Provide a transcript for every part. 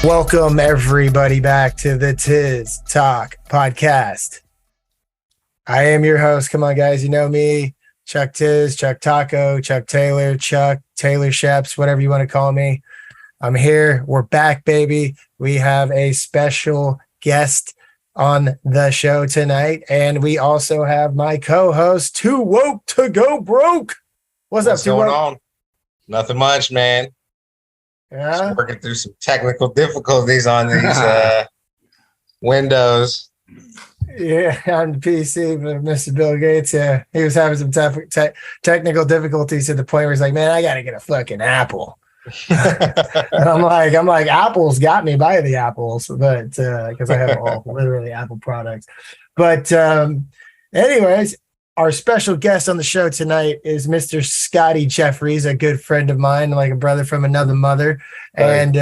Welcome everybody back to the TIZZ Talk Podcast. I am your host. Come on, guys. You know me, Chucktizz, Chuck Taco, Chuck Taylor, Chuck Taylor Sheps, whatever you want to call me. I'm here. We're back, baby. We have a special guest on the show tonight, and we also have my co-host, TooWokeToGoBroke. What's up, going on? Nothing much, man. Yeah. Just working through some technical difficulties on these Windows. Yeah, on the PC, but Mr. Bill Gates, he was having some technical difficulties to the point where he's like, man, I got to get a fucking Apple. And I'm like, Apple's got me by the apples, but because I have all literally Apple products. But anyways, our special guest on the show tonight is Mr. Scottie Jefferies, a good friend of mine, like a brother from another mother. And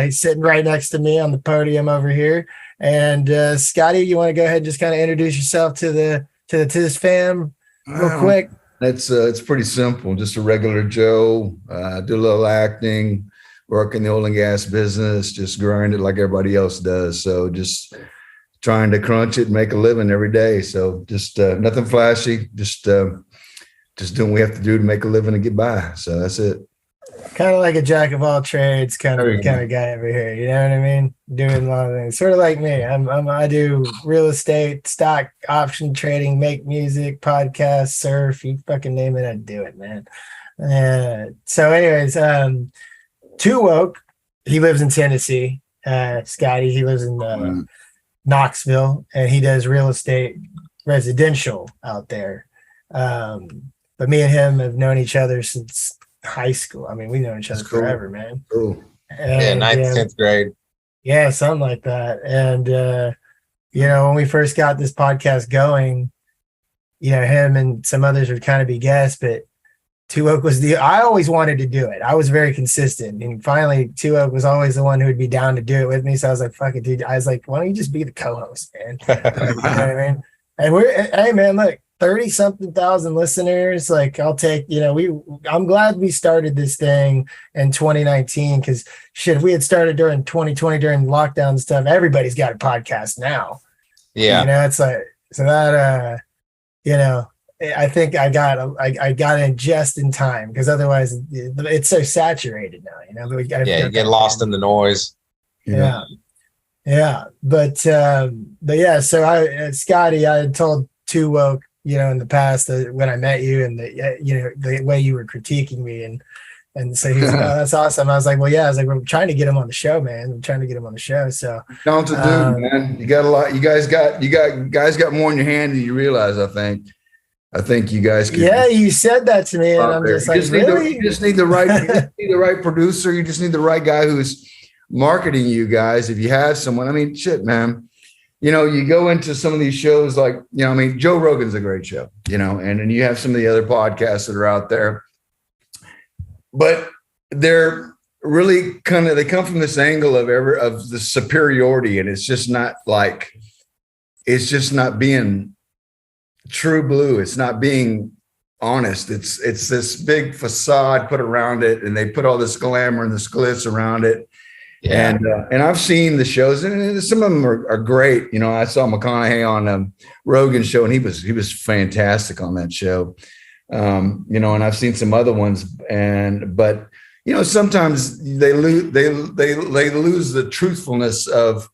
he's sitting right next to me on the podium over here. And Scottie, you want to go ahead and just kind of introduce yourself to the TIZZ fam real quick? It's pretty simple. Just a regular Joe. Do a little acting, work in the oil and gas business, just grind it like everybody else does. So just trying to crunch it and make a living every day. So just nothing flashy, just doing what we have to do to make a living and get by. So that's it. Kind of like a jack of all trades kind of guy over here. You know what I mean? Doing a lot of things. Sort of like me. I do real estate, stock, option trading, make music, podcast, surf. You fucking name it, I do it, man. So anyways, TooWoke, he lives in Tennessee. Scottie, he lives in Knoxville, and he does real estate residential out there. But me and him have known each other since high school. I mean, we've known each other forever, man. Cool. And, 9th, 10th grade. Yeah, something like that. And, when we first got this podcast going, him and some others would kind of be guests, but TooWoke was I always wanted to do it. I was very consistent. And finally, TooWoke was always the one who would be down to do it with me. So I was like, fuck it, dude. I was like, why don't you just be the co-host, man? You know what I mean? And hey, man, look, 30-something thousand listeners. Like, I'll take, I'm glad we started this thing in 2019 because shit, if we had started during 2020 during lockdown and stuff, everybody's got a podcast now. Yeah. It's like, so that, I think I got in just in time because otherwise it's so saturated now, you get lost in the noise. Yeah. But yeah, so Scottie, I had told TooWoke, in the past when I met you and the way you were critiquing me and so he was like, oh, that's awesome. I was like, well, yeah, I was like, we're trying to get him on the show, man. I'm trying to get him on the show. So talented dude, man. You got a lot. You guys got more in your hand than you realize, I think. I think you guys can. Yeah, you said that to me, and I'm just like, really? You just need the right producer. You just need the right guy who's marketing you guys. If you have someone, I mean, shit, man. You go into some of these shows like, Joe Rogan's a great show, and then you have some of the other podcasts that are out there, but they're really they come from this angle of the superiority, and it's just not being true blue. It's not being honest. It's this big facade put around it, and they put all this glamour and this glitz around it. Yeah. And I've seen the shows, and some of them are great. I saw McConaughey on Rogan's show, and he was fantastic on that show. And I've seen some other ones, but sometimes they lose the truthfulness of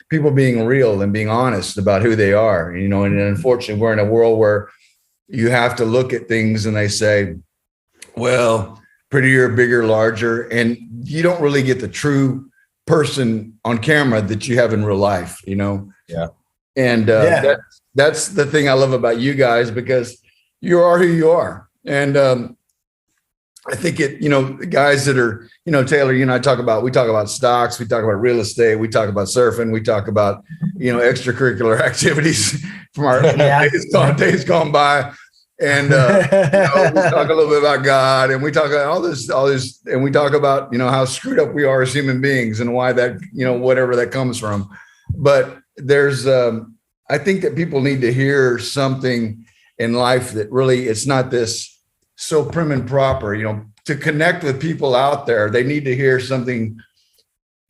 people being real and being honest about who they are. And unfortunately, we're in a world where you have to look at things and they say, well, prettier, bigger, larger, and you don't really get the true person on camera that you have in real life, Yeah. And that's the thing I love about you guys, because you are who you are. And I think the guys that are, Taylor, we talk about stocks, we talk about real estate, we talk about surfing, we talk about, extracurricular activities from our days gone by. And we talk a little bit about God, and we talk about all this, and we talk about how screwed up we are as human beings, and why that whatever that comes from. But there's I think that people need to hear something in life that really, it's not this so prim and proper. To connect with people out there, they need to hear something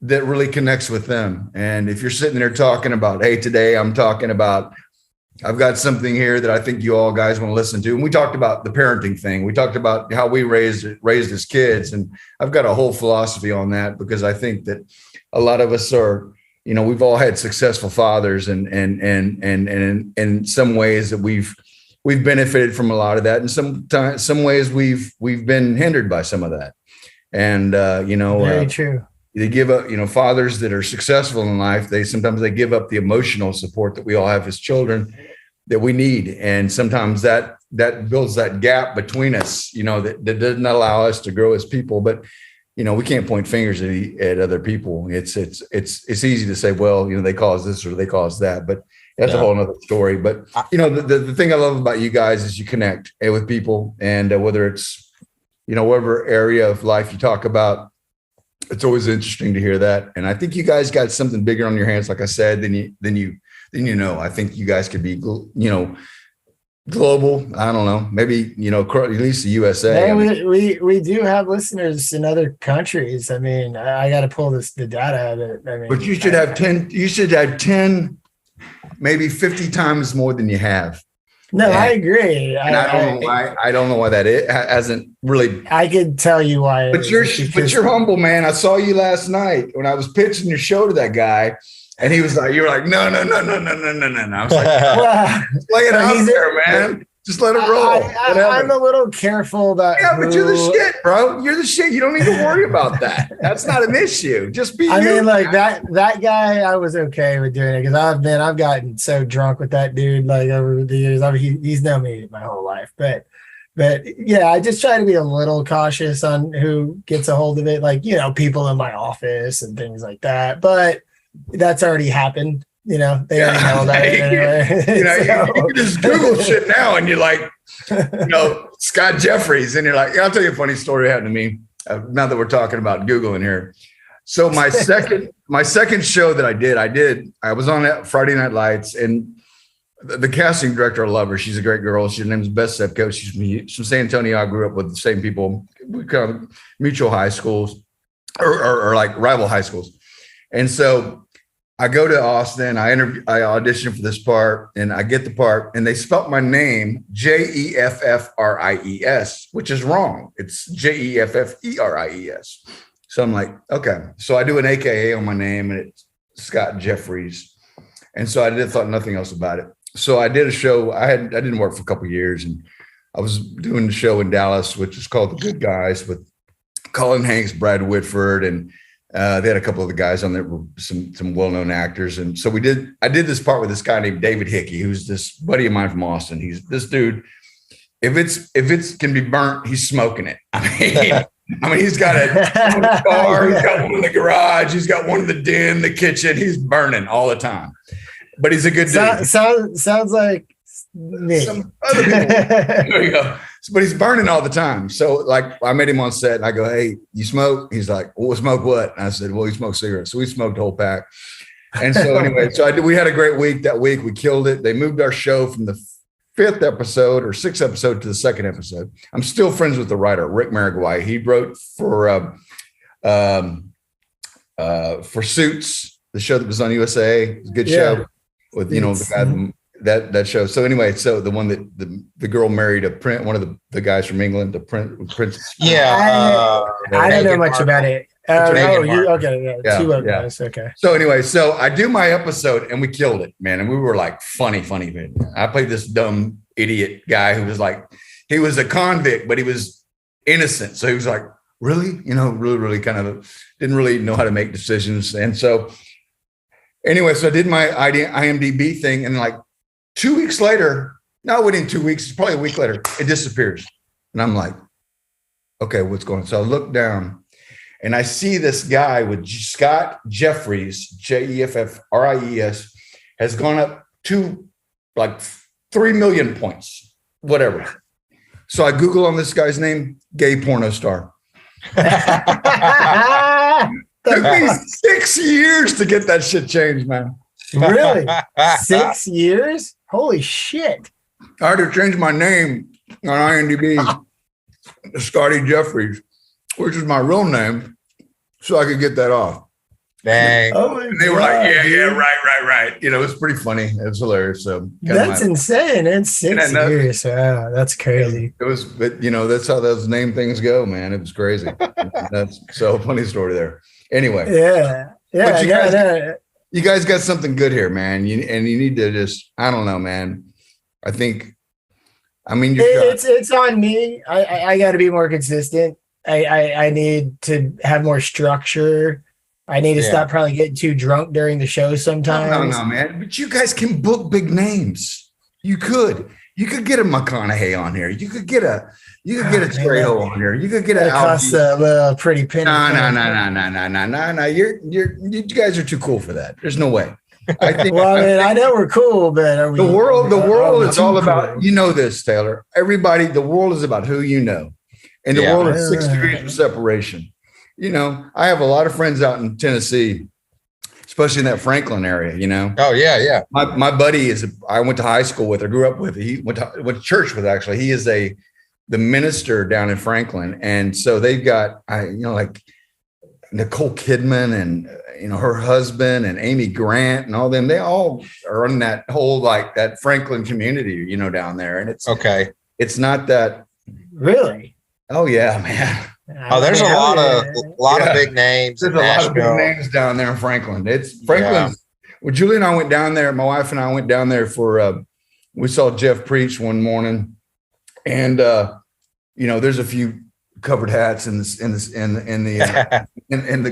that really connects with them. And if you're sitting there talking about, hey, today I'm talking about, I've got something here that I think you all guys want to listen to. And we talked about the parenting thing. We talked about how we raised as kids. And I've got a whole philosophy on that, because I think that a lot of us are, you know, we've all had successful fathers, and in some ways that we've benefited from a lot of that. And some ways we've been hindered by some of that. And, very true. They give up, fathers that are successful in life, sometimes they give up the emotional support that we all have as children that we need. And sometimes that builds that gap between us, that doesn't allow us to grow as people. But, we can't point fingers at other people. It's easy to say, well, they caused this or they caused that, but that's a whole nother story. But, the thing I love about you guys is you connect with people, and whether it's, whatever area of life you talk about, it's always interesting to hear that. And I think you guys got something bigger on your hands, like I said, than you I think you guys could be, global. I don't know, maybe, at least the USA. Yeah, we do have listeners in other countries. I mean, I got to pull the data out of it. I mean, but you should have 10, maybe 50 times more than you have. No, I agree. I don't know why that hasn't really. I could tell you why. But you're humble, man. I saw you last night when I was pitching your show to that guy, and he was like, "You were like, no." I was like, "Lay it out there, man. Just let it roll." I'm a little careful about. Yeah, but you're the shit, bro. You're the shit. You don't need to worry about that. That's not an issue. Just be. I mean, like that guy, I was okay with doing it, because I've gotten so drunk with that dude, like, over the years. I mean, he's known me my whole life, but yeah, I just try to be a little cautious on who gets a hold of it, like, people in my office and things like that. But that's already happened. They already know that. You can just Google shit now, and you're like, Scott Jefferies, and you're like, I'll tell you a funny story happened to me. Now that we're talking about Google in here. So my second show that I was on that Friday Night Lights, and the casting director, I love her. She's a great girl. Her name is Beth Sepko. She's from San Antonio. I grew up with the same people. We kind of mutual high schools or like rival high schools. And so I go to Austin, I audition for this part, and I get the part, and they spelt my name Jeffries, which is wrong. It's Jeffries. So I'm like, okay. So I do an AKA on my name, and it's Scott Jefferies. And so I thought nothing else about it. So I did a show. I didn't work for a couple of years, and I was doing the show in Dallas, which is called The Good Guys, with Colin Hanks, Brad Whitford, and they had a couple of the guys on there, some well-known actors. And so I did this part with this guy named David Hickey, who's this buddy of mine from Austin. He's this dude. If it's can be burnt, he's smoking it. I mean, he's got a car, he's got one in the garage, he's got one in the den, the kitchen. He's burning all the time. But he's a good dude. Sounds like me. Some other people. There you go. But he's burning all the time. So, like, I met him on set, and I go, "Hey, you smoke?" He's like, "Well, smoke what?" And I said, "Well, he smokes cigarettes." So we smoked a whole pack. And so anyway, we had a great week that week. We killed it. They moved our show from the 5th episode or 6th episode to the 2nd episode. I'm still friends with the writer, Rick Mariguay. He wrote for Suits, the show that was on USA. It was a good show with, the guy that show. So anyway, so the one that the girl married one of the guys from England, the princess. Yeah. I don't know much about it. Okay. Yeah. Guys. Okay. So anyway, so I do my episode, and we killed it, man. And we were like funny. I played this dumb idiot guy who was like, he was a convict, but he was innocent. So he was like, really, really kind of didn't really know how to make decisions. And so anyway, so I did my IMDb thing, and like 2 weeks later, not within 2 weeks, it's probably a week later, it disappears. And I'm like, okay, what's going on? So I look down, and I see this guy with Scott Jefferies, Jeffries, has gone up to like 3 million points, whatever. So I Google on this guy's name, gay porno star. Took me 6 years to get that shit changed, man. Really? 6 years? Holy shit. I had to change my name on IMDb to Scottie Jefferies, which is my real name, so I could get that off. Dang. Oh my And they were God, like, yeah, dude. right. You know, it was pretty funny. It was hilarious. So That's insane. It's 6 Yeah, no, years. Wow, that's crazy. it was, but you know, that's how those name things go, man. It was crazy. That's so funny story there. Anyway, Yeah. Yeah. But Yeah. you guys got something good here, man. You need to just, I don't know, man. I mean, It's on me. I got to be more consistent. I need to have more structure. I need to stop probably getting too drunk during the show sometimes. No, man. But you guys can book big names. You could get a McConaughey on here. You could get a Trejo on here. You could get a cost a little pretty penny. No. You guys are too cool for that. There's no way. I think. Well, I know we're cool, but are we, the world is all cool? about, you know this, Taylor. Everybody, the world is about who you know. And the world is 6 degrees of separation. You know, I have a lot of friends out in Tennessee, especially in that Franklin area, you know. Oh, yeah. My buddy I went to high school with, or grew up with. He went to church with, actually. He is the minister down in Franklin. And so they've got, like Nicole Kidman and, her husband and Amy Grant and all them. They all are in that whole, like that Franklin community, down there. And it's okay. It's not that. Really? Oh, yeah, man. Oh, there's a lot of big names. There's a lot of big names down there in Franklin. It's Franklin. Well, Julie and I went down there. My wife and I went down there for. We saw Jeff preach one morning, and there's a few covered hats in the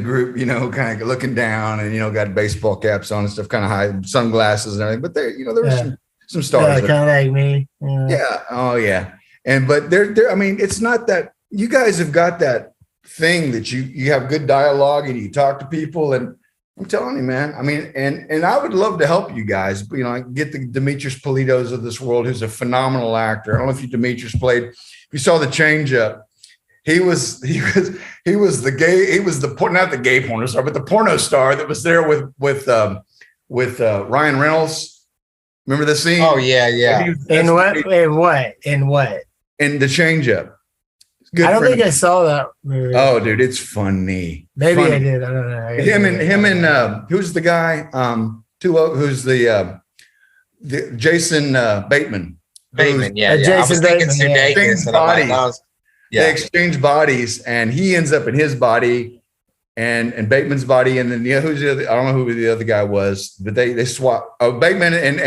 group. Kind of looking down, and got baseball caps on and stuff, kind of high sunglasses and everything. But there was some stars. Kind of like me. Yeah. Oh, yeah. But there. I mean, it's not that. You guys have got that thing that you have good dialogue and you talk to people, and I'm telling you, man, I mean, and I would love to help you guys, get the Demetrius Politos of this world, who's a phenomenal actor. I don't know if Demetrius played, if you saw The Change Up, he was the not the gay porno star, but the porno star that was there with Ryan Reynolds. Remember the scene? Oh, yeah. In what? In The Change Up. Good I don't think I saw that movie. Oh, dude, it's funny. Maybe I did. I don't know. Him and who's the guy? Who's the Jason Bateman? Bateman, yeah. Jason Bateman. They exchange bodies, and he ends up in his body, and Bateman's body, and then who's the other? I don't know who the other guy was, but they swap. Oh, Bateman and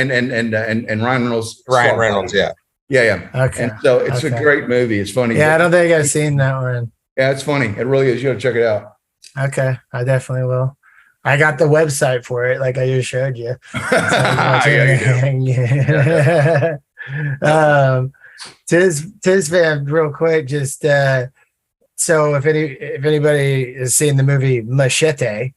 Ryan Reynolds. Ryan Reynolds, yeah. Yeah. Okay. And so it's a great movie. It's funny. Yeah, I don't think I've seen that one. Yeah, it's funny. It really is. You got to check it out. Okay, I definitely will. I got the website for it, like I just showed you. TIZZ fam, real quick, just so if anybody has seen the movie Machete,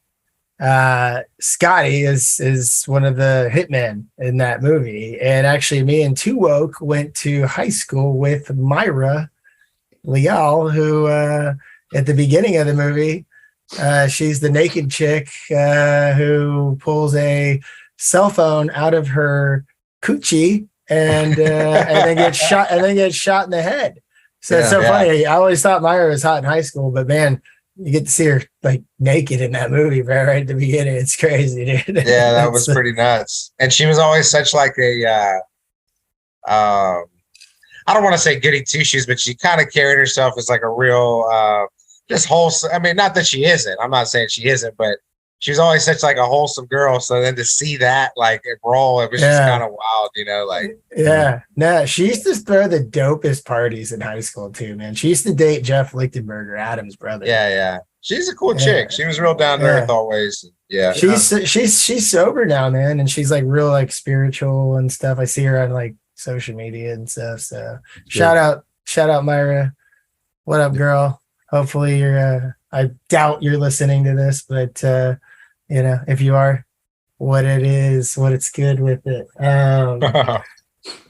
Scottie is one of the hitmen in that movie. And actually me and TooWoke went to high school with Myra Leal, who at the beginning of the movie, she's the naked chick who pulls a cell phone out of her coochie and then gets shot in the head. So it's so funny. I always thought Myra was hot in high school, but man, you get to see her like naked in that movie, right at the beginning. It's crazy, dude. Yeah, that was pretty nuts. And she was always such like a, I don't want to say goody two shoes, but she kind of carried herself as like a real, just wholesome. I mean, not that she isn't. I'm not saying she isn't, but she was always such like a wholesome girl. So then to see that like roll, it was just kind of wild, like. Yeah. No, she used to throw the dopest parties in high school too, man. She used to date Jeff Lichtenberger, Adam's brother. Yeah. She's a cool chick. She was real down to earth always. Yeah. She's sober now, man. And she's like real like spiritual and stuff. I see her on like social media and stuff. So shout out Myra. What up, girl? Hopefully you're I doubt you're listening to this, but if you are, what it's good with it. But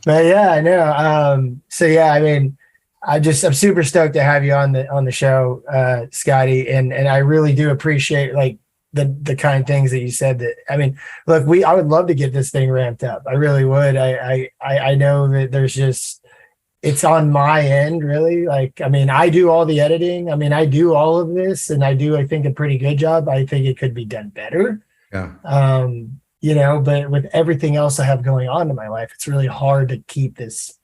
yeah, I know. So yeah, I mean, I'm super stoked to have you on the show, Scottie, and I really do appreciate like the kind things that you said. That I mean, look, I would love to get this thing ramped up. I really would. I know that there's just it's on my end, really. Like, I mean, I do all the editing. I mean, I do all of this, and I do, I think, a pretty good job. I think it could be done better. Yeah. You know, but with everything else I have going on in my life, it's really hard to keep this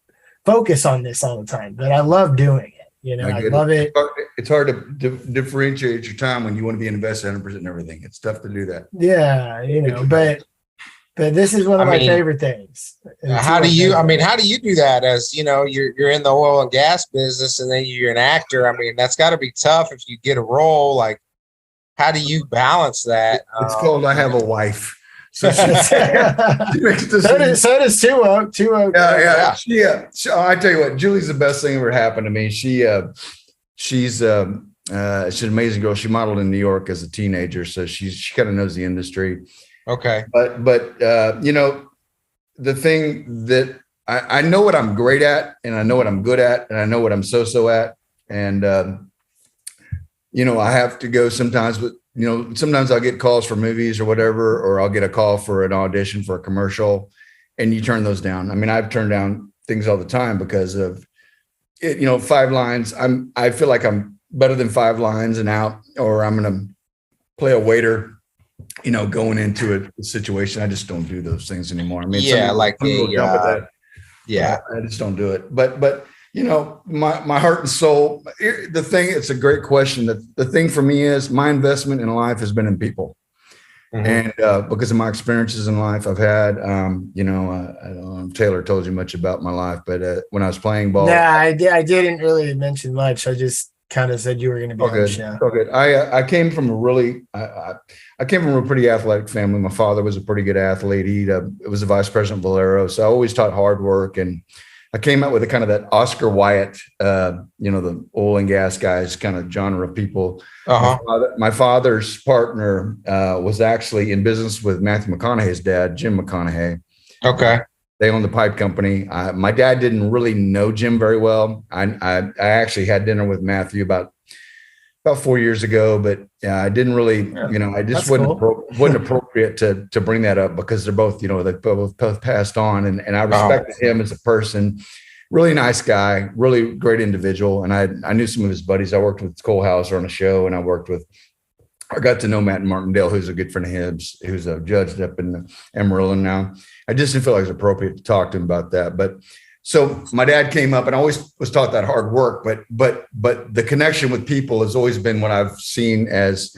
focus on this all the time. But I love doing it. You know, I love it. It's hard to differentiate your time when you want to be invested 100% in everything. It's tough to do that. Yeah, you know, but this is one of my favorite things. How do you do that? As you know, you're in the oil and gas business, and then you're an actor. I mean, that's got to be tough if you get a role. Like, how do you balance that? It's called I Have a Wife. So she makes so does TooWoke. Yeah. I tell you what, Julie's the best thing ever happened to me. She's an amazing girl. She modeled in New York as a teenager, so she kind of knows the industry. Okay. But you know, the thing that I know what I'm great at, and I know what I'm good at, and I know what I'm so at, and you know, I have to go sometimes, but you know, sometimes I'll get calls for movies or whatever, or I'll get a call for an audition for a commercial, and you turn those down. I mean, I've turned down things all the time because of it, you know, 5 lines. I feel like I'm better than 5 lines and out, or I'm going to play a waiter, you know, going into a situation. I just don't do those things anymore. I mean, I just don't do it. But you know, my heart and soul, the thing, it's a great question. The thing for me is my investment in life has been in people. And because of my experiences in life, I've had, you know, I don't know if Taylor told you much about my life, but when I was playing ball. Yeah, I didn't really mention much. I just kind of said you were going to be on the show. Oh, good. I came from a really, I came from a pretty athletic family. My father was a pretty good athlete. He was a vice president of Valero. So I always taught hard work, and I came out with a kind of that Oscar Wilde, you know, the oil and gas guys kind of genre of people. My father's partner was actually in business with Matthew McConaughey's dad, Jim McConaughey. Okay. They owned the pipe company. My dad didn't really know Jim very well. I actually had dinner with Matthew about 4 years ago, but I didn't really, you know, I just wasn't appropriate to bring that up because they're both, you know, they both passed on, and I respected him as a person. Really nice guy, really great individual. And I knew some of his buddies. I worked with Cole Hauser on a show, and I got to know Matt Martindale, who's a good friend of his, who's a judge up in Amarillo now. I just didn't feel like it was appropriate to talk to him about that. But so my dad came up, and I always was taught that hard work, but the connection with people has always been what I've seen as,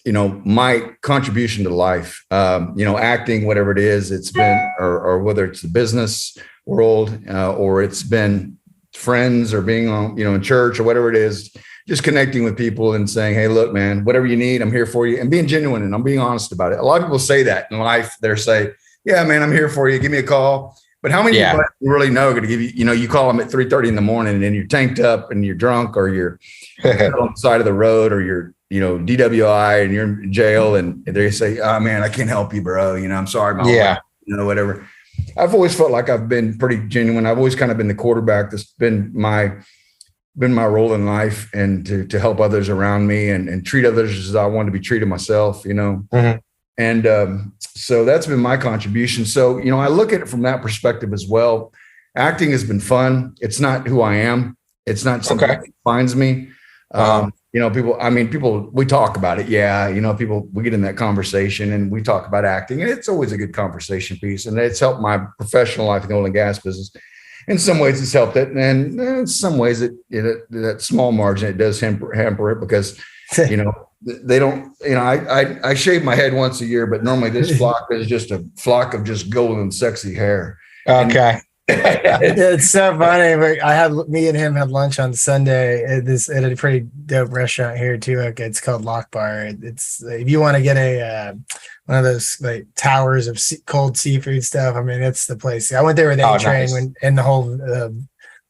you know, my contribution to life. You know, acting, whatever it is, it's been, or whether it's the business world, or it's been friends, or being on, you know, in church, or whatever it is, just connecting with people and saying, hey, look, man, whatever you need, I'm here for you, and being genuine, and I'm being honest about it. A lot of people say that in life. They're say, yeah, man, I'm here for you. Give me a call. But how many people you really know are going to give you, you know, you call them at 3:30 in the morning, and then you're tanked up and you're drunk, or you're on the side of the road, or you're, you know, DWI and you're in jail, and they say, oh man, I can't help you, bro. You know, I'm sorry. You know, whatever. I've always felt like I've been pretty genuine. I've always kind of been the quarterback. That's been my role in life, and to help others around me, and treat others as I want to be treated myself, you know? And so that's been my contribution. So, you know, I look at it from that perspective as well. Acting has been fun. It's not who I am. It's not something that defines me. You know, people, we talk about it. Yeah. You know, we get in that conversation, and we talk about acting, and it's always a good conversation piece. And it's helped my professional life in the oil and gas business. In some ways it's helped it. And in some ways that small margin, it does hamper it, because, you know, they don't, you know, I shave my head once a year, but normally this flock is just a flock of just golden, sexy hair. Okay. It's so funny. But me and him had lunch on Sunday at a pretty dope restaurant here too. It's called Lock Bar. It's, if you want to get one of those like towers of cold seafood stuff, I mean, it's the place. I went there with A-Train and the whole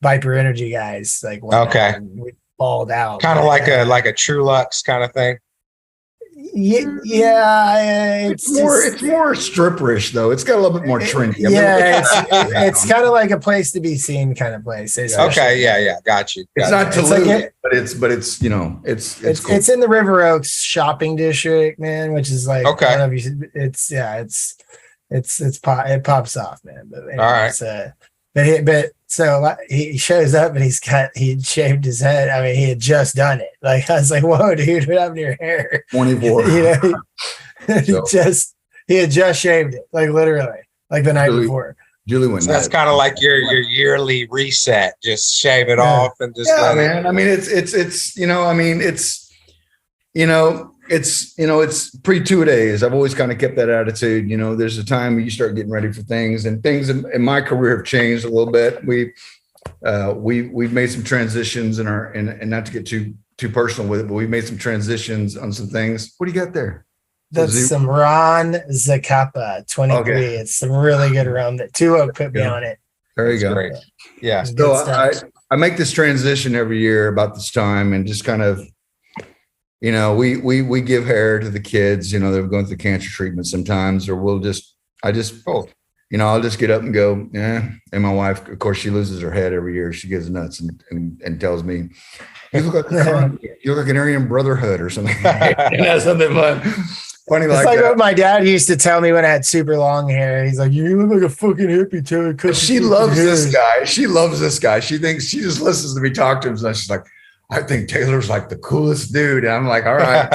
Viper Energy guys. Like, we balled out. Kind of like a True Lux kind of thing. Yeah, it's more stripperish though. It's got a little bit more trendy. It's kind of like a place to be seen kind of place. Okay, yeah, got you. It's not Toulouse, but it's you know, it's cool. It's in the River Oaks shopping district, man, which is like, okay. I don't know if it pops off, man. But anyway, all right. But So he shows up and he'd shaved his head. I mean, he had just done it. Like, I was like, whoa, dude, what happened to your hair? 24. He had just shaved it, like literally, like the night before. Julie went. So that's kind of like your yearly reset. Just shave it off and just man. I mean, it's pre-2-a-days. I've always kind of kept that attitude. There's a time you start getting ready for things, and things in my career have changed a little bit. We've made some transitions and not to get too personal with it, but we've made some transitions on some things. What do you got there? That's some Ron Zacapa 23. Okay. It's some really good rum that TooWoke put me on it. There you go. Great. Yeah. So I make this transition every year about this time, and just kind of, we give hair to the kids. They're going through cancer treatment sometimes, or I'll just get up and go, yeah. And my wife, of course, she loses her head every year. She gets nuts and tells me, you look like an Aryan Brotherhood or something. Something fun. Funny, it's like what my dad used to tell me when I had super long hair. He's like, "You look like a fucking hippie, too." She loves this guy. She loves this guy. She just listens to me talk to him. So she's like, "I think Taylor's like the coolest dude." And I'm like, "All right."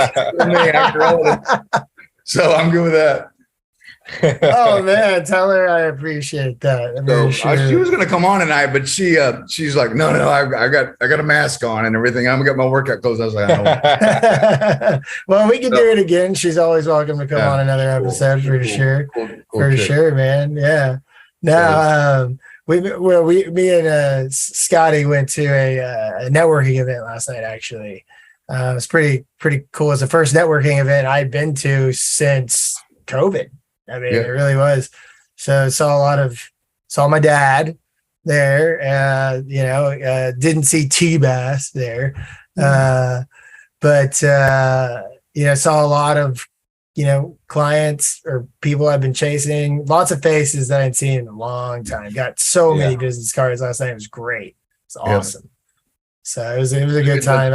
So I'm good with that. Oh man, tell her I appreciate that. She was going to come on tonight, but she's like, no, I got a mask on and everything. I'm gonna get my workout clothes. I was like, I well, we can do it again. She's always welcome to come on another episode for sure. For sure, man. Yeah. Now, me and Scottie went to a networking event last night. Actually, it was pretty cool. It's the first networking event I'd been to since COVID. I mean, It really was. So saw my dad there, didn't see T-Bass there. But saw a lot of, clients or people I've been chasing, lots of faces that I'd seen in a long time. Got so many business cards last night. It was great. It's awesome. So it was a good time.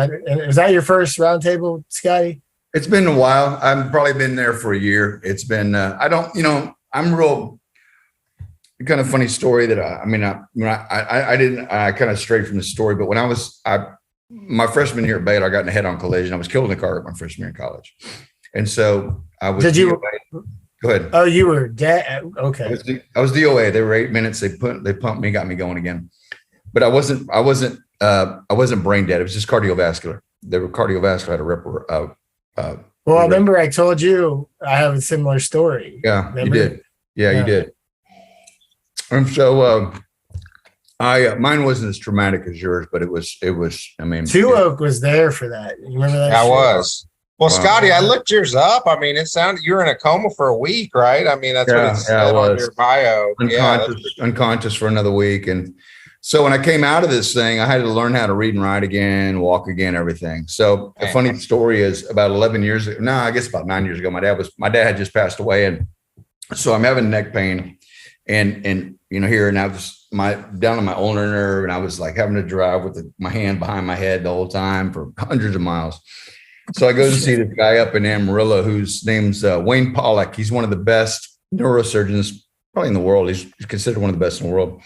Was that your first roundtable, Scottie? It's been a while. I've probably been there for a year. It's been, I'm real kind of funny story that I kind of strayed from the story, but when my freshman year at Baylor, I got in a head-on collision. I was killed in the car at my freshman year in college. And so I was. Go ahead. Oh, you were dead. Okay. I was DOA. They were 8 minutes. They pumped me, got me going again. But I wasn't brain dead. It was just cardiovascular. They were cardiovascular. I had a well, remember I told you I have a similar story. Yeah, remember? You did. Yeah, you did. And so mine wasn't as traumatic as yours, but it was. I mean, TooWoke was there for that. You remember that? I was. Well, Scottie, I looked yours up. I mean, it sounded you were in a coma for a week, right? I mean, that's what it said on your bio. Unconscious for another week, and so when I came out of this thing, I had to learn how to read and write again, walk again, everything. So the funny story is about 11 years ago, I guess about 9 years ago, my dad had just passed away. And so I'm having neck pain and here, and I was down on my ulnar nerve, and I was like having to drive with my hand behind my head the whole time for hundreds of miles. So I go to see this guy up in Amarillo, whose name's Wayne Pollack. He's one of the best neurosurgeons probably in the world. He's considered one of the best in the world.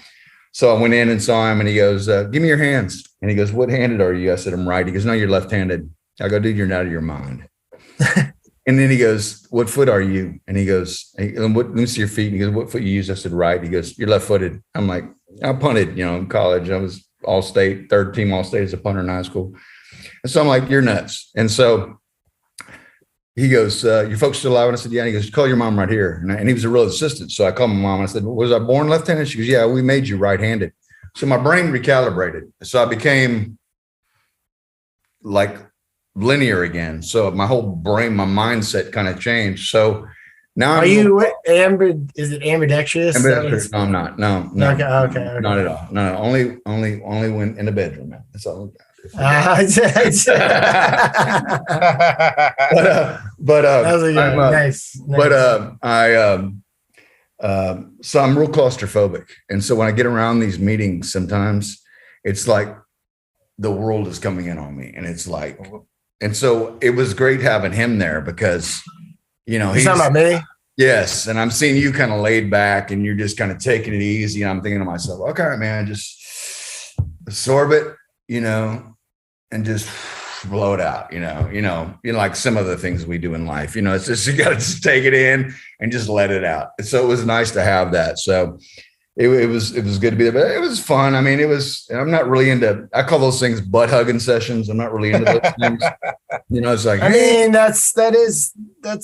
So I went in and saw him, and he goes, give me your hands. And he goes, what handed are you? I said, I'm right. He goes, no, you're left-handed. I go, dude, you're out of your mind. And then he goes, what foot are you? And he goes, let me see your feet. And he goes, what foot you use? I said, right. He goes, you're left-footed. I'm like, I punted, in college. I was all-state, third team all-state as a punter in high school. And so I'm like, you're nuts. And so he goes, your folks still alive? And I said, yeah. And he goes, call your mom right here. And he was a real assistant. So I called my mom. And I said, was I born left-handed? She goes, yeah, we made you right-handed. So my brain recalibrated. So I became like linear again. So my whole brain, my mindset kind of changed. So now is it ambidextrous? Ambidextrous. No, I'm not. No. Okay. Not at all. No. Only when in the bedroom, man. That's all. So I'm real claustrophobic, and so when I get around these meetings, sometimes it's like the world is coming in on me, and it's like, and so it was great having him there because he's talking about me. Yes, and I'm seeing you kind of laid back, and you're just kind of taking it easy. And I'm thinking to myself, okay, man, just absorb it, and just blow it out, like some of the things we do in life, it's just, you got to just take it in and just let it out. And so it was nice to have that. So it was good to be there, but it was fun. I mean, I'm not really I call those things butt hugging sessions. I'm not really into those things. It's like, I mean, that's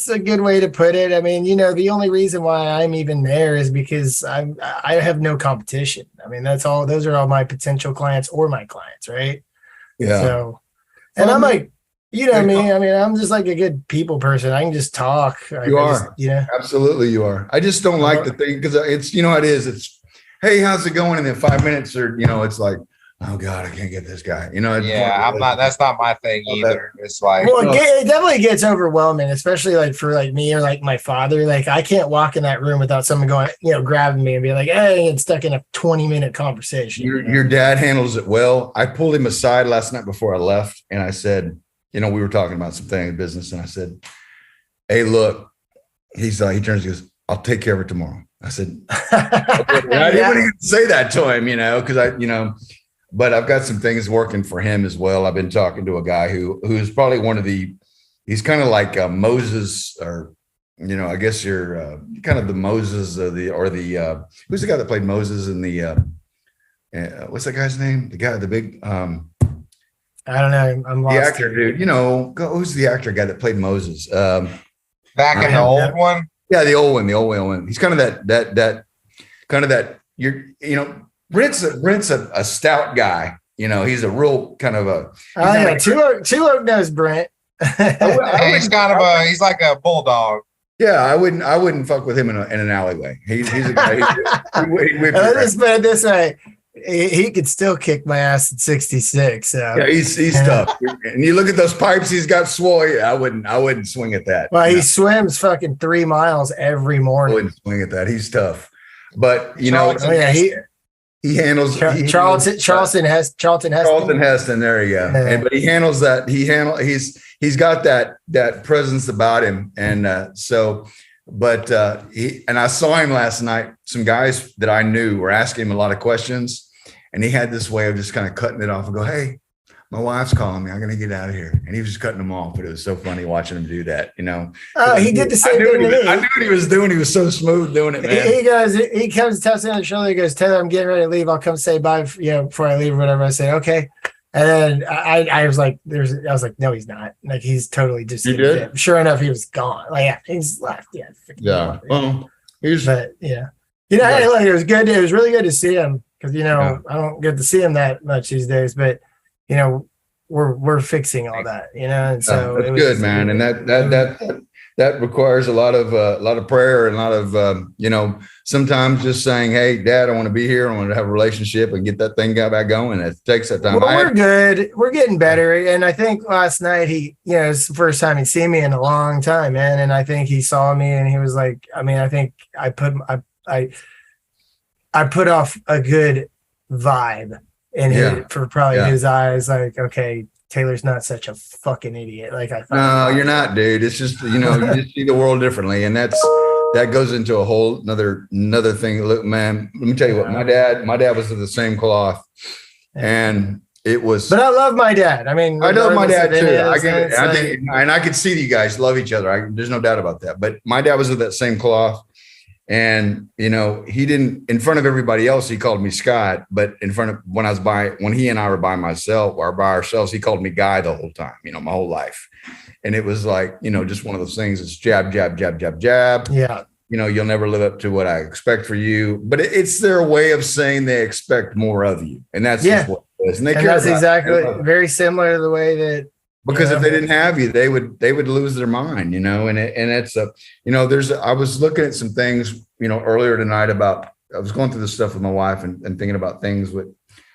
a good way to put it. I mean, the only reason why I'm even there is because I have no competition. I mean, those are all my potential clients or my clients. Right. Yeah. So, and I'm like, me. I mean, I'm just like a good people person. I can just talk. Absolutely. You are. I just don't like the thing because it's, how it is. It's, hey, how's it going? And then 5 minutes or, it's like, oh God, I can't get this guy. That's not my thing either. It's like, well, it definitely gets overwhelming, especially like for like me or like my father. Like I can't walk in that room without someone going, grabbing me and be like, hey, and stuck in a 20-minute conversation. Your dad handles it well. I pulled him aside last night before I left. And I said, we were talking about some things in business. And I said, hey, look, he turns, he goes, I'll take care of it tomorrow. I said, okay. I didn't even say that to him, because but I've got some things working for him as well. I've been talking to a guy who's probably he's kind of like Moses, or, I guess you're kind of the Moses who's the guy that played Moses in the, what's that guy's name? The guy, the big, I don't know. I'm lost. The actor, dude, who's the actor guy that played Moses? Back in the old one? Yeah, the old one. He's kind of that Brent's a stout guy. He's a real kind of a. Oh yeah, TooWoke knows Brent. He's like a bulldog. Yeah, I wouldn't fuck with him in an alleyway. He's a guy. Let's put it this way. He could still kick my ass at 66. So. Yeah, he's tough. And you look at those pipes he's got swole. Yeah, I wouldn't swing at that. Well, he swims fucking 3 miles every morning. I wouldn't swing at that. He's tough. But he handles Charlton Heston. There you go. Yeah. But he handles that. He's got that presence about him, and I saw him last night. Some guys that I knew were asking him a lot of questions, and he had this way of just kind of cutting it off and go, "Hey, my wife's calling me. I'm going to get out of here." And he was just cutting them off, but it was so funny watching him do that. Oh, he did the same thing to me. I knew what he was doing. He was so smooth doing it, man. He comes, taps me on the shoulder. He goes, "Taylor, I'm getting ready to leave. I'll come say bye, before I leave or whatever." I say, "Okay." And then I was like, "No, he's not." Like he's totally just. You did? Sure enough, he was gone. Like he's left. Yeah. Yeah. Well, Hey, look, it was good. It was really good to see him because I don't get to see him that much these days, but we're fixing all that, and so that's good, man. And that requires a lot of prayer and a lot of sometimes just saying, "Hey, Dad, I want to be here. I want to have a relationship and get that thing back going." It takes that time. Well, we're good. We're getting better, and I think last night it's the first time he'd seen me in a long time, man. And I think he saw me, and he was like, I think I put off a good vibe for probably his eyes, like, okay, Taylor's not such a fucking idiot. Like I thought. No, you're not, dude. It's just, you just see the world differently. And that goes into a whole another thing. Look, man, let me tell you what, my dad was of the same cloth, and it was, but I love my dad. I mean, I love my dad too. I get it. I think, and I could see you guys love each other. There's no doubt about that. But my dad was of that same cloth. And, he didn't, in front of everybody else, he called me Scott, but in front of, when he and I were by ourselves, he called me Guy the whole time, my whole life. And it was like, just one of those things. It's jab, jab, jab, jab, jab. Yeah. You'll never live up to what I expect for you, but it's their way of saying they expect more of you. And that's just what it is. And that's exactly very similar to the way that, because if they didn't have you, they would lose their mind, and it's I was looking at some things, earlier tonight I was going through this stuff with my wife and thinking about things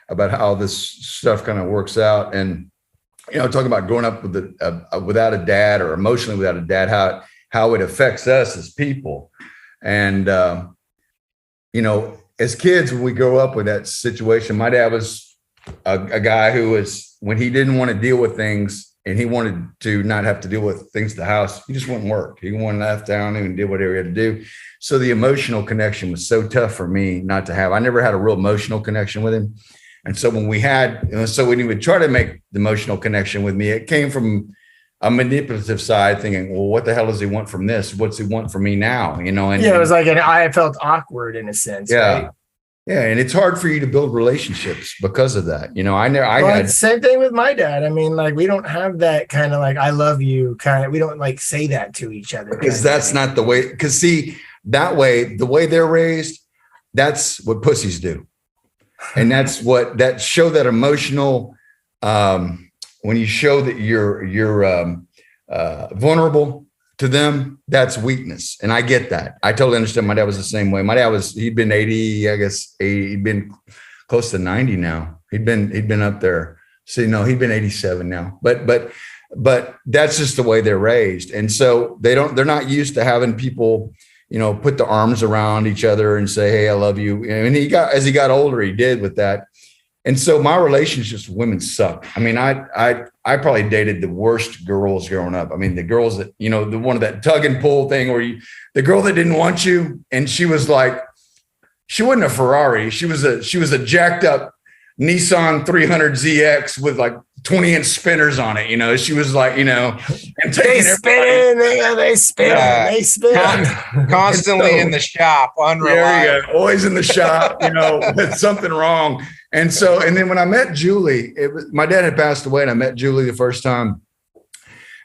about how this stuff kind of works out. And, talking about growing up without a dad or emotionally without a dad, how it affects us as people. And, as kids, when we grow up with that situation, my dad was a guy who was, when he didn't want to deal with things, and he wanted to not have to deal with things at the house, he just wouldn't work. He went left down and did whatever he had to do. So the emotional connection was so tough for me not to have. I never had a real emotional connection with him. And so when when he would try to make the emotional connection with me, it came from a manipulative side, thinking, well, what the hell does he want from this? What's he want from me now? And it was like I felt awkward in a sense. Yeah. Right? Yeah. And it's hard for you to build relationships because of that. Same thing with my dad. I mean, like, we don't have that kind of like, I love you kind of, we don't like say that to each other. Because that's not the way, because see, that way, the way they're raised, that's what pussies do. And that's that show that emotional, when you show that you're vulnerable to them, that's weakness. And I get that. I totally understand. My dad was the same way. My dad he'd been 80, I guess he'd been close to 90 now. He'd been up there. So, he'd been 87 now, but that's just the way they're raised. And so they're not used to having people, put the arms around each other and say, hey, I love you. And as he got older, he did with that. And so my relationships with women suck. I mean, I probably dated the worst girls growing up. I mean, the girls that, the one of that tug and pull thing where the girl that didn't want you, and she was like, she wasn't a Ferrari. She was a jacked up Nissan 300ZX with like 20-inch spinners on it. She was like, and they spin, they spin. Constantly in the shop, unreliable. There you go. Always in the shop, with something wrong. And then when I met Julie, my dad had passed away, and I met Julie the first time,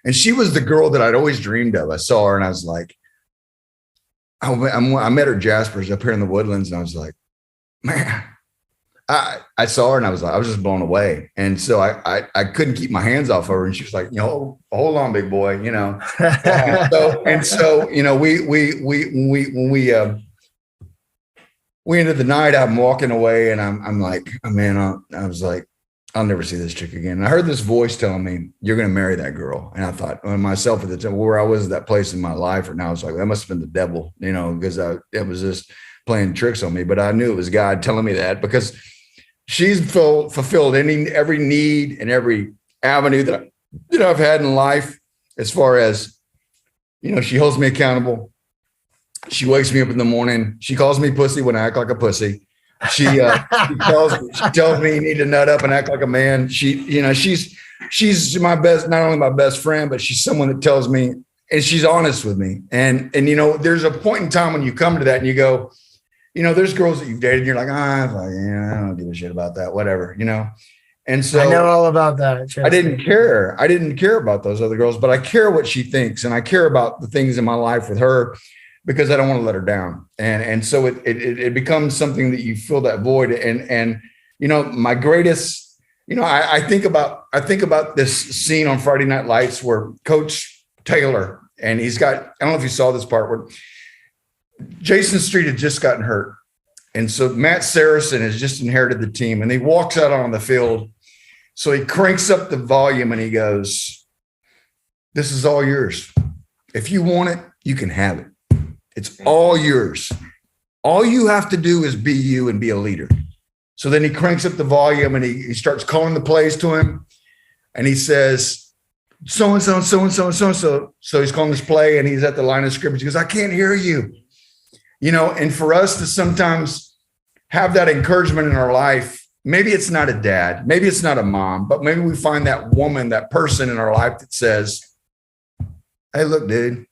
and she was the girl that I'd always dreamed of. I saw her and I was like, I met her at Jasper's up here in the Woodlands, and I was like, man, I saw her and I was just blown away. And so I couldn't keep my hands off her. And she was like, hold on, big boy, So, we ended the night, I'm walking away, and I'm like, oh, man, I was like, I'll never see this chick again. And I heard this voice telling me, you're going to marry that girl. And I thought myself at the time where I was at that place in my life, and I was like, that must've been the devil, because it was just playing tricks on me. But I knew it was God telling me that, because she's fulfilled every need and every avenue that I've had in life, as far as, she holds me accountable. She wakes me up in the morning. She calls me pussy when I act like a pussy. She tells me you need to nut up and act like a man. She's my best, not only my best friend, but she's someone that tells me, and she's honest with me. And there's a point in time when you come to that and you go, there's girls that you've dated and you're like, I don't give a shit about that, whatever, And so I know all about that. I didn't care. I didn't care about those other girls, but I care what she thinks, and I care about the things in my life with her, because I don't want to let her down. And so it becomes something that you fill that void. And my greatest, I think about this scene on Friday Night Lights where Coach Taylor, and he's got, I don't know if you saw this part where Jason Street had just gotten hurt. And so Matt Saracen has just inherited the team, and he walks out on the field. So he cranks up the volume and he goes, this is all yours. If you want it, you can have it. It's all yours. All you have to do is be you and be a leader. So then he cranks up the volume and he starts calling the plays to him. And he says, so-and-so, and so-and-so, and so-and-so. So he's calling this play and he's at the line of scrimmage. He goes, I can't hear you. And for us to sometimes have that encouragement in our life, maybe it's not a dad, maybe it's not a mom, but maybe we find that woman, that person in our life that says, hey, look, dude,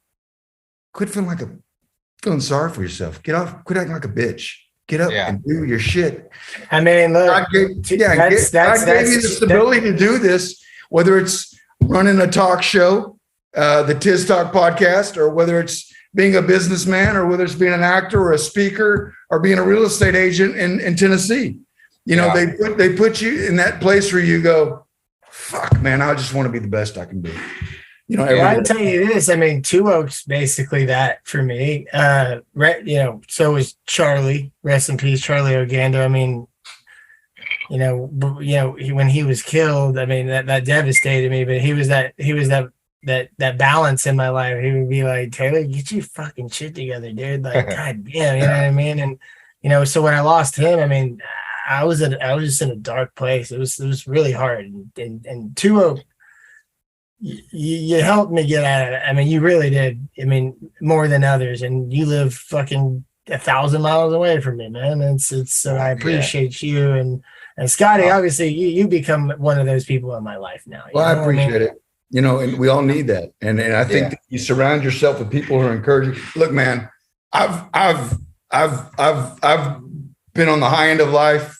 quit feeling sorry for yourself. Get off, quit acting like a bitch. Get up and do your shit. I mean, look, God gave you the stability to do this, whether it's running a talk show, the TIZZ TALK Podcast, or whether it's being a businessman, or whether it's being an actor or a speaker or being a real estate agent in Tennessee. They put you in that place where you go, fuck, man, I just want to be the best I can be. I can tell you this. I mean, TooWoke's basically that for me. So is Charlie. Rest in peace, Charlie Ogando. I mean, when he was killed, I mean that devastated me. But he was that balance in my life. He would be like, Taylor, get your fucking shit together, dude. Like, God damn, you know what I mean? And so when I lost him, I mean, I was just in a dark place. It was really hard. And TooWoke, you helped me get out of it. I mean, you really did. I mean, more than others. And you live fucking 1,000 miles away from me, man. It's so I appreciate you. And And Scottie, obviously, you become one of those people in my life now. Well, I appreciate it. And we all need that. And I think that you surround yourself with people who are encouraging. Look, man, I've been on the high end of life.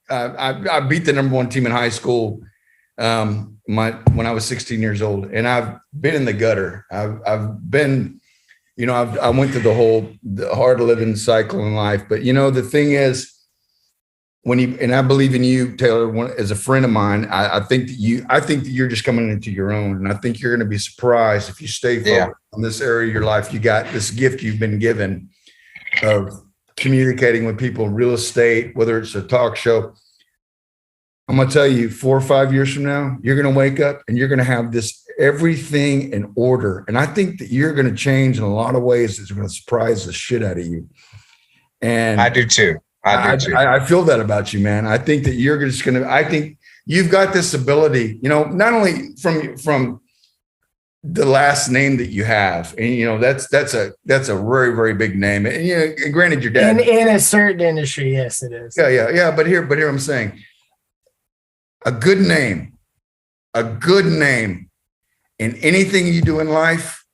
I beat the number one team in high school when I was 16 years old, and I've been in the gutter. I've been, I went through the hard living cycle in life. But the thing is, and I believe in you, Taylor, as a friend of mine, I think that you're just coming into your own, and I think you're going to be surprised if you stay focused on this area of your life. You got this gift you've been given of communicating with people in real estate, whether it's a talk show. I'm going to tell you, 4 or 5 years from now, you're going to wake up and you're going to have everything in order. And I think that you're going to change in a lot of ways that's going to surprise the shit out of you. And I do too. I feel that about you, man. I think that you're just going to, I think you've got this ability, not only from the last name that you have, and that's a very, very big name. And and granted, your dad in a certain industry, yes, it is. Yeah. But here I'm saying, a good name in anything you do in life,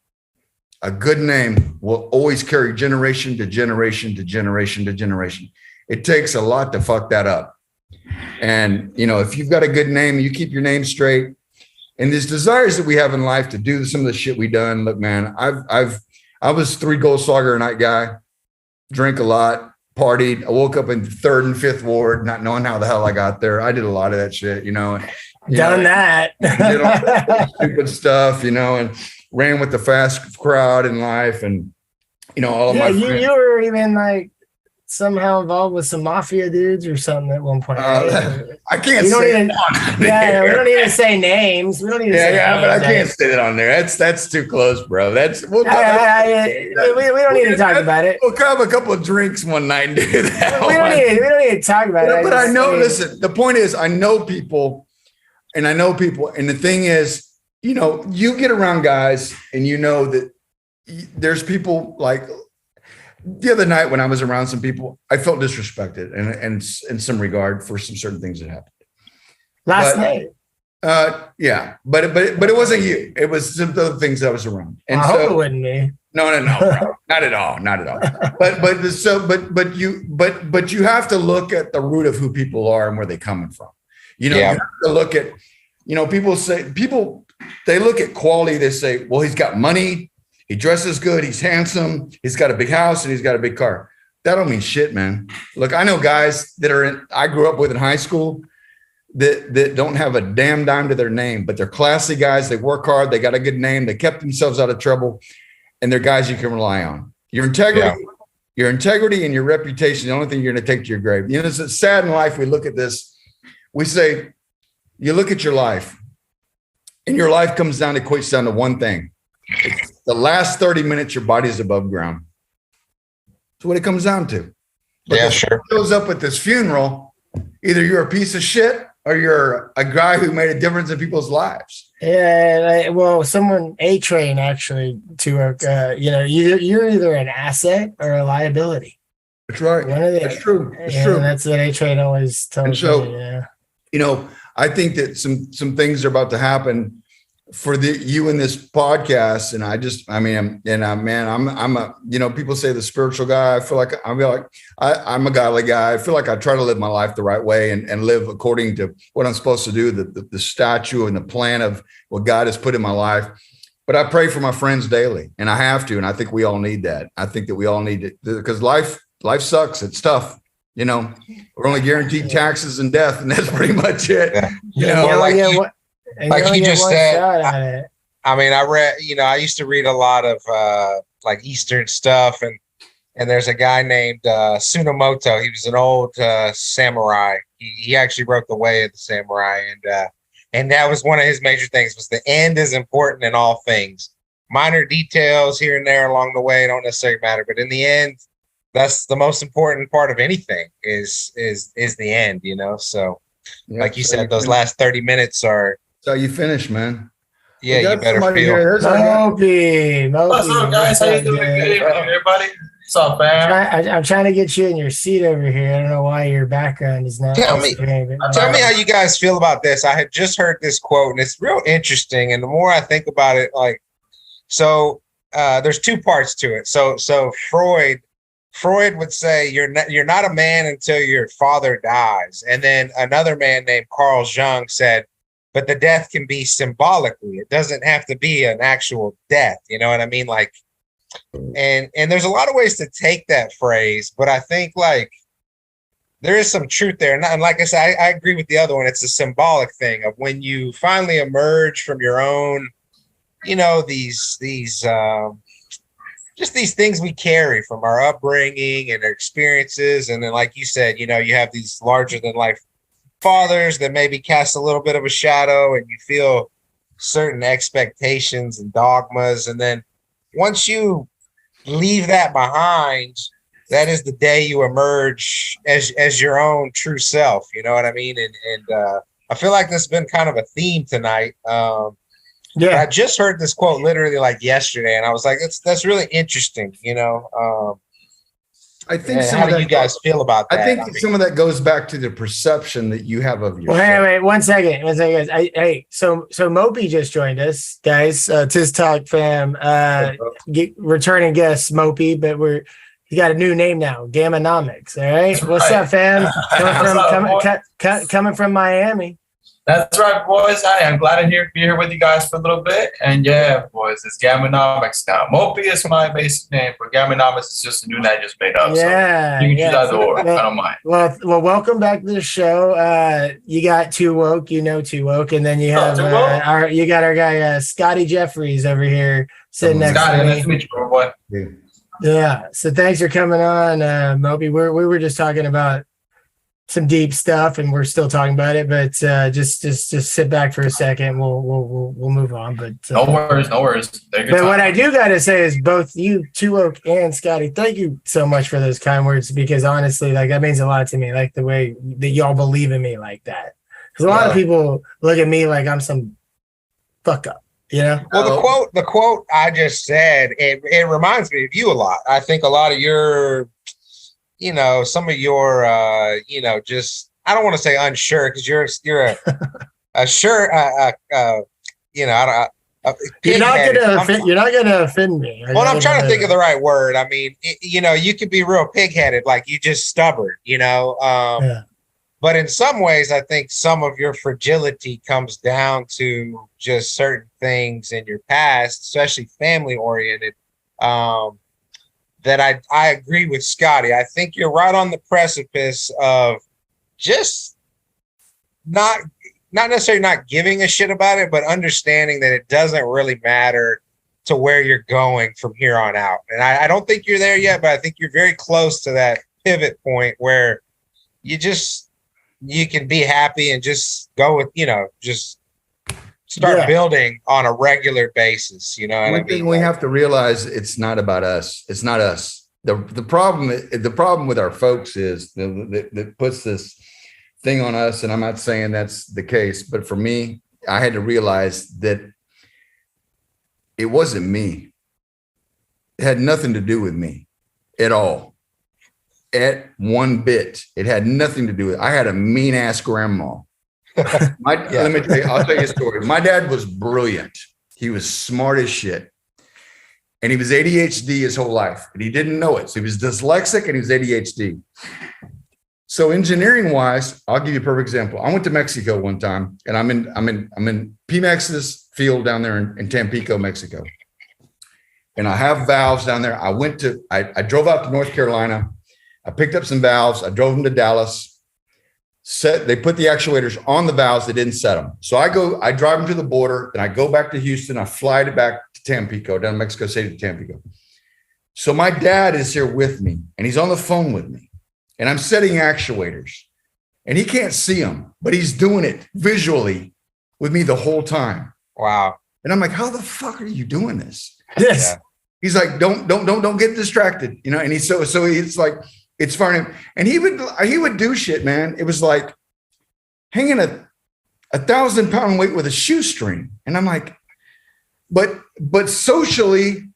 a good name will always carry generation to generation to generation to generation. It takes a lot to fuck that up. And, if you've got a good name, you keep your name straight, and there's desires that we have in life to do some of the shit we done. Look, man, I was 3 gold slugger a night guy, drink a lot, partied. I woke up in 3rd and 5th ward, not knowing how the hell I got there. I did a lot of that shit, Done that. Did all that stupid stuff, and ran with the fast crowd in life. And, all of my friends. You were even somehow involved with some mafia dudes or something at one point. Right? I can't say we don't need to say names. We don't need to say names. But I can't say that on there. That's too close, bro. We don't need to talk about it. We'll have a couple of drinks one night and do that. We don't need to talk about it. But I know, listen, the point is, I know people. And the thing is, you get around guys and that there's people like, the other night when I was around some people, I felt disrespected and in some regard for some certain things that happened. Last night. Yeah, but it wasn't you. It was some other things that I was around. And I hope it wasn't me. No, bro. Not at all. But you have to look at the root of who people are and where they're coming from. You have to look at, they look at quality. They say, well, he's got money. He dresses good. He's handsome. He's got a big house and he's got a big car. That don't mean shit, man. Look, I know guys that I grew up with in high school that don't have a damn dime to their name, but they're classy guys. They work hard. They got a good name. They kept themselves out of trouble, and they're guys you can rely on. Your integrity and your reputation, the only thing you're going to take to your grave. It's sad in life. We look at this. We say, you look at your life, and your life equates down to one thing. It's the last 30 minutes, your body's above ground. That's what it comes down to. But sure. Shows up at this funeral, either you're a piece of shit or you're a guy who made a difference in people's lives. Yeah, someone A-Train actually you're either an asset or a liability. That's right. That's true. It's true. That's what A-Train always tells me. I think that some things are about to happen for you in this podcast. And I'm people say the spiritual guy. I feel like I'm a godly guy. I feel like I try to live my life the right way and live according to what I'm supposed to do, the statue and the plan of what God has put in my life. But I pray for my friends daily, and I have to. And I think we all need that. I think that we all need it because life sucks. It's tough. We're only guaranteed taxes and death, and that's pretty much it. Like you just said, I read, I used to read a lot of Eastern stuff, and there's a guy named Tsunomoto. He was an old samurai. He actually wrote The Way of the Samurai, and that was one of his major things was the end is important in all things. Minor details here and there along the way don't necessarily matter, but in the end, that's the most important part of anything is the end, So like you said, those last 30 minutes are. That's how you finish, man. Yeah, you better feel. MOPI. What's up, guys? How you doing? Good evening, everybody. What's up, man? I'm trying to get you in your seat over here. I don't know why your background is not. Tell me how you guys feel about this. I had just heard this quote, and it's real interesting. And the more I think about it, there's two parts to it. So Freud would say you're not a man until your father dies. And then another man named Carl Jung said, but the death can be symbolically. It doesn't have to be an actual death. You know what I mean? Like, and there's a lot of ways to take that phrase, but I think like there is some truth there. And like I said, I agree with the other one. It's a symbolic thing of when you finally emerge from your own, these just these things we carry from our upbringing and our experiences. And then, like you said, you have these larger than life fathers that maybe cast a little bit of a shadow, and you feel certain expectations and dogmas. And then once you leave that behind, that is the day you emerge as your own true self. You know what I mean? And I feel like this has been kind of a theme tonight. I just heard this quote literally like yesterday, and I was like, that's really interesting. I think how do you guys feel about that? I think some of that goes back to the perception that you have of yourself. Well, wait, 1 second. So MOPI just joined us, guys. TIZZ Talk fam, returning guest MOPI, but you got a new name now, Gammonomics. All right, what's up, fam? Coming from Miami. That's right, boys. Hi, I'm glad to be here with you guys for a little bit. And yeah, boys, it's Gammonomics now. MOPI is my basic name, but Gammonomics is just a new name I just made up. Yeah, so you can choose either or. I don't mind. Well, welcome back to the show. You got TooWoke, TooWoke, and then you have our guy Scottie Jefferies over here sitting next to me. Nice to meet you, boy. Yeah. So thanks for coming on, MOPI. We were just talking about some deep stuff, and we're still talking about it, but just sit back for a second. We'll move on. But no worries. But what I do got to say is both you, TooWoke, and Scottie, thank you so much for those kind words, because honestly, like that means a lot to me. Like the way that y'all believe in me like that, because a lot of people look at me like I'm some fuck up. Well, the quote I just said, it reminds me of you a lot. I think a lot of your some of your, just, I don't want to say unsure, because you're a sure, you're not gonna offend me. Well, I'm trying to think of the right word. I mean, you could be real pig-headed, like you just stubborn, But in some ways, I think some of your fragility comes down to just certain things in your past, especially family-oriented. That I agree with Scottie. I think you're right on the precipice of just not necessarily not giving a shit about it, but understanding that it doesn't really matter to where you're going from here on out. And I don't think you're there yet, but I think you're very close to that pivot point where you can be happy and just go with, just start building on a regular basis. One thing we have to realize, it's not about us. It's not us. The problem with our folks is that puts this thing on us. And I'm not saying that's the case, but for me, I had to realize that it wasn't me. It had nothing to do with me at all. At one bit, it had nothing to do with it. I had a mean ass grandma. Let me tell you, I'll tell you a story. My dad was brilliant. He was smart as shit. And he was ADHD his whole life, and he didn't know it. So he was dyslexic and he was ADHD. So engineering wise, I'll give you a perfect example. I went to Mexico one time, and I'm in Pemex's field down there in Tampico, Mexico. And I have valves down there. I drove out to North Carolina. I picked up some valves. I drove them to Dallas. They put the actuators on the valves. They didn't set them. So I drive them to the border. Then I go back to Houston. I fly it back to Tampico, down to Mexico City to Tampico. So my dad is here with me, and he's on the phone with me, and I'm setting actuators, and he can't see them, but he's doing it visually with me the whole time. Wow. And I'm like, how the fuck are you doing this? Yes. Yeah. He's like, don't get distracted, And he's so it's like, it's funny. And he would do shit, man. It was like hanging a 1,000-pound weight with a shoestring. And I'm like, But socially,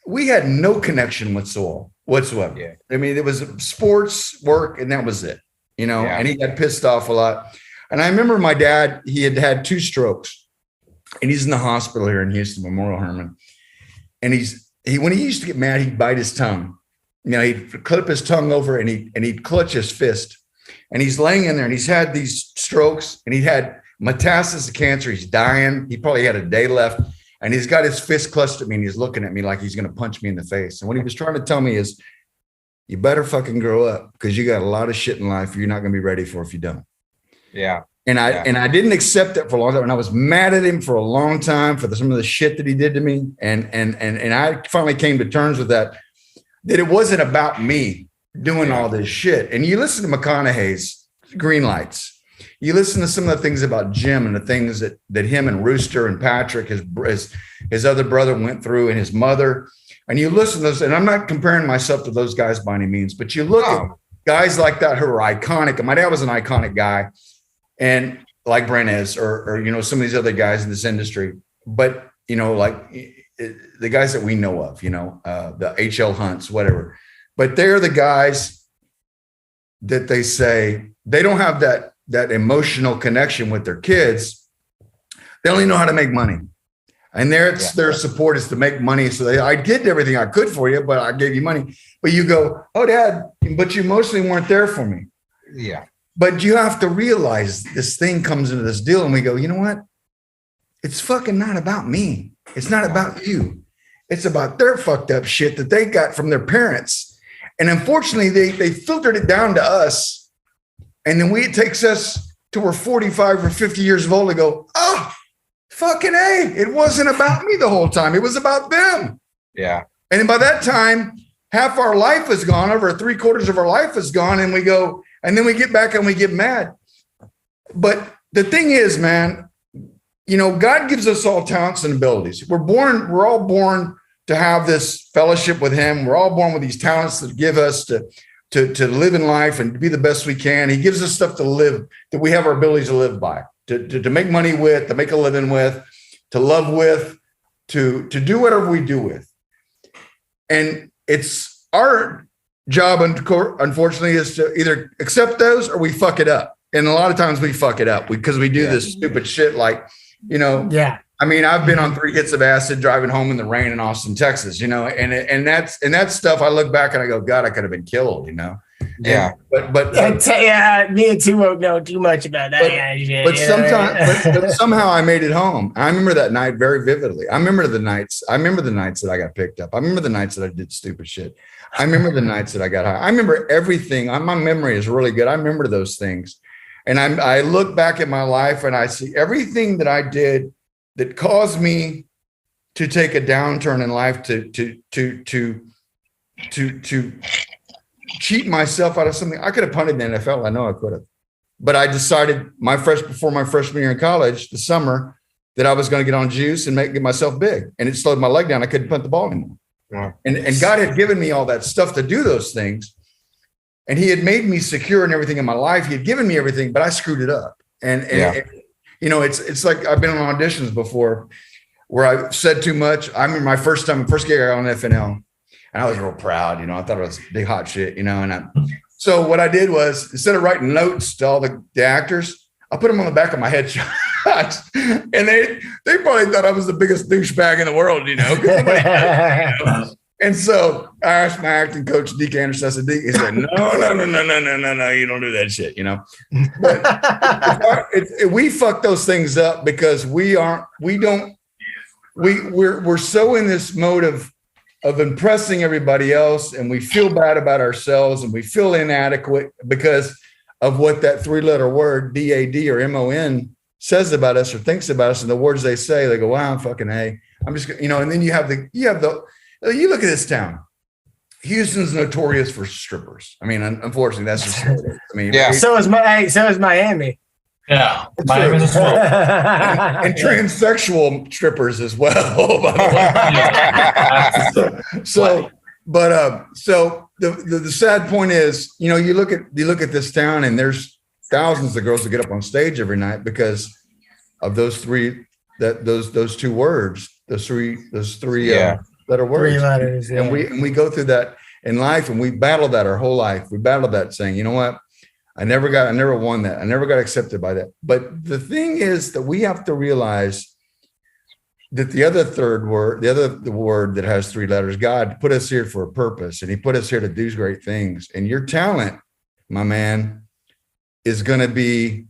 we had no connection whatsoever. Yeah. I mean, it was sports, work, and that was it, you know, and he got pissed off a lot. And I remember my dad, he had had 2 strokes, and he's in the hospital here in Houston, Memorial Hermann. And when he used to get mad, he'd bite his tongue. You know, he'd clip his tongue over and he'd clutch his fist. And he's laying in there and he's had these strokes and he had metastasis of cancer. He's dying. He probably had a day left. And he's got his fist clutched at me and he's looking at me like he's going to punch me in the face. And what he was trying to tell me is, you better fucking grow up because you got a lot of shit in life you're not going to be ready for if you don't. Yeah. And I didn't accept it for a long time. And I was mad at him for a long time for some of the shit that he did to me. And I finally came to terms with that it wasn't about me doing all this shit. And you listen to McConaughey's Green Lights. You listen to some of the things about Jim and the things that him and Rooster and Patrick, his other brother, went through, and his mother. And you listen to those, and I'm not comparing myself to those guys by any means, but you look at guys like that who are iconic. And my dad was an iconic guy, and like Brenes or you know, some of these other guys in this industry. But you know, like the guys that we know of, you know, the H.L. Hunts, whatever. But they're the guys that they say they don't have that emotional connection with their kids. They only know how to make money. And their support is to make money. So I did everything I could for you, but I gave you money. But you go, oh, Dad, but you mostly weren't there for me. Yeah. But you have to realize this thing comes into this deal and we go, you know what? It's fucking not about me. It's not about you. It's about their fucked up shit that they got from their parents. And unfortunately, they filtered it down to us. And then it takes us till we're 45 or 50 years old to go, oh, fucking A, it wasn't about me the whole time. It was about them. Yeah. And by that time, half our life is gone, over 3/4 of our life is gone. And we go, and then we get back and we get mad. But the thing is, man, you know, God gives us all talents and abilities. We're all born to have this fellowship with him. We're all born with these talents that give us to live in life and to be the best we can. He gives us stuff to live, that we have our abilities to live by, to make money with, to make a living with, to love with, to do whatever we do with. And it's our job, unfortunately, is to either accept those or we fuck it up. And a lot of times we fuck it up because we do this stupid shit like, you know, I mean, I've been on 3 hits of acid driving home in the rain in Austin, Texas, you know, and that's stuff I look back and I go, God, I could have been killed, you know? Yeah. But me and TooWoke know too much about that. But sometimes, but somehow I made it home. I remember that night very vividly. I remember the nights that I got picked up. I remember the nights that I did stupid shit. I remember the nights that I got high. I remember everything. My memory is really good. I remember those things. And I look back at my life and I see everything that I did that caused me to take a downturn in life, to cheat myself out of something. I could have punted in the NFL. I know I could have, but I decided before my freshman year in college, the summer, that I was going to get on juice and get myself big, and it slowed my leg down. I couldn't punt the ball anymore. Yeah. And God had given me all that stuff to do those things. And he had made me secure in everything in my life. He had given me everything, but I screwed it up. And you know, it's like I've been on auditions before where I said too much. I remember my first gig I got on FNL, and I was real proud. You know, I thought it was big hot shit. You know, so what I did was, instead of writing notes to all the actors, I put them on the back of my headshots, and they probably thought I was the biggest douchebag in the world. You know. And so I asked my acting coach, Deke Anderson. I said, Deke, he said, no, you don't do that shit, you know. But we fuck those things up because we're so in this mode of impressing everybody else, and we feel bad about ourselves, and we feel inadequate because of what that 3-letter word DAD or MON says about us or thinks about us, and the words they say. They go, wow, I'm fucking A. I'm just, you know. And then you look at this town. Houston's notorious for strippers. I mean, unfortunately, that's just. I mean, yeah. So is Miami. Yeah, Miami's as well. And transsexual strippers as well. By the way. So the sad point is, you know, you look at this town, and there's thousands of girls that get up on stage every night because of those three that those two words, those three letter words. 3 letters. Yeah. And we go through that in life, and we battle that our whole life. We battle that saying, you know what? I never won that. I never got accepted by that. But the thing is that we have to realize that the word that has 3 letters, God put us here for a purpose, and he put us here to do great things. And your talent, my man, is going to be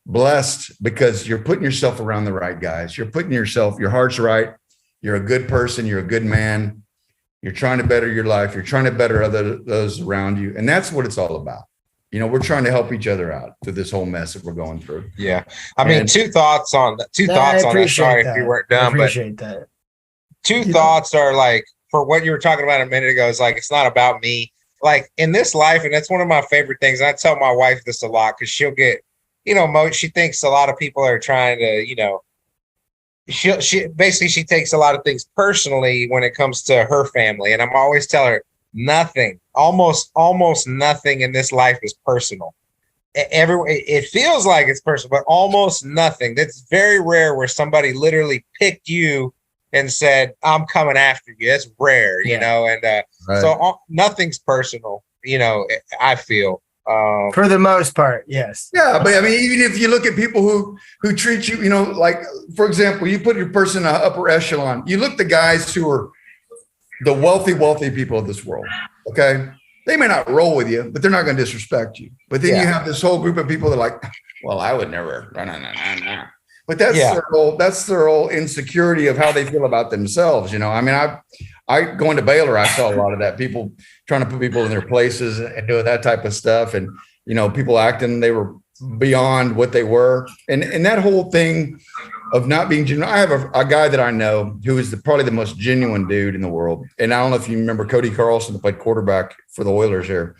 blessed because you're putting yourself around the right guys. You're putting your heart's right. You're a good person. You're a good man. You're trying to better your life. You're trying to better those around you. And that's what it's all about. You know, we're trying to help each other out through this whole mess that we're going through. Yeah. I mean, two thoughts on that. Sorry if you weren't done, but two thoughts are like, for what you were talking about a minute ago, is like, it's not about me. Like in this life, and that's one of my favorite things. I tell my wife this a lot because she'll get, she thinks a lot of people are trying to, she takes a lot of things personally when it comes to her family. And I'm always telling her, nothing, almost nothing in this life is personal. It feels like it's personal, but almost nothing. That's very rare where somebody literally picked you and said, I'm coming after you. That's rare, and right. So nothing's personal, I feel. For the most part, yes. Yeah, but I mean, even if you look at people who treat you, like, for example, you put your person in an upper echelon. You look at the guys who are the wealthy people of this world, okay? They may not roll with you, but they're not going to disrespect you. But then you have this whole group of people that are like, well, I would never. No. But that's their whole insecurity of how they feel about themselves. I mean, I going to Baylor, I saw a lot of that, people trying to put people in their places and doing that type of stuff. And, people acting they were beyond what they were. And that whole thing of not being genuine. I have a guy that I know who is probably the most genuine dude in the world. And I don't know if you remember Cody Carlson, that played quarterback for the Oilers here.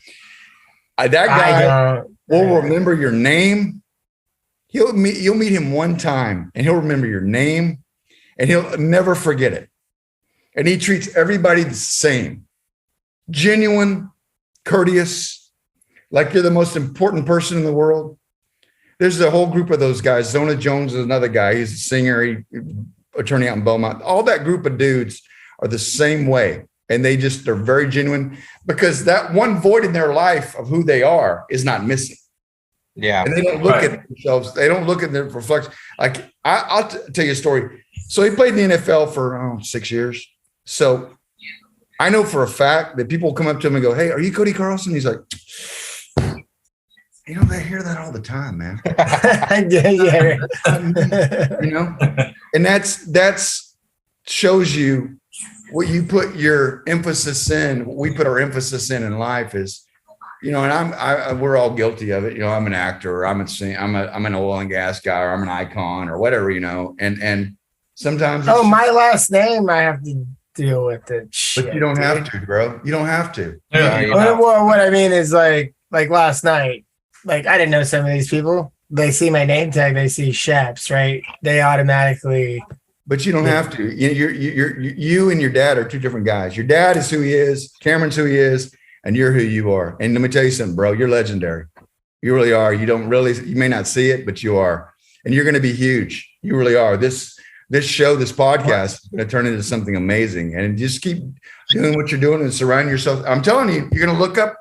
That guy will remember your name. You'll meet him one time and he'll remember your name and he'll never forget it. And he treats everybody the same. Genuine, courteous, like you're the most important person in the world. There's a whole group of those guys. Zona Jones is another guy. He's a singer, attorney out in Beaumont. All that group of dudes are the same way. And they're very genuine because that one void in their life of who they are is not missing. Yeah. And they don't look at themselves. They don't look at their reflection. Like I'll tell you a story. So he played in the NFL for 6 years. So I know for a fact that people come up to him and go, "Hey, are you Cody Carlson?" He's like, they hear that all the time, man. And that's shows you what you put your emphasis in. What we put our emphasis in life is, and we're all guilty of it. I'm an actor, or I'm an oil and gas guy, or I'm an icon, or whatever. And sometimes. My last name, I have to deal with it. But you don't have to, bro. You don't have to. What I mean is like last night. Like, I didn't know some of these people. They see my name tag, they see Shaps, right? They automatically. But you don't have to. You and your dad are two different guys. Your dad is who he is. Cameron's who he is, and you're who you are. And let me tell you something, bro. You're legendary. You really are. You may not see it, but you are, and you're going to be huge. You really are. This show, this podcast, is going to turn into something amazing. And just keep doing what you're doing and surround yourself. I'm telling you, you're going to look up.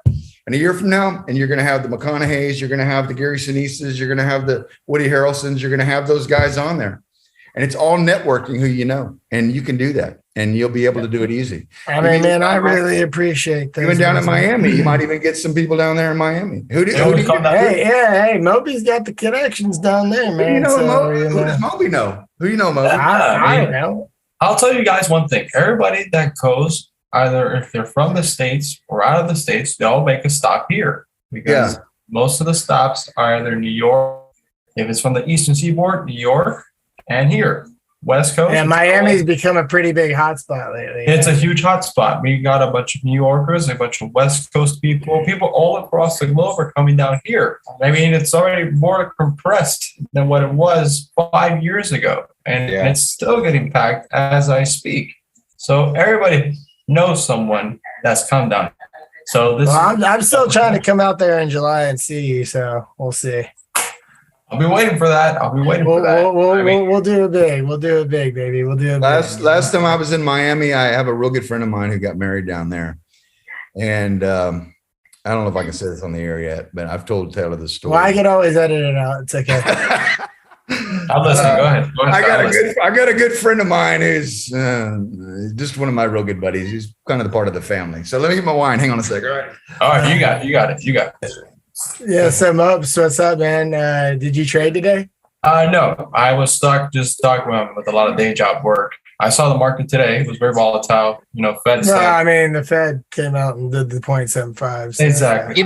And a year from now, and you're going to have the McConaughey's, you're going to have the Gary Sinises, you're going to have the Woody Harrelsons, you're going to have those guys on there. And it's all networking who you know. And you can do that. And you'll be able to do it easy. I mean, man, I really appreciate that. Even down in Miami, you might even get some people down there in Miami. Hey, MOPI's got the connections down there, man. Who does MOPI know? Who you know, MOPI? I don't know. I'll tell you guys one thing. Everybody that goes, either if they're from the States or out of the States, they all make a stop here because most of the stops are either New York, if it's from the Eastern Seaboard, New York, and here, West Coast. Yeah, Miami's become a pretty big hotspot lately. It's a huge hotspot. We got a bunch of New Yorkers, a bunch of West Coast people all across the globe are coming down here. I mean, it's already more compressed than what it was 5 years ago, and it's still getting packed as I speak. So everybody knows someone that's come down. So I'm still trying to come out there in July and see you, so we'll see. I'll be waiting for that. We'll do it big. We'll do it big, baby. We'll do it big. Last time I was in Miami, I have a real good friend of mine who got married down there. And I don't know if I can say this on the air yet, but I've told Taylor the story. Well, I can always edit it out. It's okay. I'm listening. Go ahead. I got a good friend of mine who's just one of my real good buddies. He's kind of the part of the family. So let me get my wine. Hang on a second. All right. You got it. Yeah. So Mops, what's up, man? Did you trade today? No, I was stuck just talking with a lot of day job work. I saw the market today. It was very volatile. Fed. No, I mean the Fed came out and did the 0.75. So. Exactly.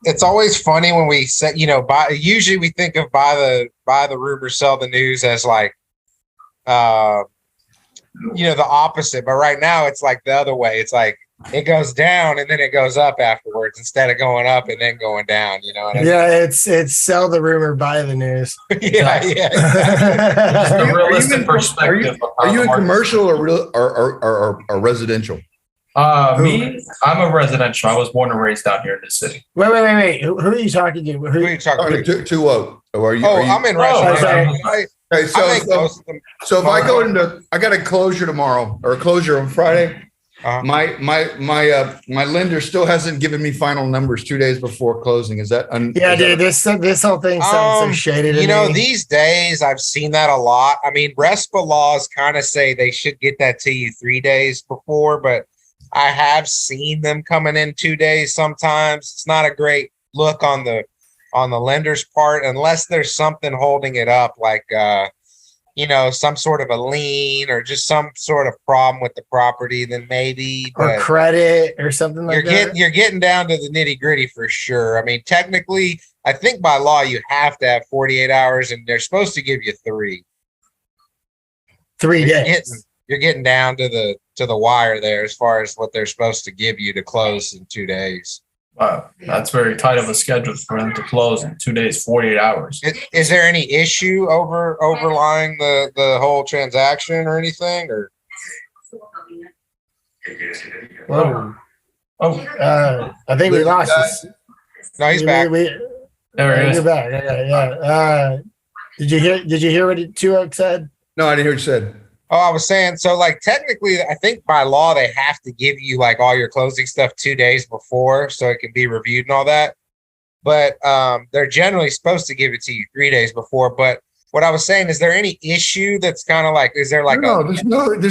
It's always funny when we say, usually we think of buy the rumor, sell the news as like, the opposite. But right now it's like the other way. It's like it goes down and then it goes up afterwards instead of going up and then going down. You know what I mean? Yeah, it's sell the rumor, buy the news. yeah. Just a realistic perspective. Are you in commercial or residential? Me, I'm a residential. I was born and raised down here in the city. Wait. Who are you talking to? Who are you talking to? TooWoke. I'm in residential. Okay, so if I go into, I got a closure tomorrow or a closure on Friday. My lender still hasn't given me final numbers 2 days before closing. Is that? Dude, this whole thing sounds so shaded. These days I've seen that a lot. I mean, RESPA laws kind of say they should get that to you 3 days before, but I have seen them coming in 2 days. Sometimes it's not a great look on the lender's part, unless there's something holding it up, like, some sort of a lien or just some sort of problem with the property, then maybe. Or credit or something like that. You're getting down to the nitty gritty for sure. I mean, technically, I think by law you have to have 48 hours, and they're supposed to give you 3. 3 days. You're getting down to the wire there as far as what they're supposed to give you to close in 2 days. Wow, that's very tight of a schedule for them to close in 2 days, 48 hours. Is there any issue overlying the whole transaction or anything? Or I think we lost this. No, he's back. There he is. You're back. Yeah. Did you hear what TooWoke said? No, I didn't hear what you said. Oh, I was saying, so like technically, I think by law they have to give you like all your closing stuff 2 days before, so it can be reviewed and all that. But they're generally supposed to give it to you 3 days before. But what I was saying, is there any issue that's kind of like, is there like there's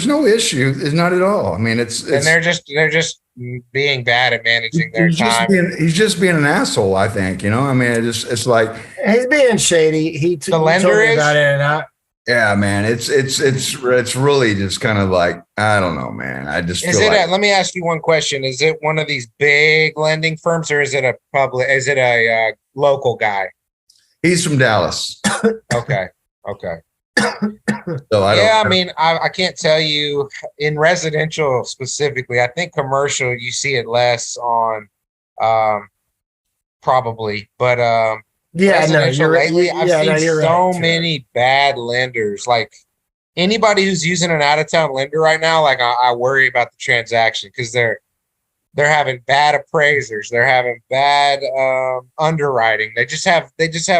no issue. It's not at all. I mean, it's and they're just being bad at managing their time. He's just being an asshole, I think. I mean, it's like he's being shady. The lender told me is about it, and yeah, man, it's really just kind of like, I don't know, man. I just feel let me ask you one question. Is it one of these big lending firms, or is it a local guy? He's from Dallas. Okay. So I can't tell you in residential specifically. I think commercial you see it less on, probably, but you're right. Lately, I've seen so many bad lenders. Like anybody who's using an out of town lender right now, like I worry about the transaction because they're having bad appraisers, they're having bad underwriting. They just have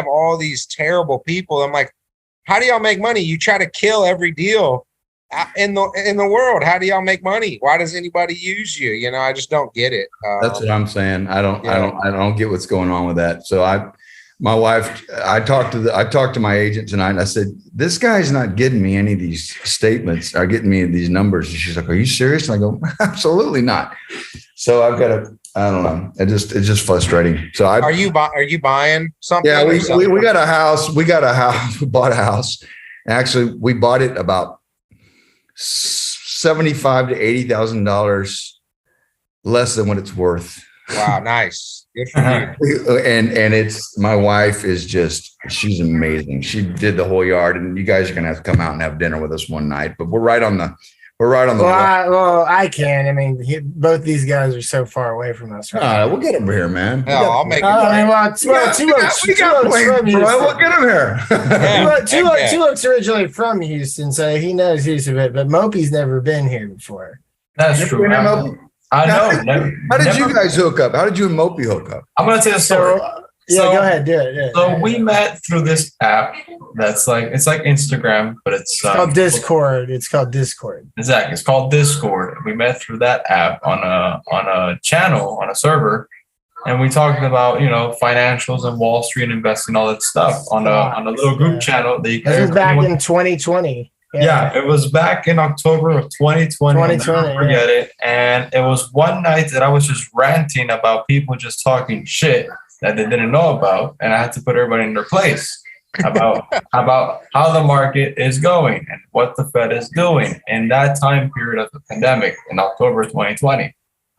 all these terrible people. I'm like, how do y'all make money? You try to kill every deal in the world. How do y'all make money? Why does anybody use you? I just don't get it. That's what I'm saying. I don't get what's going on with that. So my wife, I talked to my agent tonight, and I said, this guy's not getting me any of these statements, or getting me these numbers. And she's like, are you serious? And I go, absolutely not. So I've got to, I don't know. It's just frustrating. So are you buying something? Yeah, we got a house. We bought a house. Actually, we bought it about $75,000 to $80,000 less than what it's worth. Wow, nice. Good for you. And it's, my wife is just, she's amazing. She did the whole yard, and you guys are gonna have to come out and have dinner with us one night. But we're right on the. I can. I mean, both these guys are so far away from us. Right? We'll get over here, man. No, I'll make it. We got planes, bro. We'll get them here. TooWoke's originally from Houston, so he knows Houston a bit. But MOPI's never been here before. That's true. I know. How did you guys hook up? How did you and MOPI hook up? I'm going to tell you a story. Yeah, go ahead, do it. So we met through this app that's it's like Instagram, but it's called Discord. It's called Discord. Exactly. It's called Discord. We met through that app on a channel, on a server, and we talked about, financials and Wall Street investing, all that stuff on a little group channel that you can. This was back in 2020. Yeah, it was back in October of 2020. I'll never forget it. And it was one night that I was just ranting about people just talking shit that they didn't know about, and I had to put everybody in their place about how the market is going and what the Fed is doing in that time period of the pandemic in October 2020.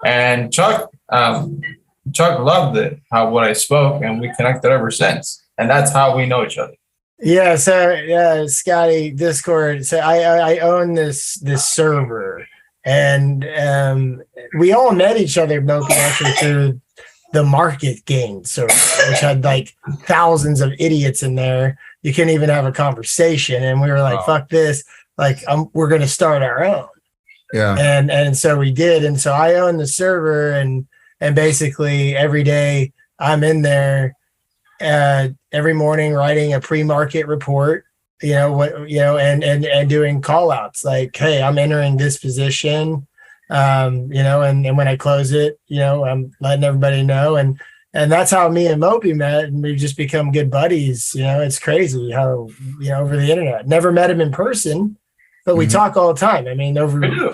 And Chuck loved it, what I spoke, and we connected ever since. And that's how we know each other. Yeah. So Scottie, Discord. So I own this server, and we all met each other, MOPI, actually through the market gain server, which had like thousands of idiots in there. You couldn't even have a conversation, and we were like, "Fuck this!" Like, we're going to start our own. Yeah. And so we did, and so I own the server, and basically every day I'm in there, every morning writing a pre-market report. And doing call outs like, "Hey, I'm entering this position." And when I close it, I'm letting everybody know. And that's how me and MOPI met, and we've just become good buddies. It's crazy how, over the internet. Never met him in person, but we talk all the time. I mean,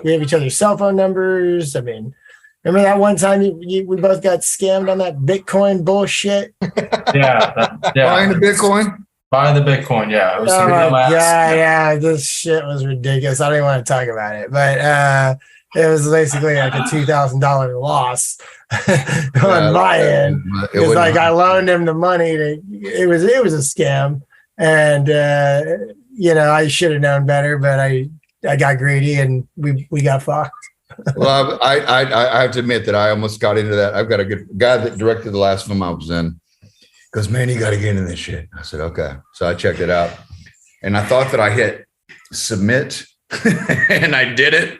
we have each other's cell phone numbers. I mean, remember that one time we both got scammed on that Bitcoin bullshit? Yeah. Buying the Bitcoin? Buying the Bitcoin, yeah. It was yeah, this shit was ridiculous. I don't even want to talk about it, but it was basically like a $2,000 loss on my end. It's like I loaned him the money. It was a scam, and I should have known better, but I got greedy, and we got fucked. Well, I have to admit that I almost got into that. I've got a good guy that directed the last film I was in. Goes, "Man, you got to get into this shit." I said, "Okay." So I checked it out, and I thought that I hit submit. And I did it,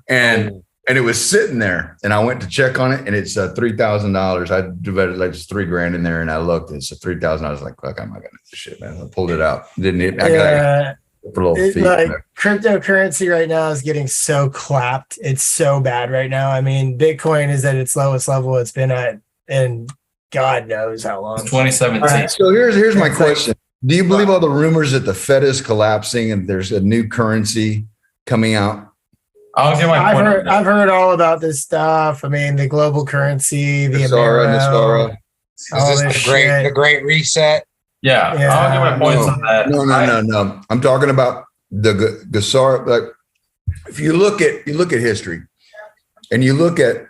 and it was sitting there, and I went to check on it, and it's $3,000. I divided like just $3,000 in there, and I looked, and it's $3,000. I was like, "Fuck, I'm not gonna do this shit, man." I pulled it out. Didn't it? I got for a little feet. Like cryptocurrency right now is getting so clapped. It's so bad right now. I mean, Bitcoin is at its lowest level it's been at, and God knows how long. 2017. Right. So here's my question. Do you believe all the rumors that the Fed is collapsing and there's a new currency coming out? I'll get my point. I've heard all about this stuff. I mean, the global currency, the Nasara. Is this the great reset? Yeah. I'll get my points on that. No. I'm talking about the Gasara. Like, if you look at history, and you look at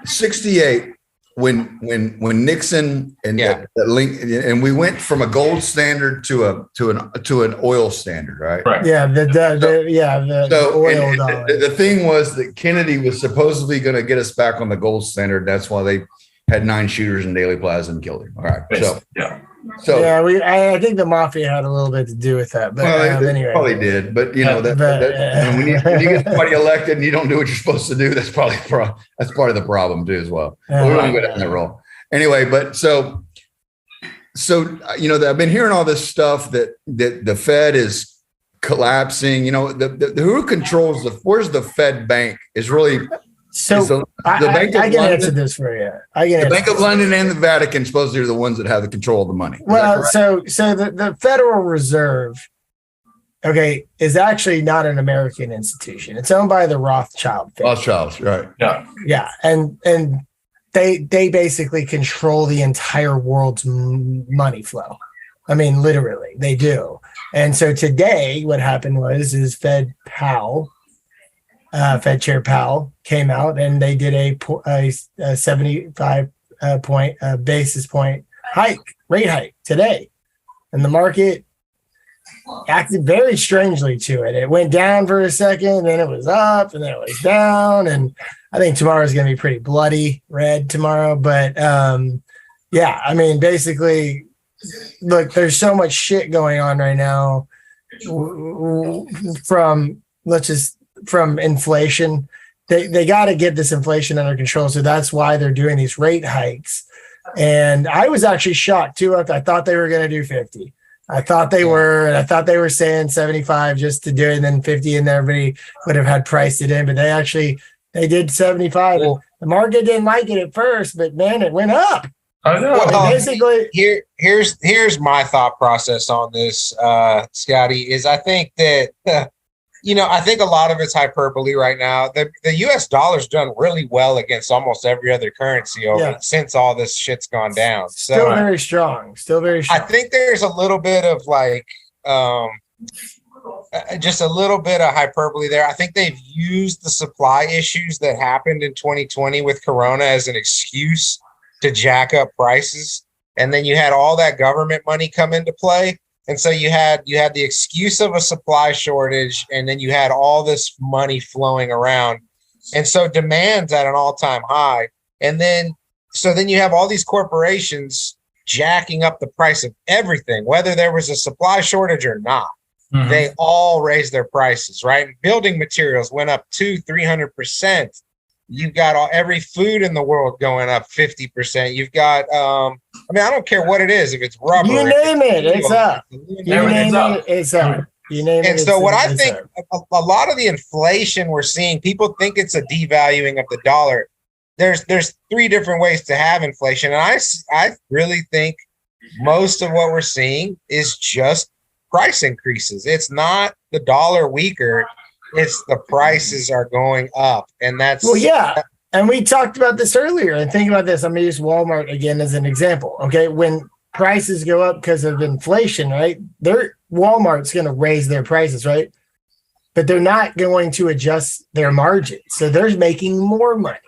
68. When Nixon and that link, and we went from a gold standard to an oil standard, right? Right. Yeah. The oil dollar. The thing was that Kennedy was supposedly going to get us back on the gold standard. That's why they had 9 shooters in Dealey Plaza and killed him. All right. I think the mafia had a little bit to do with that, but anyway, probably did. But when you get somebody elected and you don't do what you're supposed to do, that's probably that's part of the problem too as well. But we're going to go down that road anyway. But so I've been hearing all this stuff that the Fed is collapsing. Who controls where's the Fed bank is really. So I can answer this for you. The Bank of London and the Vatican supposedly are the ones that have the control of the money. Well, so the Federal Reserve, is actually not an American institution. It's owned by the Rothschild family. Rothschilds, right? Yeah, and they basically control the entire world's money flow. I mean, literally, they do. And so today, what happened is Fed Chair Powell came out and they did a 75 basis point rate hike today, and the market acted very strangely to it. It went down for a second, then it was up, and then it was down. And I think tomorrow is going to be pretty bloody red tomorrow. But I mean, basically, look, there's so much shit going on right now from inflation. They got to get this inflation under control. So that's why they're doing these rate hikes. And I was actually shocked too. I thought they were going to do 50. I thought they were, and I thought they were saying 75 just to do it, and then 50, and everybody would have had priced it in. But they did 75. Well, the market didn't like it at first, but man, it went up. I know. Well, Basically, here's my thought process on this, Scotty. Is I think that I think a lot of it's hyperbole right now. The U.S. dollar's done really well against almost every other currency since all this shit's gone down. So still very strong. I think there's a little bit of like just a little bit of hyperbole there. I think they've used the supply issues that happened in 2020 with Corona as an excuse to jack up prices. And then you had all that government money come into play. And so you had the excuse of a supply shortage, and then you had all this money flowing around. And so demand's at an all-time high. And then you have all these corporations jacking up the price of everything, whether there was a supply shortage or not. Mm-hmm. They all raised their prices, right? Building materials went up 200-300%. You've got every food in the world going up 50%. You've got, I don't care what it is. If it's rubber, you name it, it's up. You name it, it's up. You name it. And so what I think a lot of the inflation we're seeing, people think it's a devaluing of the dollar. There's three different ways to have inflation. And I really think most of what we're seeing is just price increases. It's not the dollar weaker. It's the prices are going up. And that's... Well, yeah. And we talked about this earlier. And think about this. I'm going to use Walmart again as an example. Okay. When prices go up because of inflation, right? Walmart's going to raise their prices, right? But they're not going to adjust their margins. So they're making more money.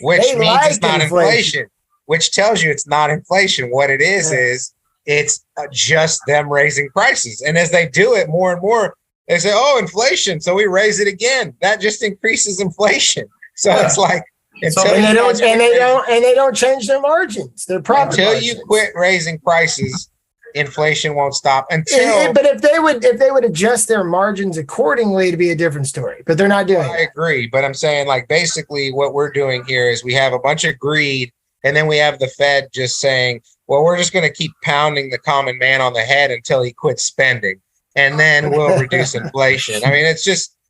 Which means it's not inflation. Which tells you it's not inflation. What it is it's just them raising prices. And as they do it more and more, they say, "Oh, inflation, so we raise it again." That just increases inflation. So it's like they don't change their margins. Their profit until margins. You quit raising prices, inflation won't stop. But if they would adjust their margins accordingly, it'd be a different story. But they're not doing it. I agree, but I'm saying like basically what we're doing here is we have a bunch of greed, and then we have the Fed just saying, "Well, we're just going to keep pounding the common man on the head until he quits spending." And then we'll reduce inflation. I mean, it's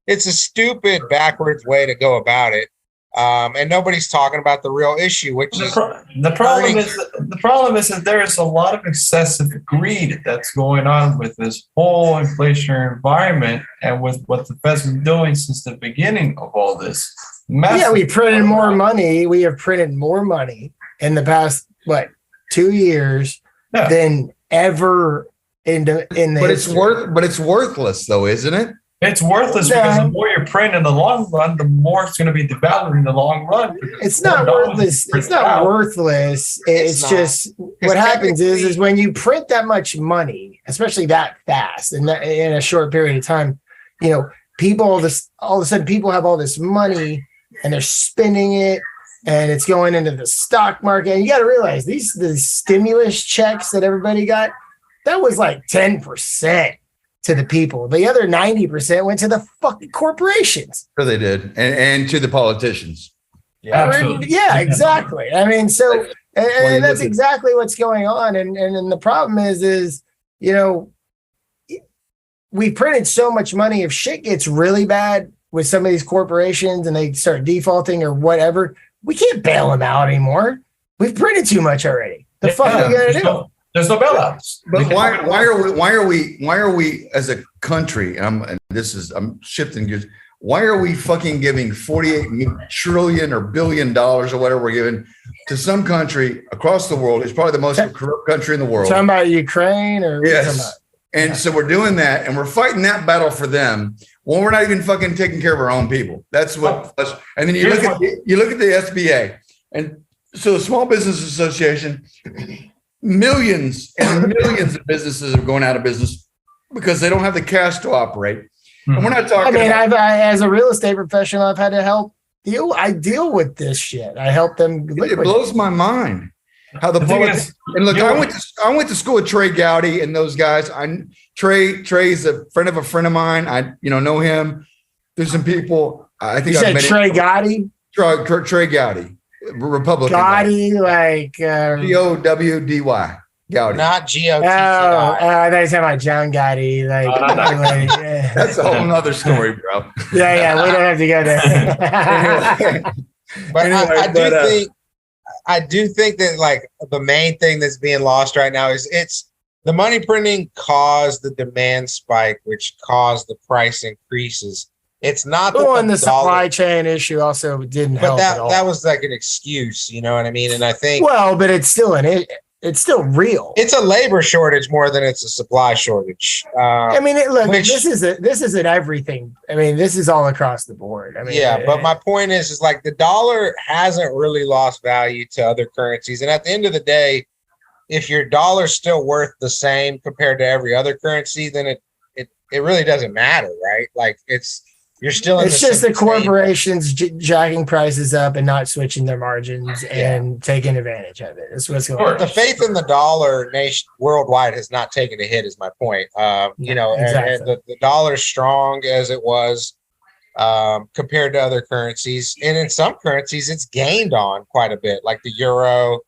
a stupid backwards way to go about it. And nobody's talking about the real issue, which the problem is that there is a lot of excessive greed that's going on with this whole inflationary environment and with what the Fed's been doing since the beginning of all this. We printed more money. We have printed more money in the past 2 years than ever. But it's worthless though, isn't it? It's worthless because the more you print in the long run, the more it's going to be devalued in the long run. It's not worthless. It's not worthless. It's just what happens is when you print that much money, especially that fast and in a short period of time, people all of a sudden people have all this money and they're spending it and it's going into the stock market. And you got to realize the stimulus checks that everybody got. That was like 10% to the people. The other 90% went to the fucking corporations. Sure they did. And to the politicians. Yeah, exactly. I mean, so, and that's exactly what's going on. And the problem is, we printed so much money. If shit gets really bad with some of these corporations and they start defaulting or whatever, we can't bail them out anymore. We've printed too much already. The fuck are we going to do? There's no bailouts. But why are we as a country? I'm shifting gears. Why are we fucking giving 48 trillion or billion dollars or whatever we're giving to some country across the world? It's probably the most corrupt country in the world. Talking about Ukraine or yes. And so we're doing that and we're fighting that battle for them when we're not even fucking taking care of our own people. That's what. And then you look at the SBA, and so the Small Business Association. Millions and millions of businesses are going out of business because they don't have the cash to operate. Mm-hmm. And we're not talking. As a real estate professional, I've had to help deal with this shit. I help them. It blows my mind how the politics. And look, I went to school with Trey Gowdy and those guys. Trey's a friend of mine. I know him. There's some people. I think you said Trey Gowdy. Trey Gowdy. Republican. Gaudy, like Gowdy. Gowdy. Not G-O-T-T-I. I thought you were talking about John Gotti. Like, That's a whole nother story, bro. yeah, we don't have to go there. But Anyway, I do think that like the main thing that's being lost right now is it's the money printing caused the demand spike, which caused the price increases. It's not and the supply chain issue also didn't help. But that was like an excuse, you know what I mean? And I think but it's still it's still real. It's a labor shortage more than it's a supply shortage. I mean, this isn't everything. I mean, this is all across the board. I mean, but my point is like the dollar hasn't really lost value to other currencies. And at the end of the day, if your dollar's still worth the same compared to every other currency, then it really doesn't matter, right? Like you're still. It's just the corporations jacking prices up and not switching their margins and taking advantage of it. That's what's going on. The faith in the dollar nation worldwide has not taken a hit. Is my point. Exactly. The dollar's strong as it was compared to other currencies, and in some currencies, it's gained on quite a bit, like the euro.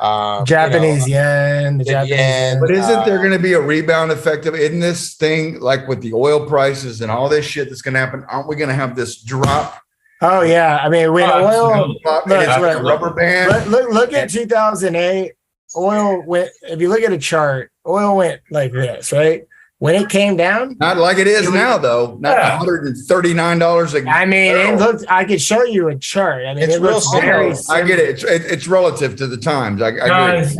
Japanese yen, the Japanese yen. But isn't there going to be a rebound effect in this thing, like with the oil prices and all this shit that's going to happen? Aren't we going to have this drop? Oh yeah, I mean, when oil, rubber band. Look at 2008. Oil went. If you look at a chart, oil went like this, right? When it came down, not like it is now, though. Not $139 I mean, it looked. I could show you a chart. I mean, it's it looks very. I get it. It's relative to the times. Guys,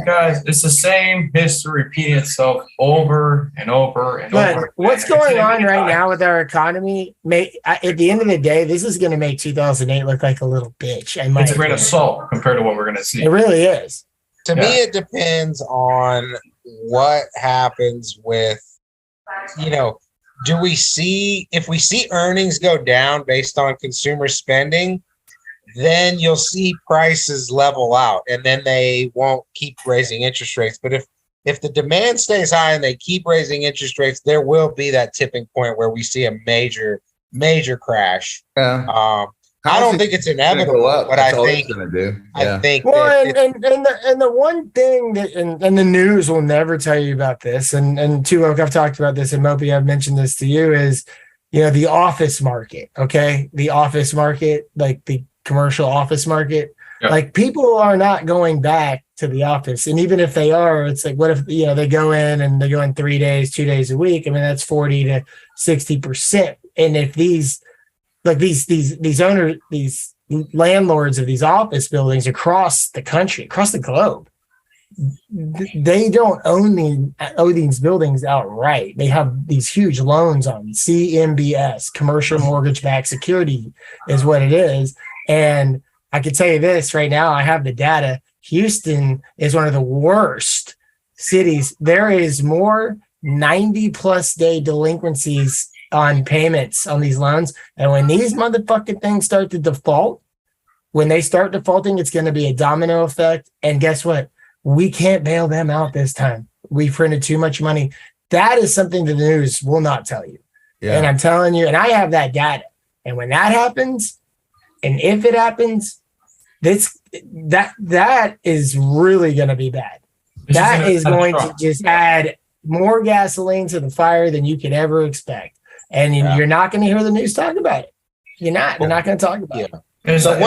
it's the same history repeating itself over and over and over. What's going on right now with our economy? At the end of the day, this is going to make 2008 look like a little bitch. It's a grain of salt compared to what we're going to see. It really is. To me, it depends on what happens with. If we see earnings go down based on consumer spending, then you'll see prices level out and then they won't keep raising interest rates. But if the demand stays high and they keep raising interest rates, there will be that tipping point where we see a major crash. I don't think it's inevitable, but I think and the one thing that and the news will never tell you about this, and TooWoke, I've talked about this, and MOPI, I've mentioned this to you, is the office market, okay? The office market, like the commercial office market, like people are not going back to the office, and even if they are, it's like, what if they go in 3 days, 2 days a week? I mean, that's 40 to 60%, and if these owners, these landlords of these office buildings across the country, across the globe, they don't own these buildings outright. They have these huge loans on CMBS, commercial mortgage-backed security is what it is. And I can tell you this right now, I have the data. Houston is one of the worst cities. There is more 90+ day delinquencies on payments on these loans. And when these motherfucking things start to default, when they start defaulting, it's going to be a domino effect. And guess what? We can't bail them out this time. We printed too much money. That is something the news will not tell you. Yeah. And I'm telling you, and I have that data. And when that happens, and if it happens, that is really going to be bad. That is going to just add more gasoline to the fire than you could ever expect. And you're not going to hear the news talk about it. You're not. They're not going to talk about it. So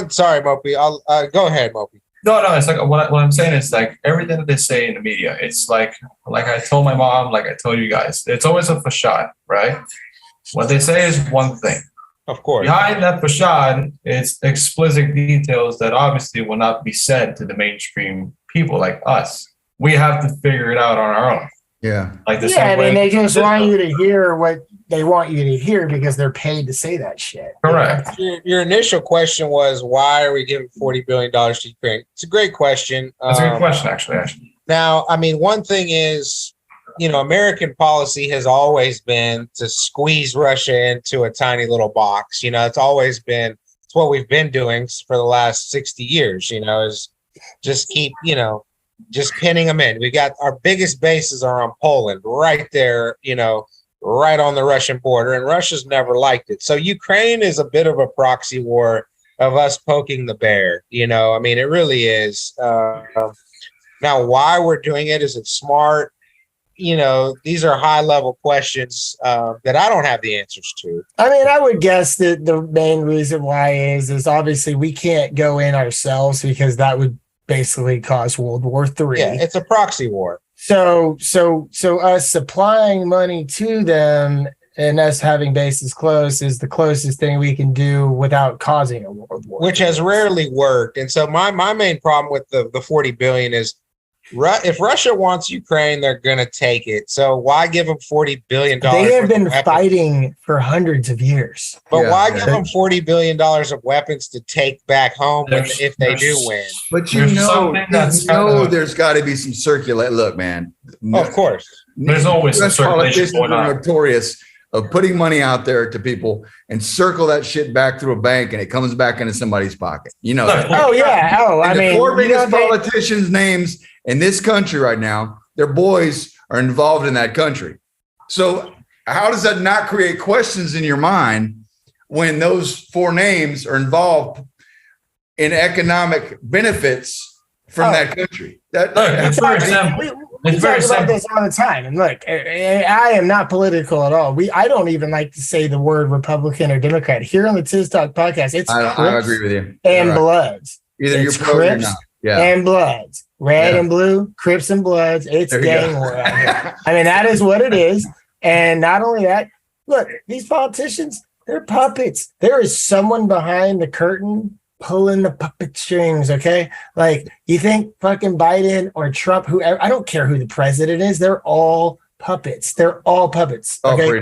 sorry, Mopi. I'll go ahead, Mopi. No. It's like what I'm saying is like everything that they say in the media. It's like I told my mom, like I told you guys, it's always a facade, right? What they say is one thing. Of course. Behind that facade, it's explicit details that obviously will not be said to the mainstream people like us. We have to figure it out on our own. Yeah. Like the same way. And they just want you to hear what they want you to hear because they're paid to say that shit. Correct. Your initial question was, why are we giving $40 billion to Ukraine? It's a great question. That's a good question, actually. Now, I mean, one thing is, American policy has always been to squeeze Russia into a tiny little box. It's always been, it's what we've been doing for the last 60 years, is just keep, just pinning them in. We got our biggest bases are on Poland, right there, right on the Russian border, and Russia's never liked it. So Ukraine is a bit of a proxy war of us poking the bear. You know, I mean, it really is. Now, why we're doing it, is it smart? You know, these are high level questions that I don't have the answers to. I mean, I would guess that the main reason why is obviously we can't go in ourselves because that would basically cause World War III. Yeah, it's a proxy war. So us supplying money to them and us having bases close is the closest thing we can do without causing a world war, which has rarely worked. And so my main problem with the 40 billion is, if Russia wants Ukraine, they're going to take it. So why give them $40 billion? They have been fighting for hundreds of years. But why give them $40 billion of weapons to take back home if they do win? But there's got to be some circulate. Look, man. Oh, of course. There's always some circulation going on. Notorious of putting money out there to people and circle that shit back through a bank, and it comes back into somebody's pocket. You know that. Oh, yeah. Oh, I mean, the four biggest politicians' names in this country right now, their boys are involved in that country. So how does that not create questions in your mind when those four names are involved in economic benefits from that country? For example, we talk about this all the time. And look, I am not political at all. I don't even like to say the word Republican or Democrat. Here on the TIZZ TALK podcast, it's I agree with you. And Bloods. Either it's you're pro or not. Yeah. And Bloods. Red and blue, Crips and Bloods. It's gang war out here. I mean, that is what it is. And not only that, look, these politicians, they're puppets. There is someone behind the curtain pulling the puppet strings, okay? Like, you think fucking Biden or Trump, whoever, I don't care who the president is, they're all puppets. They're all puppets. Okay?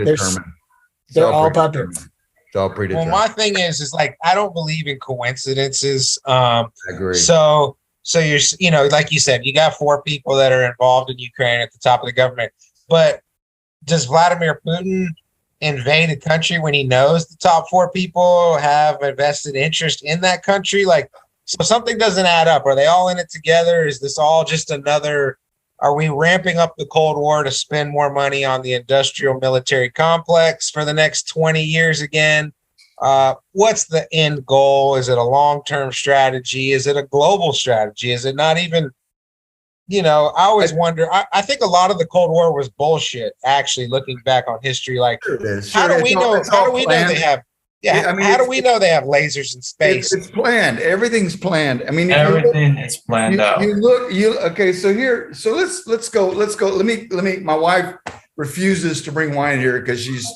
They're all puppets. It's all predetermined. Well, my thing is like, I don't believe in coincidences. I agree. So you're, you know, like you said, you got four people that are involved in Ukraine at the top of the government, but does Vladimir Putin invade a country when he knows the top four people have a vested interest in that country? Like, so something doesn't add up. Are they all in it together? Is this all just another, are we ramping up the Cold War to spend more money on the industrial military complex for the next 20 years again? What's the end goal? Is it a long-term strategy? Is it a global strategy? Is it not even, you know, I always wonder, I think a lot of the Cold War was bullshit, actually, looking back on history. Like, how do we know they have, how do we know they have lasers in space? It's planned. Everything's planned. I mean, everything is planned out. Okay, so let's go. Let me, my wife refuses to bring wine here because she's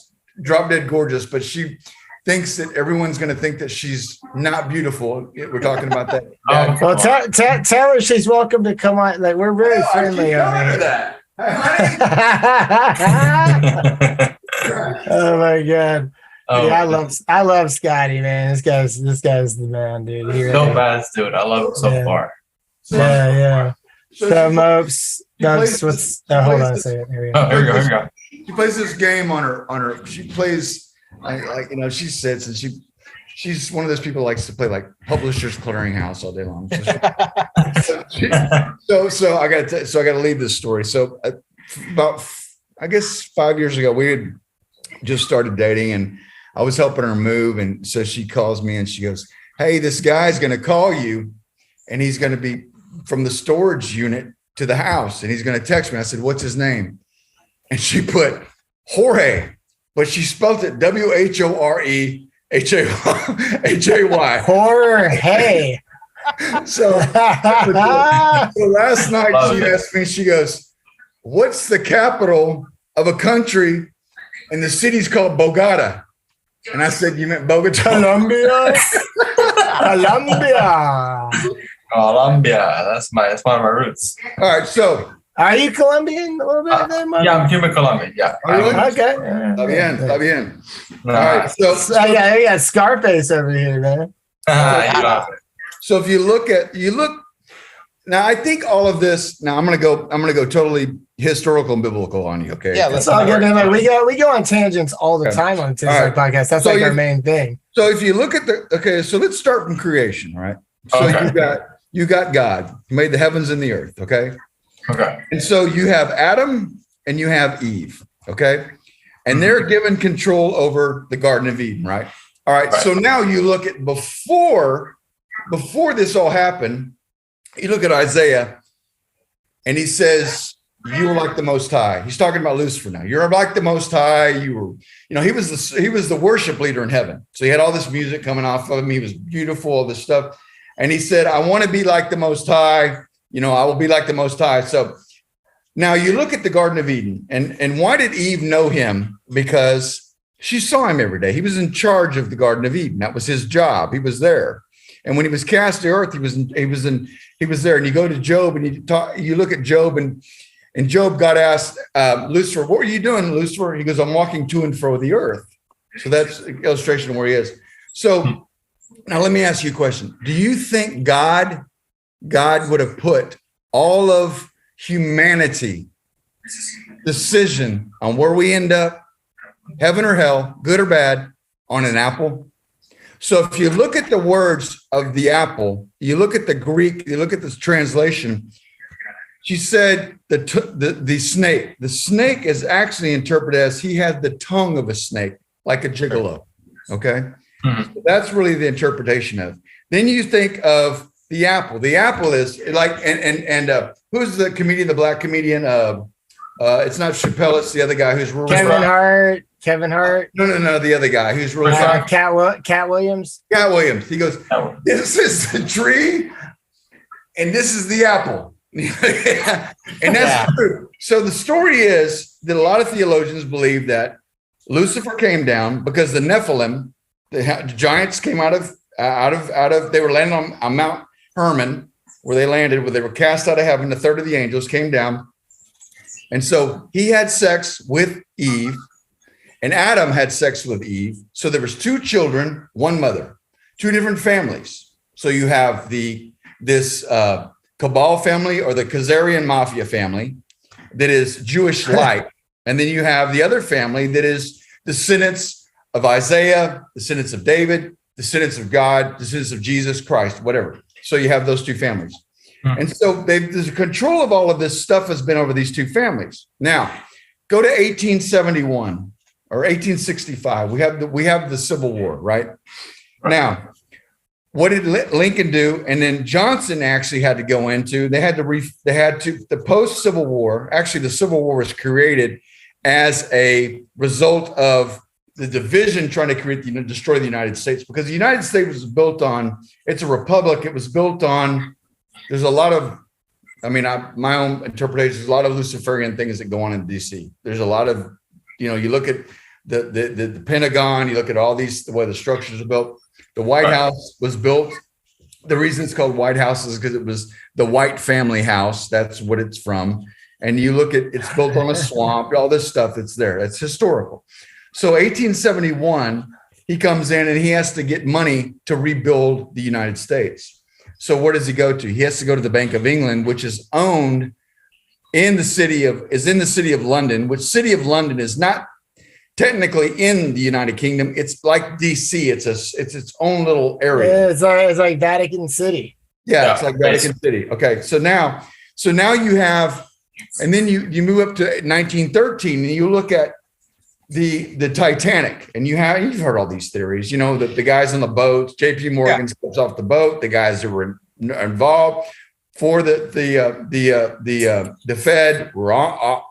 drop dead gorgeous, but she thinks that everyone's going to think that she's not beautiful. We're talking about that. Well, tell her she's welcome to come on. Like, we're very friendly on here. Oh my God. Oh, yeah, I love Scottie, man. This guy's the man, dude. Bad, dude. I love him so far. Yeah. So Mopes. Hold on a second. Here we go. She plays this game on her. She plays. She sits and she's one of those people who likes to play like Publishers Clearinghouse all day long. So I got to leave this story. So about, I guess 5 years ago, we had just started dating and I was helping her move. And so she calls me and she goes, "Hey, this guy's going to call you and he's going to be from the storage unit to the house and he's going to text me." I said, "What's his name?" And she put Jorge. But she spelled it WHOREHAY. Jorge. So last night she asked me, she goes, "What's the capital of a country?" And the city's called Bogota. And I said, "You meant Bogota?" Colombia. Colombia. That's one of my roots. All right, so. Are you Colombian a little bit? Yeah, I'm Cuban Colombian. Yeah. Okay. Está bien. All right. So I got Scarface over here, man. So if you look now, I think all of this. Now I'm gonna go totally historical and biblical on you. Okay. Yeah, let's all get in there. We go on tangents all the time on TIZZ TALK podcast. That's like our main thing. So if you look at so let's start from creation, all right? So you got God who made the heavens and the earth. Okay. And so you have Adam and you have Eve, okay? And they're given control over the Garden of Eden, right? All right. So now you look at before this all happened, you look at Isaiah and he says, you were like the Most High. He's talking about Lucifer now. You're like the Most High. You were, he was the worship leader in heaven. So he had all this music coming off of him. He was beautiful, all this stuff. And he said, I want to be like the Most High. I will be like the Most High. So now you look at the Garden of Eden, and why did Eve know him? Because she saw him every day. He was in charge of the Garden of Eden. That was his job. He was there. And when he was cast to earth, he was there. And you go to Job and you look at Job, and Job got asked, Lucifer, what were you doing, Lucifer? He goes, I'm walking to and fro the earth. So that's an illustration of where he is. So now let me ask you a question. Do you think God would have put all of humanity decision on where we end up, heaven or hell, good or bad, on an apple? So if you look at the words of the apple, you look at the Greek, you look at this translation, she said the snake. The snake is actually interpreted as he had the tongue of a snake, like a gigolo. Okay. Mm-hmm. So that's really the interpretation of. Then you think of the apple. The apple is like, and who's the comedian, the black comedian? It's not Chappelle, it's the other guy who's really Kevin Hart. No, the other guy who's really Cat Williams. Cat Williams. He goes, this is the tree, and this is the apple. And that's true. So the story is that a lot of theologians believe that Lucifer came down because the Nephilim, the giants, came out of they were landing on Mount Hermon, where they landed, where they were cast out of heaven. A third of the angels came down. And so he had sex with Eve, and Adam had sex with Eve. So there was two children, one mother, two different families. So you have this Cabal family, or the Khazarian Mafia family, that is Jewish-like. And then you have the other family that is descendants of Isaiah, descendants of David, descendants of God, descendants of Jesus Christ, whatever. So you have those two families. And so the control of all of this stuff has been over these two families. Now, go to 1871 or 1865. We have the Civil War, right? Now, what did Lincoln do? And then Johnson actually had to go into. The post Civil War. Actually, the Civil War was created as a result of the division trying to destroy the United States, because the United States was built on. It's a republic. It was built on. There's a lot of, my own interpretation, there's a lot of Luciferian things that go on in DC. There's a lot of, you look at the Pentagon, you look at all these, the way the structures are built. The White House was built. The reason it's called White House is because it was the White family house. That's what it's from. And you look at, it's built on a swamp, all this stuff that's there. It's historical. So 1871, he comes in and he has to get money to rebuild the United States. So where does he go to? He has to go to the Bank of England, which is owned in the city of London, which city of London is not technically in the United Kingdom. It's like DC. It's its own little area. Yeah, it's like Vatican City. Yeah, it's like Vatican City. Okay, so now you have, and then you move up to 1913, and you look at the Titanic, and you've heard all these theories, that the guys on the boats, JP Morgan steps off the boat, the guys who were involved for the Fed were off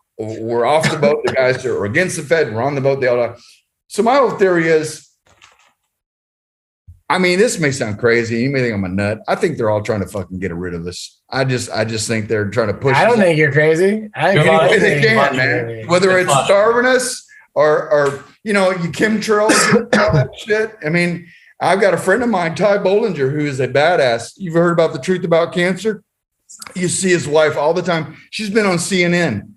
the boat, the guys who were against the Fed were on the boat. They all died. So my whole theory is, this may sound crazy. You may think I'm a nut. I think they're all trying to fucking get rid of us. I just think they're trying to push. I don't think you're crazy. I think any way they can, man. Whether it's starving us or you chemtrails, all that shit. I've got a friend of mine, Ty Bollinger, who is a badass. You've heard about the truth about cancer? You see his wife all the time. She's been on CNN.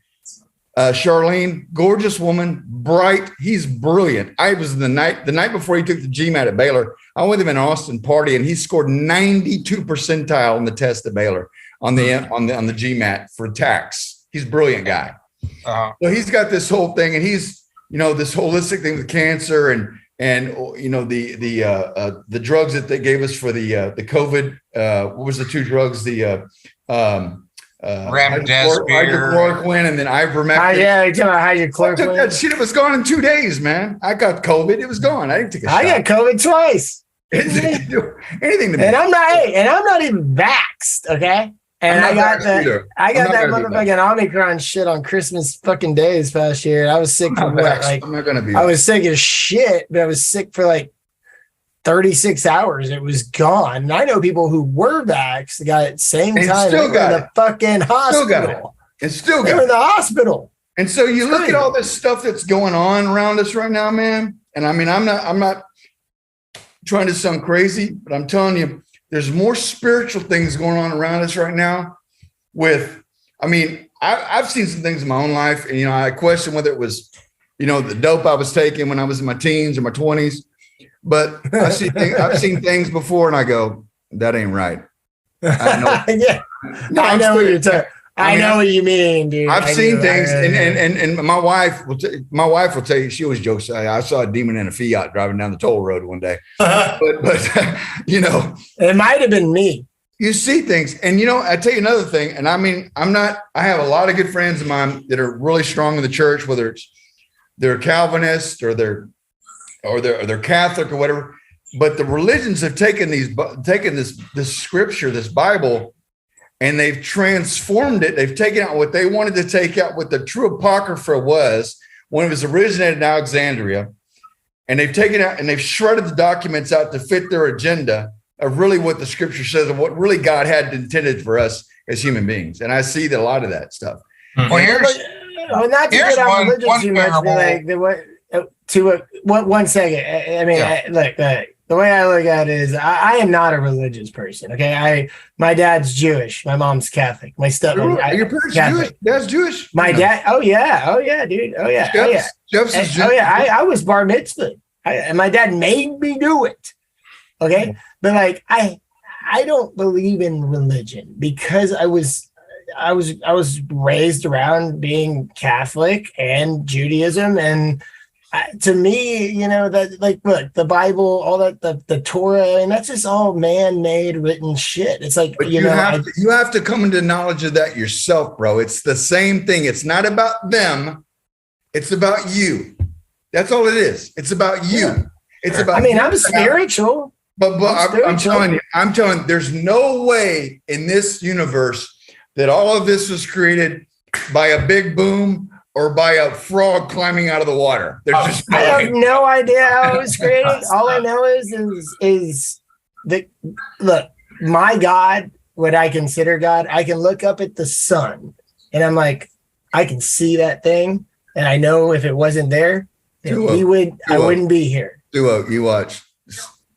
Charlene, gorgeous woman, bright. He's brilliant. I was the night before he took the GMAT at Baylor. I went with him in Austin party, and he scored 92 percentile on the test at Baylor on the GMAT for tax. He's a brilliant guy. So he's got this whole thing, and he's this holistic thing with cancer and the drugs that they gave us for the COVID. What was the two drugs? hydrochloroquine, and then ivermectin. Yeah, you're talking about I took hydrochloroquine. that shit. It was gone in 2 days, man. I got COVID. It was gone. I didn't take a shot. I got COVID twice. It didn't do anything to me. And I'm not even vaxxed, okay? And I got that motherfucking Omicron shit on Christmas fucking day this past year. I was sick for what? Like, I'm not gonna be. I was sick as shit, but I was sick for like 36 hours. It was gone. And I know people who were vaxxed got it same And time. still They were got in the fucking hospital. And still They got were in it. the hospital. And so you look at all this stuff that's going on around us right now, man. And I mean, I'm not trying to sound crazy, but I'm telling you, there's more spiritual things going on around us right now. I've seen some things in my own life, and I question whether it was, the dope I was taking when I was in my teens or my 20s. But I've seen things before, and I go, that ain't right. I know what you're talking. I know what you mean, dude. I've seen things, and my wife will tell you, she always jokes. I saw a demon in a Fiat driving down the toll road one day, but it might have been me. You see things, and I tell you another thing, and I mean, I have a lot of good friends of mine that are really strong in the church, whether it's they're Calvinist or they're Catholic or whatever. But the religions have taken this scripture, this Bible, and they've transformed it. They've taken out what they wanted to take out, what the true Apocrypha was when it was originated in Alexandria. And they've taken out and they've shredded the documents out to fit their agenda of really what the scripture says and what really God had intended for us as human beings. And I see that a lot of that stuff. Well, here's one second. I mean, look, the way I look at it is I am not a religious person. Okay. My dad's Jewish. My mom's Catholic. My your parents Jewish? Dad's Jewish? My dad. Oh yeah, dude. Oh yeah. Jeff's is Jewish. I was bar mitzvahed. And my dad made me do it. Okay. But like, I don't believe in religion because I was raised around being Catholic and Judaism, and to me, that like, look, the Bible, all that, the Torah, and that's just all man-made written shit. It's like, but you have to come into knowledge of that yourself, bro. It's the same thing. It's not about them. It's about you. That's all it is. It's about you. Yeah. It's about. I'm spiritual. But I'm telling you, there's no way in this universe that all of this was created by a big boom or by a frog climbing out of the water. I have no idea how it was created. All I know is that, look, my God, what I consider God, I can look up at the sun and I'm like, I can see that thing. And I know if it wasn't there, I wouldn't be here. You watch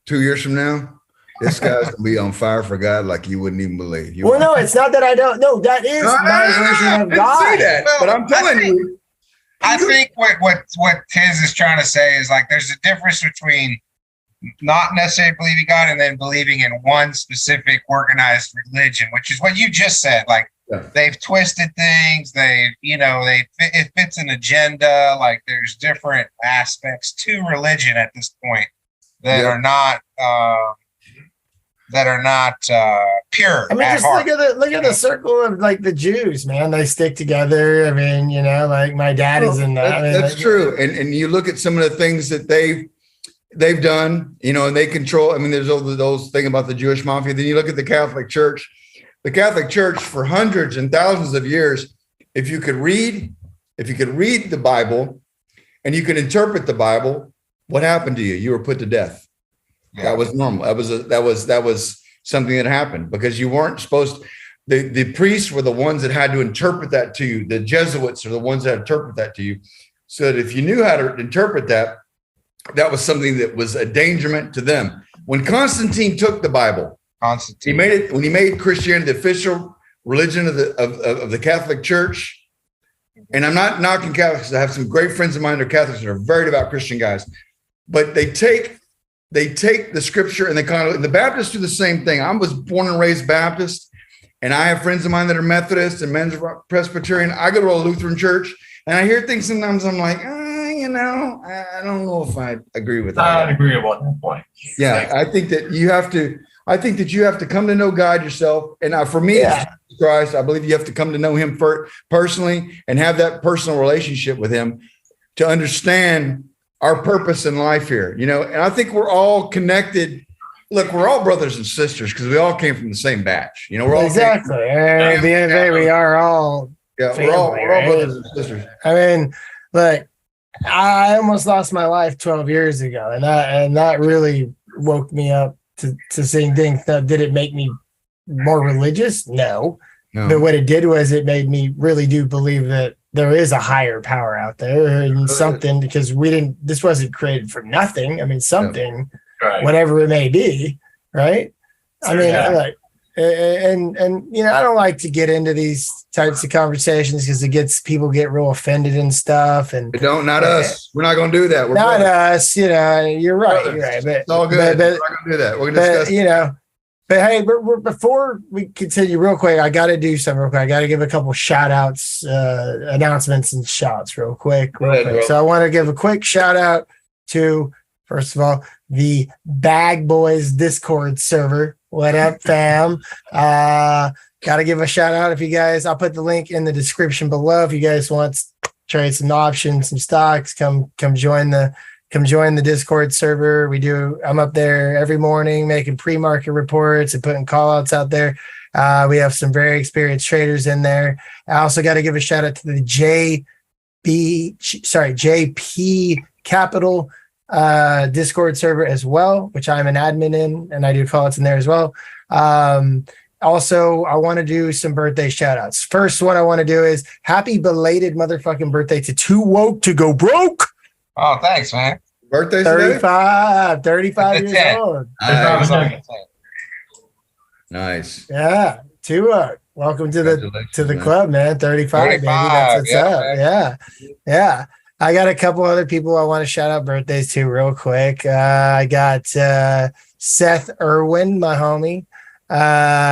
2 years from now, this guy's gonna be on fire for God like you wouldn't even believe. No, it's not that I don't know. That is my version of God. I see that, but I'm telling you. I think what TIZZ is trying to say is like there's a difference between not necessarily believing God and then believing in one specific organized religion, which is what you just said. Like they've twisted things. It fits an agenda. Like there's different aspects to religion at this point that are not pure. I mean, just look at the circle of like the Jews, man. They stick together. I mean, like my dad is in that. That's true. And you look at some of the things that they've done, and they control. I mean, there's those thing about the Jewish mafia. Then you look at the Catholic Church. The Catholic Church for hundreds and thousands of years, if you could read the Bible and you could interpret the Bible, what happened to you? You were put to death. Yeah. That was normal. That was something that happened because you weren't supposed to, the priests were the ones that had to interpret that to you. The Jesuits are the ones that interpret that to you. So that if you knew how to interpret that, that was something that was a endangerment to them. When Constantine took the Bible, he made Christianity the official religion of the Catholic Church. And I'm not knocking Catholics. I have some great friends of mine that are Catholics that are very devout Christian guys. But they take the scripture and the Baptists do the same thing. I was born and raised Baptist, and I have friends of mine that are Methodist and men's Presbyterian. I go to a Lutheran church, and I hear things sometimes. I'm like, I don't know if I agree with that. I agree with that point. Yeah, I think that you have to. I think that you have to come to know God yourself. And for me, it's Jesus Christ. I believe you have to come to know him personally and have that personal relationship with him to understand our purpose in life here, and I think we're all connected. Look, we're all brothers and sisters because we all came from the same batch. We're all exactly. At the end of the day, we are all family, we're all brothers and sisters. I mean, look, I almost lost my life 12 years ago, and that really woke me up to seeing things. Did it make me more religious? No. But what it did was it made me really do believe that there is a higher power out there and something, because this wasn't created for nothing. I mean, something, whatever it may be. Right. I mean, like, and I don't like to get into these types of conversations because people get real offended and stuff. And not us. We're not going to do that. We're not us. You're right. You're right. But it's all good. We're not going to do that. We're going to discuss. But hey, before we continue real quick, I got to do something real quick. I got to give a couple shout outs, announcements and shouts real quick. So I want to give a quick shout out to, first of all, the Bag Boys Discord server. What up, fam? Got to give a shout out if you guys, I'll put the link in the description below. If you guys want to trade some options, some stocks, come join the Discord server. I'm up there every morning making pre-market reports and putting call outs out there. We have some very experienced traders in there. I also got to give a shout out to the JP Capital Discord server as well, which I'm an admin in, and I do call outs in there as well. Also, I want to do some birthday shout outs. First one I want to do is happy belated motherfucking birthday to TooWokeToGoBroke. Oh, thanks, man. Birthday 35 years old. Nice. Yeah. TooWoke. Welcome to the club, man. 35, baby. That's what's up. Man. Yeah. I got a couple other people I want to shout out birthdays to real quick. I got Seth Irwin, my homie.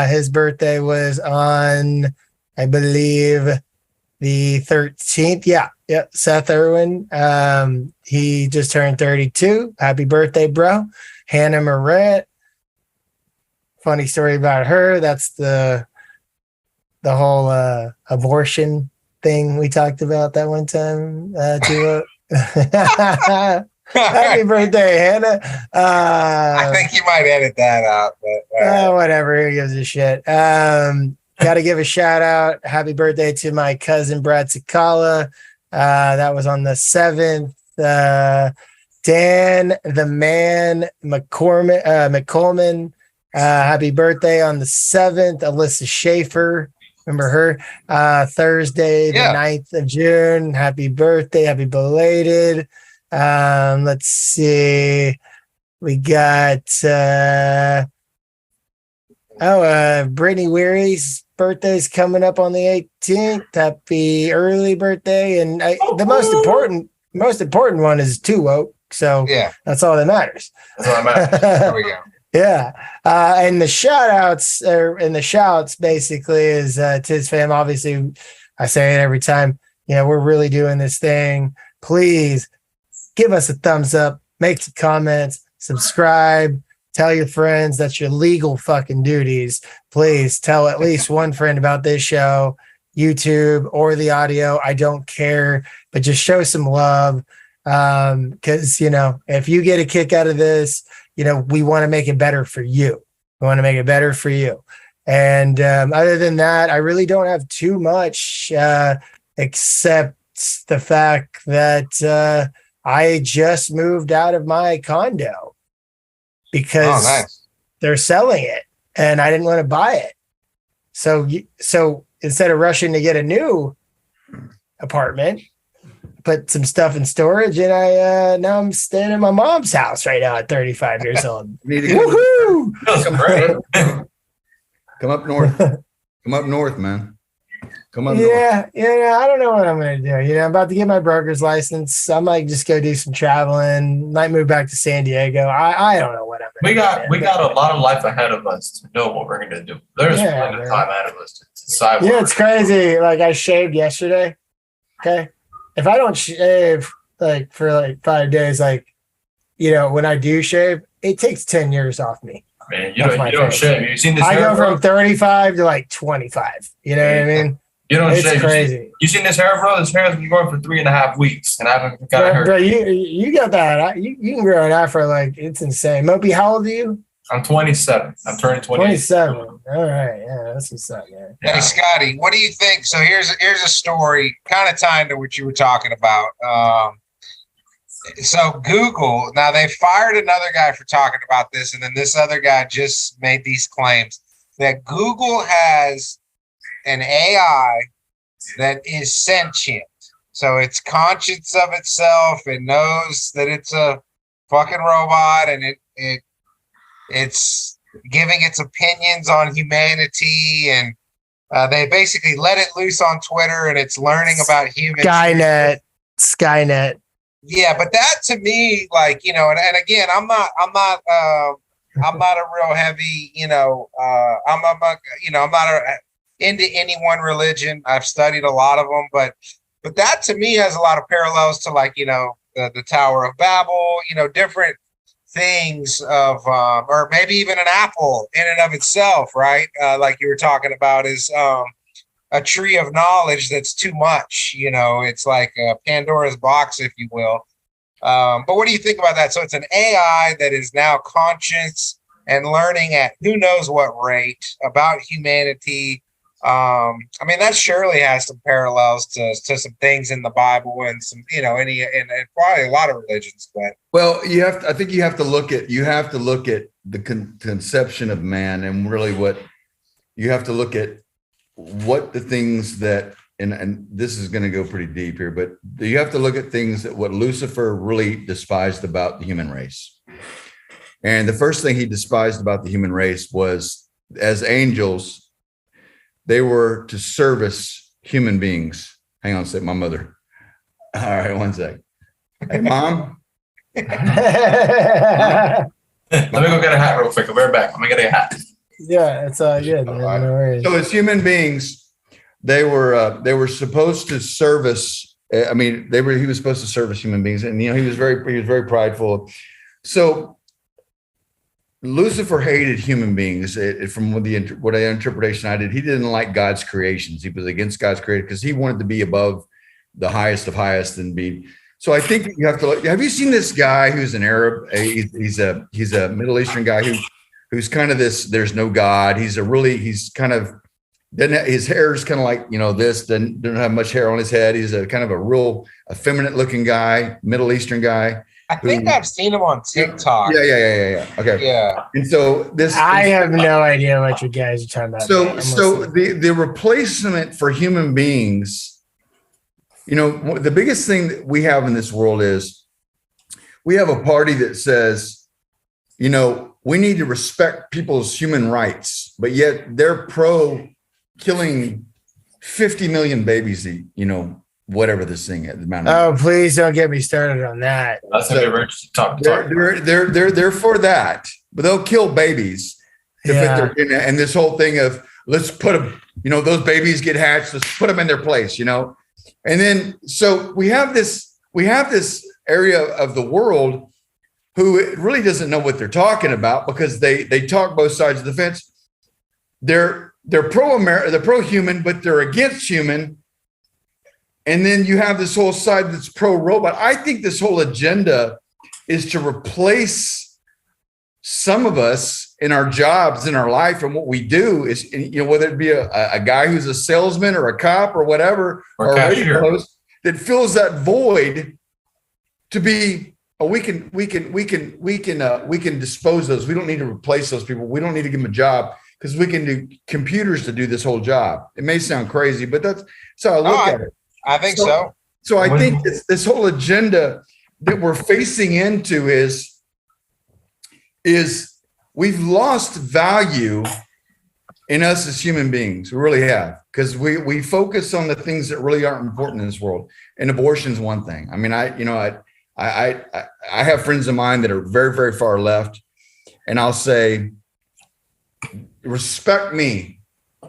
His birthday was on, I believe, the 13th. Yeah. Seth Irwin. He just turned 32. Happy birthday, bro. Hannah Moret. Funny story about her. That's the whole abortion thing we talked about that one time. Happy birthday, Hannah. I think you might edit that out, but whatever. Who gives a shit? Got to give a shout out. Happy birthday to my cousin Brad Sakala. That was on the 7th. Dan the Man McCorman. Happy birthday on the 7th. Alyssa Schaefer. Remember her? Thursday, the 9th of June. Happy birthday. Happy belated. Let's see. We got Brittany Weary's birthday's coming up on the 18th. Happy early birthday. And the most important one is TooWoke. So that's all that matters. There we go. Yeah. And the shout outs basically is TIZZ fam. Obviously, I say it every time. We're really doing this thing. Please give us a thumbs up, make some comments, subscribe, tell your friends. That's your legal fucking duties. Please tell at least one friend about this show, YouTube or the audio. I don't care, but just show some love. Because, if you get a kick out of this, we want to make it better for you. And other than that, I really don't have too much except the fact that I just moved out of my condo because they're selling it and I didn't want to buy it. So instead of rushing to get a new apartment, put some stuff in storage, and now I'm staying in my mom's house right now at 35 years old. Woohoo! Come up north. Come up north, man. Come up north. Yeah, I don't know what I'm going to do. I'm about to get my broker's license. I might just go do some traveling. Might move back to San Diego. I don't know what I'm going to do. We got a lot of life ahead of us to know what we're going to do. There's plenty of time ahead of us to decide. Yeah, it's crazy. Like, I shaved yesterday. Okay. If I don't shave for 5 days, when I do shave, it takes 10 years off me. Man, you don't shave. You seen this? I hair, go from 35 to like 25. You know what I mean? You don't it's shave. Crazy. You seen this hair, bro? This hair has been growing for 3.5 weeks, and I haven't got a hair. Bro, you got that. You can grow an afro like it's insane. MOPI, how old are you? I'm 27. I'm turning 27. All right. Yeah, that's what's up, man. Hey, Scottie, what do you think? So here's a story kind of tied to what you were talking about. So Google, now they fired another guy for talking about this, and then this other guy just made these claims that Google has an AI that is sentient. So it's conscious of itself. It knows that it's a fucking robot, and it's giving its opinions on humanity, and they basically let it loose on Twitter, and it's learning about humans. Skynet. Yeah, but that to me, like, you know, and again, I'm not a real heavy, I'm not into any one religion. I've studied a lot of them, but that to me has a lot of parallels to, like, you know, the Tower of Babel, you know, different things of, or maybe even an apple in and of itself, right? Like you were talking about is a tree of knowledge that's too much, you know, it's like a Pandora's box, if you will. But what do you think about that? So it's an AI that is now conscious and learning at who knows what rate about humanity. I mean, that surely has some parallels to some things in the Bible and some, you know, and probably a lot of religions. But well, I think you have to look at the conception of man, and really what you have to look at what the things that, and this is going to go pretty deep here, but you have to look at things that what Lucifer really despised about the human race. And the first thing he despised about the human race was, as angels, they were to service human beings. Hang on a sec, my mother. All right, one sec. Hey, Mom. Let me go get a hat real quick. I'll be right back. I'm going to get a hat. Yeah, it's good. Man. No worries. So as human beings, they were supposed to service. I mean, he was supposed to service human beings, and, you know, he was very prideful. So Lucifer hated human beings. From what the interpretation I did, he didn't like God's creations. He was against God's creation because he wanted to be above the highest of highest and be. So I think you have to look. Have you seen this guy who's an Arab? He's a Middle Eastern guy who's kind of this. There's no God. He's kind of. His hair is kind of like, you know, this. Doesn't have much hair on his head. He's a kind of a real effeminate looking guy, Middle Eastern guy. I think I've seen him on TikTok. Yeah. Okay. Yeah. And so I have no idea what you guys are talking about. So the replacement for human beings, you know, the biggest thing that we have in this world is we have a party that says, you know, we need to respect people's human rights, but yet they're pro killing 50 million babies, you know, whatever this thing is. Oh, please don't get me started on that. That's a very talk. They're for that, but they'll kill babies to fit their, and this whole thing of let's put them, you know, those babies get hatched, let's put them in their place, you know. And then so we have this area of the world who really doesn't know what they're talking about, because they talk both sides of the fence. They're pro-America, they're pro-human, but they're against human. And then you have this whole side that's pro-robot. I think this whole agenda is to replace some of us in our jobs, in our life, and what we do is, you know, whether it be a guy who's a salesman or a cop or whatever, or a radio host that fills that void to be, we can dispose those. We don't need to replace those people. We don't need to give them a job, because we can do computers to do this whole job. It may sound crazy, but that's how I look at it. I think so. So I think this whole agenda that we're facing into is we've lost value in us as human beings. We really have, because we focus on the things that really aren't important in this world. And abortion is one thing. I mean, I have friends of mine that are very, very far left, and I'll say, respect me,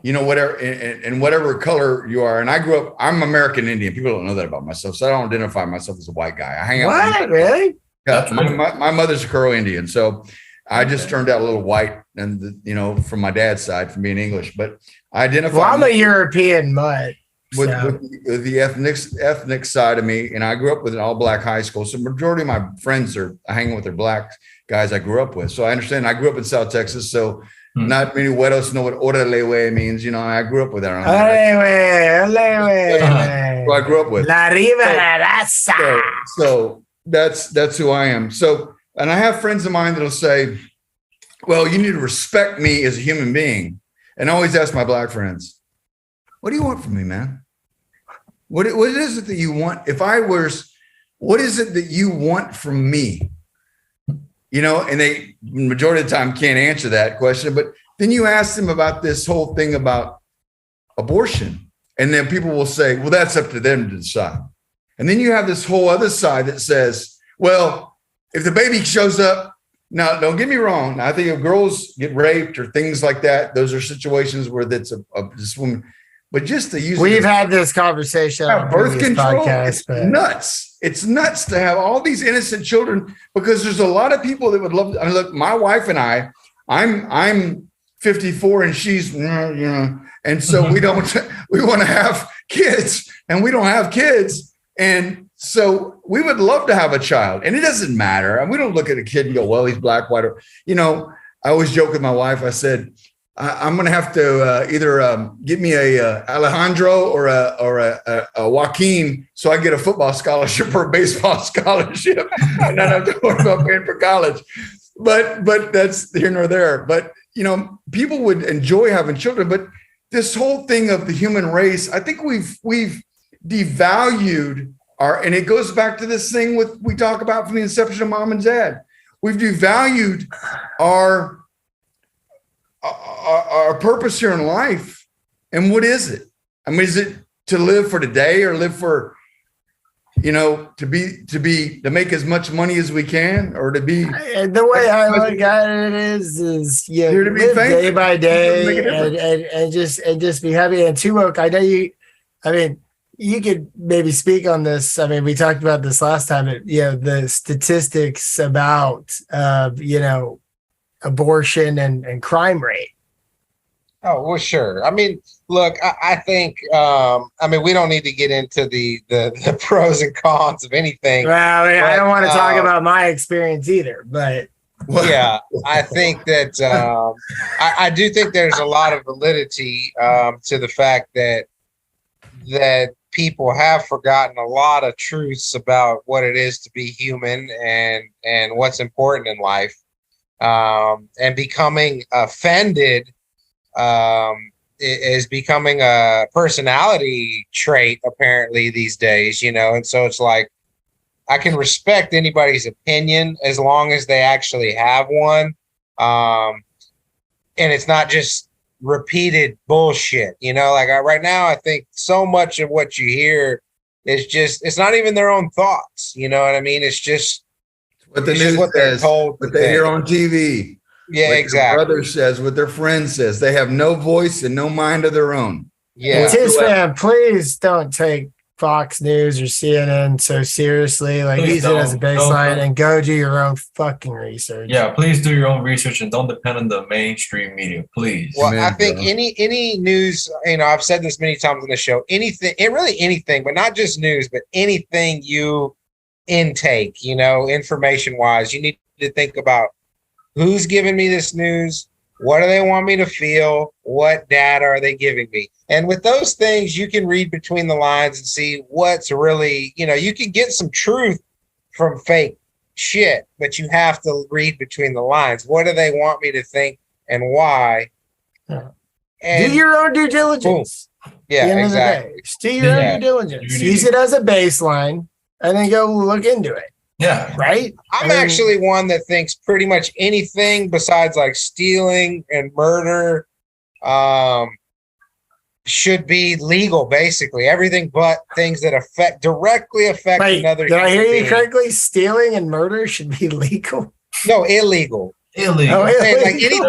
you know, whatever, and whatever color you are. And I grew up, I'm American Indian. People don't know that about myself, so I don't identify myself as a white guy. I hang out. What? Really? Yeah, my mother's a Crow Indian, so I just turned out a little white and from my dad's side, from being English, but I identify. Well, I'm a European mutt. With So. with the ethnic side of me, and I grew up with an all black high school, so majority of my friends are hanging with their black guys I grew up with. So I understand. I grew up in South Texas, so not many güeros know what oralewe means. I grew up with that. So I grew up with La Riva. So that's who I am. So, and I have friends of mine that'll say, "Well, you need to respect me as a human being." And I always ask my black friends, "What do you want from me, man? What is it that you want? What is it that you want from me?" And they majority of the time can't answer that question. But then you ask them about this whole thing about abortion. And then people will say, well, that's up to them to decide. And then you have this whole other side that says, well, if the baby shows up, now don't get me wrong. I think if girls get raped or things like that, those are situations where that's this woman. But just to use we've had this conversation on birth control, podcast, it's nuts. It's nuts to have all these innocent children because there's a lot of people that would love to. I mean, look, my wife and I'm 54 and she's, and so we want to have kids and we don't have kids. And so we would love to have a child and it doesn't matter. And we don't look at a kid and go, well, he's black, white, or, I always joke with my wife. I said, I'm going to have to either get me a Alejandro or a Joaquin so I get a football scholarship or a baseball scholarship and not have to worry about paying for college. But that's here nor there. But, people would enjoy having children. But this whole thing of the human race, I think we've devalued and it goes back to this thing we talk about from the inception of mom and dad. We've devalued our purpose here in life. And what is it? I mean, is it to live for today or live for, to make as much money as we can or to be. And the way I look at it is here to live famous. day by day and just be happy. And TooWoke, I know you could maybe speak on this. I mean, we talked about this last time, the statistics about, abortion and crime rate. Oh, well, sure. I mean, look, I think, we don't need to get into the pros and cons of anything. Well, I don't want to talk about my experience either, but. Yeah, I think that I do think there's a lot of validity to the fact that people have forgotten a lot of truths about what it is to be human and what's important in life. And becoming offended is becoming a personality trait apparently these days, and so it's like I can respect anybody's opinion as long as they actually have one, and it's not just repeated bullshit, right now I think so much of what you hear is it's not even their own thoughts, you know what I mean? It's just what the news says, what they hear on TV. Yeah, what exactly. Their brother says, what their friend says. They have no voice and no mind of their own. Yeah. TIZZ fan, please don't take Fox News or CNN so seriously. Like, use it as a baseline and go do your own fucking research. Yeah, please do your own research and don't depend on the mainstream media, please. Well, I think any news, I've said this many times on the show, anything, but not just news, but anything you intake, information wise, you need to think about who's giving me this news, what do they want me to feel, what data are they giving me, and with those things you can read between the lines and see what's really, you can get some truth from fake shit, but you have to read between the lines. What do they want me to think and why? And do your own due diligence. Boom. Yeah, exactly. Just do your own due diligence. Use it as a baseline and then go look into it. Yeah. Right? I'm actually one that thinks pretty much anything besides like stealing and murder should be legal, basically. Everything but things that directly affect another human being. Did I hear you correctly? Stealing and murder should be legal? No, illegal. Illegal. Oh, illegal. Like anything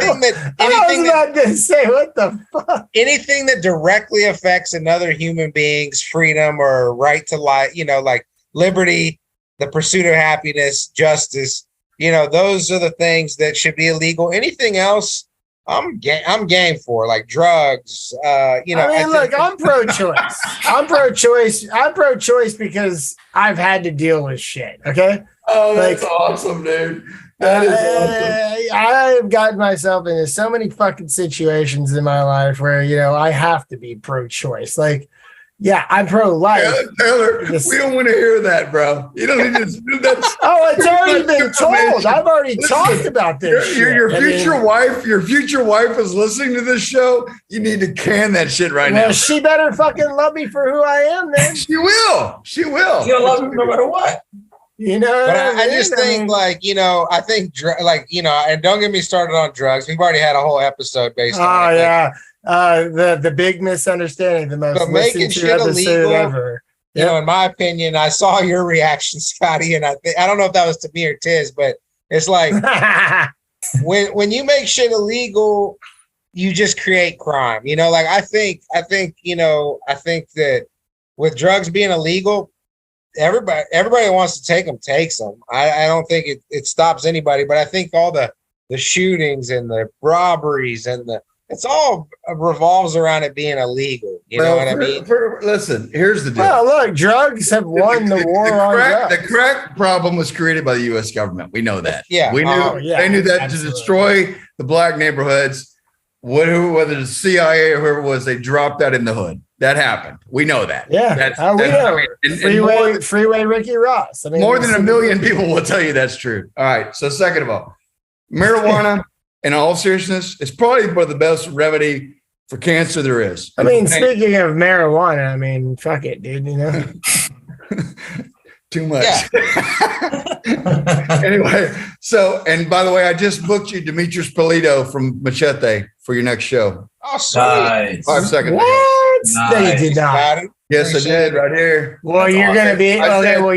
I was about to say, what the fuck? Anything that directly affects another human being's freedom or right to life, like liberty, the pursuit of happiness, justice, those are the things that should be illegal. Anything else I'm game for like drugs. I mean, look, I'm pro-choice. I'm pro-choice because I've had to deal with shit. Okay. Oh, that's awesome, dude. That is awesome. I've gotten myself into so many fucking situations in my life where, I have to be pro-choice. Like, yeah, I'm pro-life. Taylor, we don't want to hear that, bro. You don't need to do that. Oh, it's already been told. I've already talked about this. Your future wife is listening to this show. You need to can that shit right now. She better fucking love me for who I am, then. She will. You'll love me no matter what. But I just think, I think, and don't get me started on drugs. We've already had a whole episode based on it. Yeah. The big misunderstanding, the most listened to episode ever. In my opinion, I saw your reaction, Scotty, and I don't know if that was to me or Tiz, but it's like when you make shit illegal, you just create crime. I think that with drugs being illegal, everybody wants to take them, takes them. I don't think it stops anybody, but I think all the shootings and the robberies and it's all revolves around it being illegal. You know what I mean? Listen, here's the deal. Well, look, drugs have won the war on drugs. The crack problem was created by the U.S. government. We know that. Yeah. We knew. They knew that to destroy the black neighborhoods, whether the CIA or whoever it was, they dropped that in the hood. That happened. We know that. Yeah. We know. Freeway Ricky Ross. More than 1 million people will tell you that's true. All right. So second of all, marijuana, in all seriousness, it's probably one of the best remedy for cancer there is. Speaking of marijuana, fuck it, dude, Too much. Yeah. Anyway, and by the way, I just booked you Demetrius Polito from Machete for your next show. Oh, sweet. Nice. 5 seconds. What? Nice. No, you did not. Yes, I did, right here. Well, That's you're awesome. going to be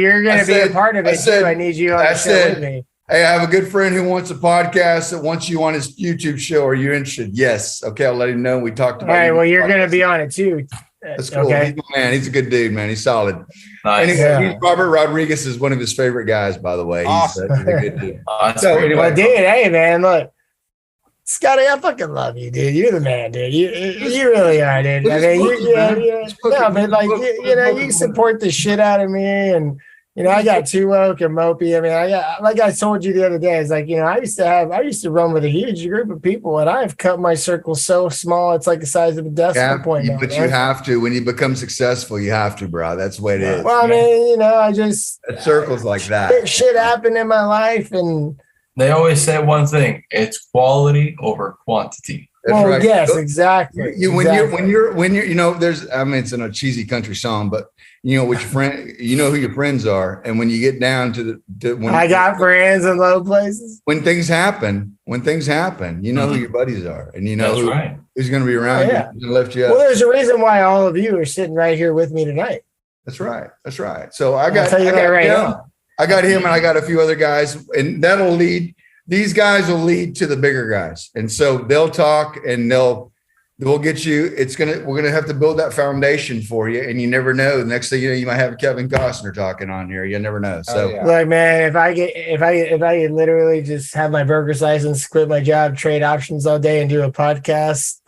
you're going to be a part of it too. I need you on the show with me. Hey, I have a good friend who wants a podcast that wants you on his YouTube show. Are you interested? Yes. Okay, I'll let him know. We talked about it. All right, well, you're going to be on it too. That's cool. Okay. He's a good dude, man. He's solid. Nice. Anyway, Robert Rodriguez is one of his favorite guys, by the way. Awesome. He's a good dude. So anyway, Well, dude, hey, man, look. Scotty, I fucking love you, dude. You're the man, dude. You really are, dude. You support the shit out of me, and I got TooWoke and MOPI. Like I told you the other day, it's like, I used to run with a huge group of people, and I've cut my circle so small it's like the size of a decimal point. But you have to, when you become successful, you have to, bro. That's the way it is. Well, I just circles like that. Shit happened in my life, and they always say one thing: it's quality over quantity. That's right. Yes, exactly. When you're there's, it's in a cheesy country song, but which your friend, who your friends are, and when you get down to when I got friends in low places. When things happen, you know who your buddies are, and who's going to be around you and lift you up. Well, there's a reason why all of you are sitting right here with me tonight. That's right. So I got him, and I got a few other guys, and that'll lead. These guys will lead to the bigger guys, and so they'll talk and we'll get you. We're gonna have to build that foundation for you, and you never know. The next thing you know, you might have Kevin Costner talking on here. You never know. So, look, man, if I could literally just have my broker's license, quit my job, trade options all day, and do a podcast,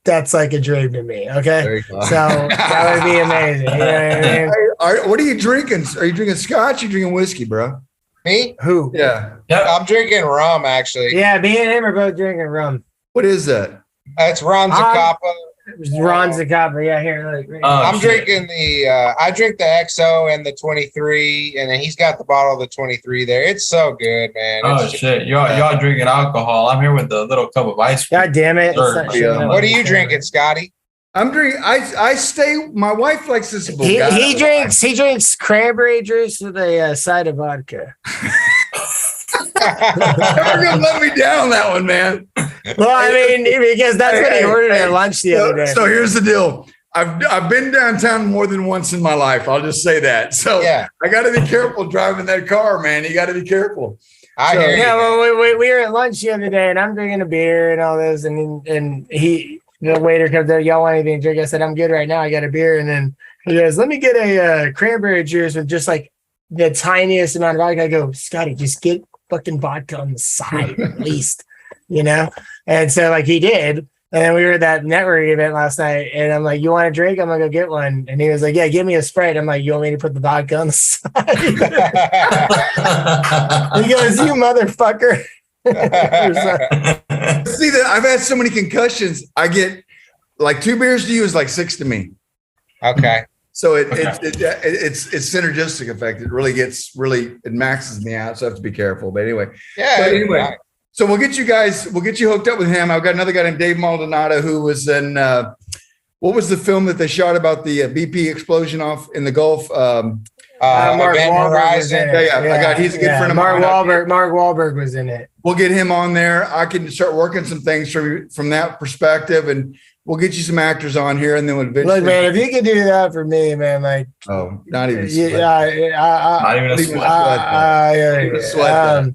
that's like a dream to me. Okay, so that would be amazing. You know what I mean? What are you drinking? Are you drinking scotch? Or you drinking whiskey, bro? Me? Who? Yeah. I'm drinking rum, actually. Yeah, me and him are both drinking rum. What is that? It's Ron Zacapa. Ron Zacapa. Yeah, here. I'm drinking I drink the XO and the 23, and then he's got the bottle of the 23 there. It's so good, man. Shit. Y'all drinking alcohol. I'm here with the little cup of ice cream. God damn it. What are you drinking, Scotty? I'm drinking. My wife likes this. He drinks cranberry juice with a side of vodka. Never gonna let me down that one, man. Well, because that's what he ordered at lunch the other day. So here's the deal. I've been downtown more than once in my life. I'll just say that. So I got to be careful driving that car, man. You got to be careful. I hear you. Yeah, well, we were at lunch the other day, and I'm drinking a beer and all this, and he. The waiter comes there, y'all want anything to drink? I said, I'm good right now. I got a beer. And then he goes, let me get a cranberry juice with just like the tiniest amount of vodka. I go, Scotty, just get fucking vodka on the side at least. you know? And so like he did. And then we were at that networking event last night, and I'm like, "You want a drink? I'm gonna go get one." And he was like, "Yeah, give me a Sprite." I'm like, "You want me to put the vodka on the side?" He goes, "You motherfucker." See that I've had so many concussions. I get like 2 beers to you is like 6 to me. Okay. So it's synergistic effect. It really it maxes me out. So I have to be careful. But anyway. Yeah. So we'll get you hooked up with him. I've got another guy named Dave Maldonado who was in what was the film that they shot about the BP explosion off in the Gulf? Mark Wahlberg was in it. He's a good friend of mine. Mark Wahlberg was in it. We'll get him on there. I can start working some things from that perspective, and we'll get you some actors on here, and then we'll eventually. Look, man, if you could do that for me, man, like not even not even a sweat.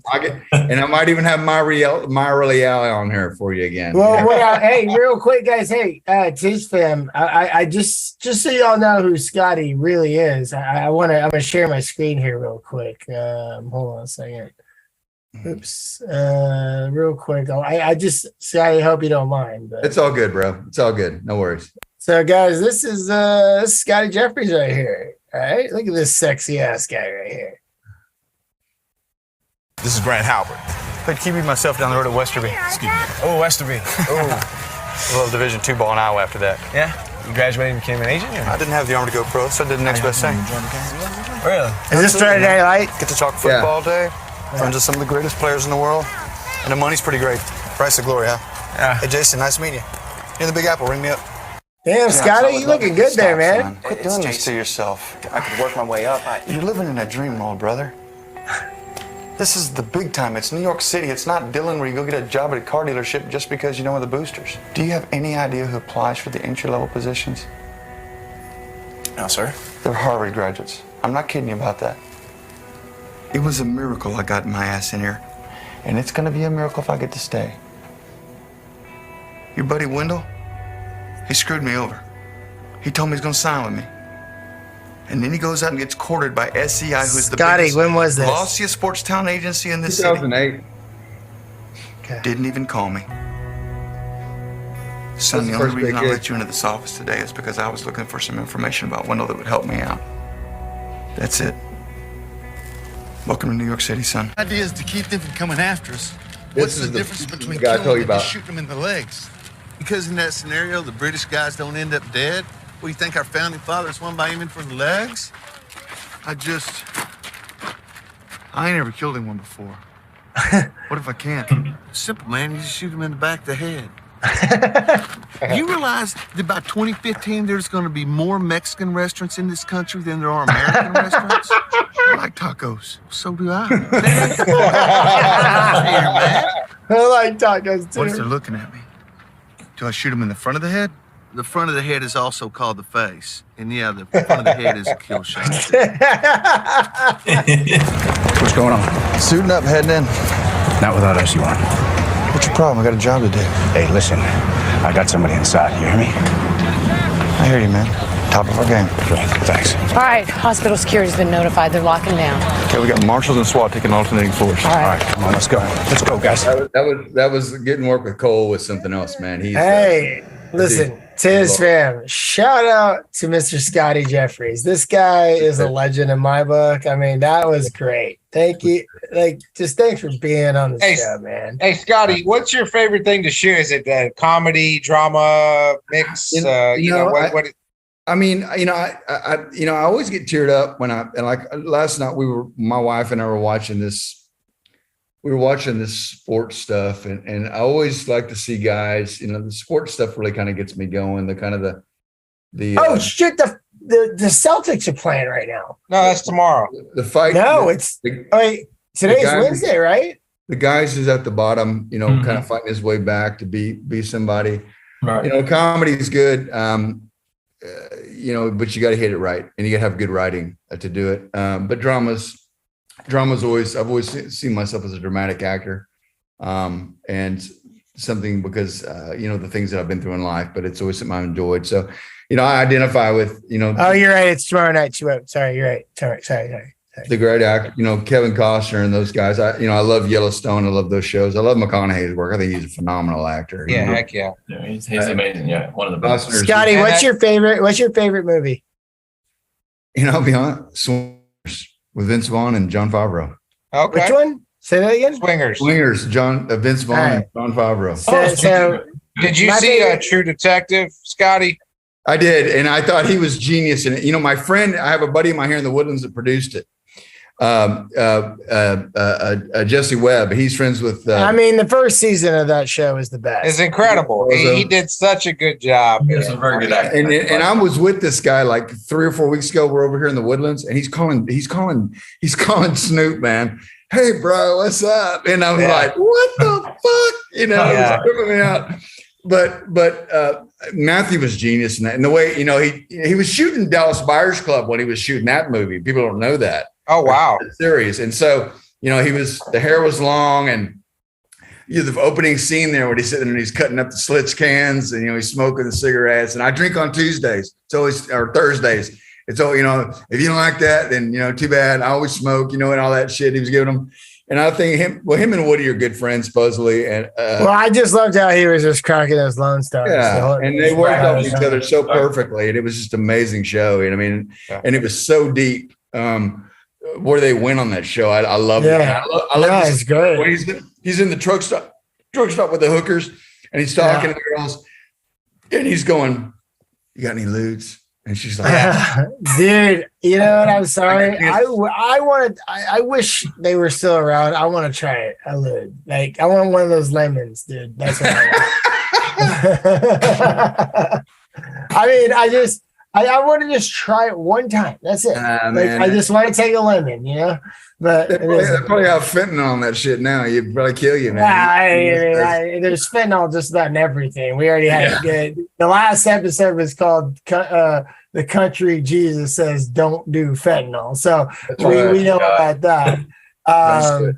And I might even have Myra on here for you again. Well, hey, real quick, guys. Hey, TIZZ fam, I just so y'all know who Scottie really is. I'm gonna share my screen here real quick. Hold on a second. Oops. Real quick. Scottie, hope you don't mind. But. It's all good, bro. It's all good. No worries. So, guys, this is Scottie Jefferies right here. All right, look at this sexy ass guy right here. This is Grant Halbert. Played QB myself down the road at Westerby. Excuse me. Oh, Westerby. Oh, a little Division II ball in Iowa after that. Yeah. You graduated and became an agent? I didn't have the arm to go pro, so I did the next best thing. Really? Is this Friday Night Light? Get to talk football all day. Friends of some of the greatest players in the world. And the money's pretty great. Price of glory, huh? Yeah. Hey, Jason, nice meeting you. You're in the Big Apple. Ring me up. Damn, Scottie, you looking good there, man. Son. Quit doing this to yourself. I could work my way up. You're living in a dream world, brother. This is the big time. It's New York City. It's not Dillon where you go get a job at a car dealership just because you know one of the boosters. Do you have any idea who applies for the entry-level positions? No, sir. They're Harvard graduates. I'm not kidding you about that. It was a miracle I got my ass in here. And it's going to be a miracle if I get to stay. Your buddy Wendell, he screwed me over. He told me he's going to sign with me. And then he goes out and gets courted by SEI, who's the biggest when was this? glossiest sports talent agency in this 2008. city. Okay. Didn't even call me. Son, the only reason I let you into this office today is because I was looking for some information about Wendell that would help me out. That's it. Welcome to New York City, son. The idea is to keep them from coming after us. What's the difference between killing them and shooting them in the legs? Because in that scenario, the British guys don't end up dead. What, do you think our founding fathers won by aiming for the legs? I ain't ever killed anyone before. What if I can? Simple, man. You just shoot them in the back of the head. You realize that by 2015, there's going to be more Mexican restaurants in this country than there are American restaurants? I like tacos. So do I. I like tacos, too. What if they're looking at me? Do I shoot them in the front of the head? The front of the head is also called the face. And yeah, the front of the head is a kill shot. What's going on? Suiting up, heading in. Not without us, you aren't. What's your problem? I got a job to do. Hey, listen. I got somebody inside. You hear me? I hear you, man. Top of our game. Great. Thanks. All right. Hospital security's been notified. They're locking down. Okay, we got marshals and SWAT taking alternating floors. All All right, come on. Let's go. Let's go, guys. That was getting work with Cole with something else, man. He's Hey, listen, TIZZ fam, shout out to Mr. Scottie Jefferies. This guy is a legend in my book. I mean, that was great. Thank you. Just thanks for being on the show, man. Hey, Scottie, what's your favorite thing to shoot? Is it comedy, drama, mix? I mean, I always get teared up when like last night my wife and I were watching this. We were watching this sports stuff, and I always like to see guys. The sports stuff really kind of gets me going. Oh shit! The Celtics are playing right now. No, that's tomorrow. The fight. No, today's Wednesday, right? The guys is at the bottom. Kind of fighting his way back to be somebody. Right. Comedy is good. But you got to hit it right, and you got to have good writing to do it. But drama's always, I've always seen myself as a dramatic actor, and something because, the things that I've been through in life, but it's always something I've enjoyed. So, I identify with, Oh, you're right. It's tomorrow night. Sorry, you're right. Sorry. The great actor, Kevin Costner and those guys. I love Yellowstone. I love those shows. I love McConaughey's work. I think he's a phenomenal actor. Yeah, heck yeah. Yeah, he's amazing. Yeah, one of the best. Scotty, what's your favorite movie? I'll be honest, Swingers with Vince Vaughn and Jon Favreau. Okay. Which one? Say that again. Swingers, Vince Vaughn and Jon Favreau. So did you see True Detective, Scotty? I did, and I thought he was genius in it. My friend, I have a buddy of mine here in the Woodlands that produced it. Jesse Webb. He's friends with. The first season of that show is the best. It's incredible. He did such a good job. He's a very good actor. And I was with this guy like 3 or 4 weeks ago. We're over here in the Woodlands, and he's calling Snoop, man. Hey, bro, what's up? And I'm like, what the fuck? He's tripping me out. But Matthew was genius in that. And the way, he was shooting Dallas Buyers Club when he was shooting that movie. People don't know that. Oh, wow. Series. And so, the hair was long, and the opening scene there when he's sitting there and he's cutting up the Slits cans, and, he's smoking the cigarettes. And I drink on Tuesdays. It's always, or Thursdays. It's all, if you don't like that, then, too bad. I always smoke, and all that shit he was giving them. And I think him and Woody are good friends, supposedly. And I just loved how he was just cracking those Lone Stars. Yeah, and they worked off each other so perfectly, and it was just an amazing show. And it was so deep. Where they went on that show, I love it. I love it's great. When he's in the truck stop with the hookers, and he's talking to the girls, and he's going, "You got any lewds?" And she's like, dude, you know what? I'm sorry. I wish they were still around. I want to try it. I would. Like, I want one of those lemons, dude. That's what I want. I want to just try it one time. That's it. I just want to take a lemon, But they probably have fentanyl on that shit now. You'd probably kill you, man. There's fentanyl just about in everything. We already had it good. The last episode was called "The Country Jesus Says Don't Do Fentanyl," so we know about that. So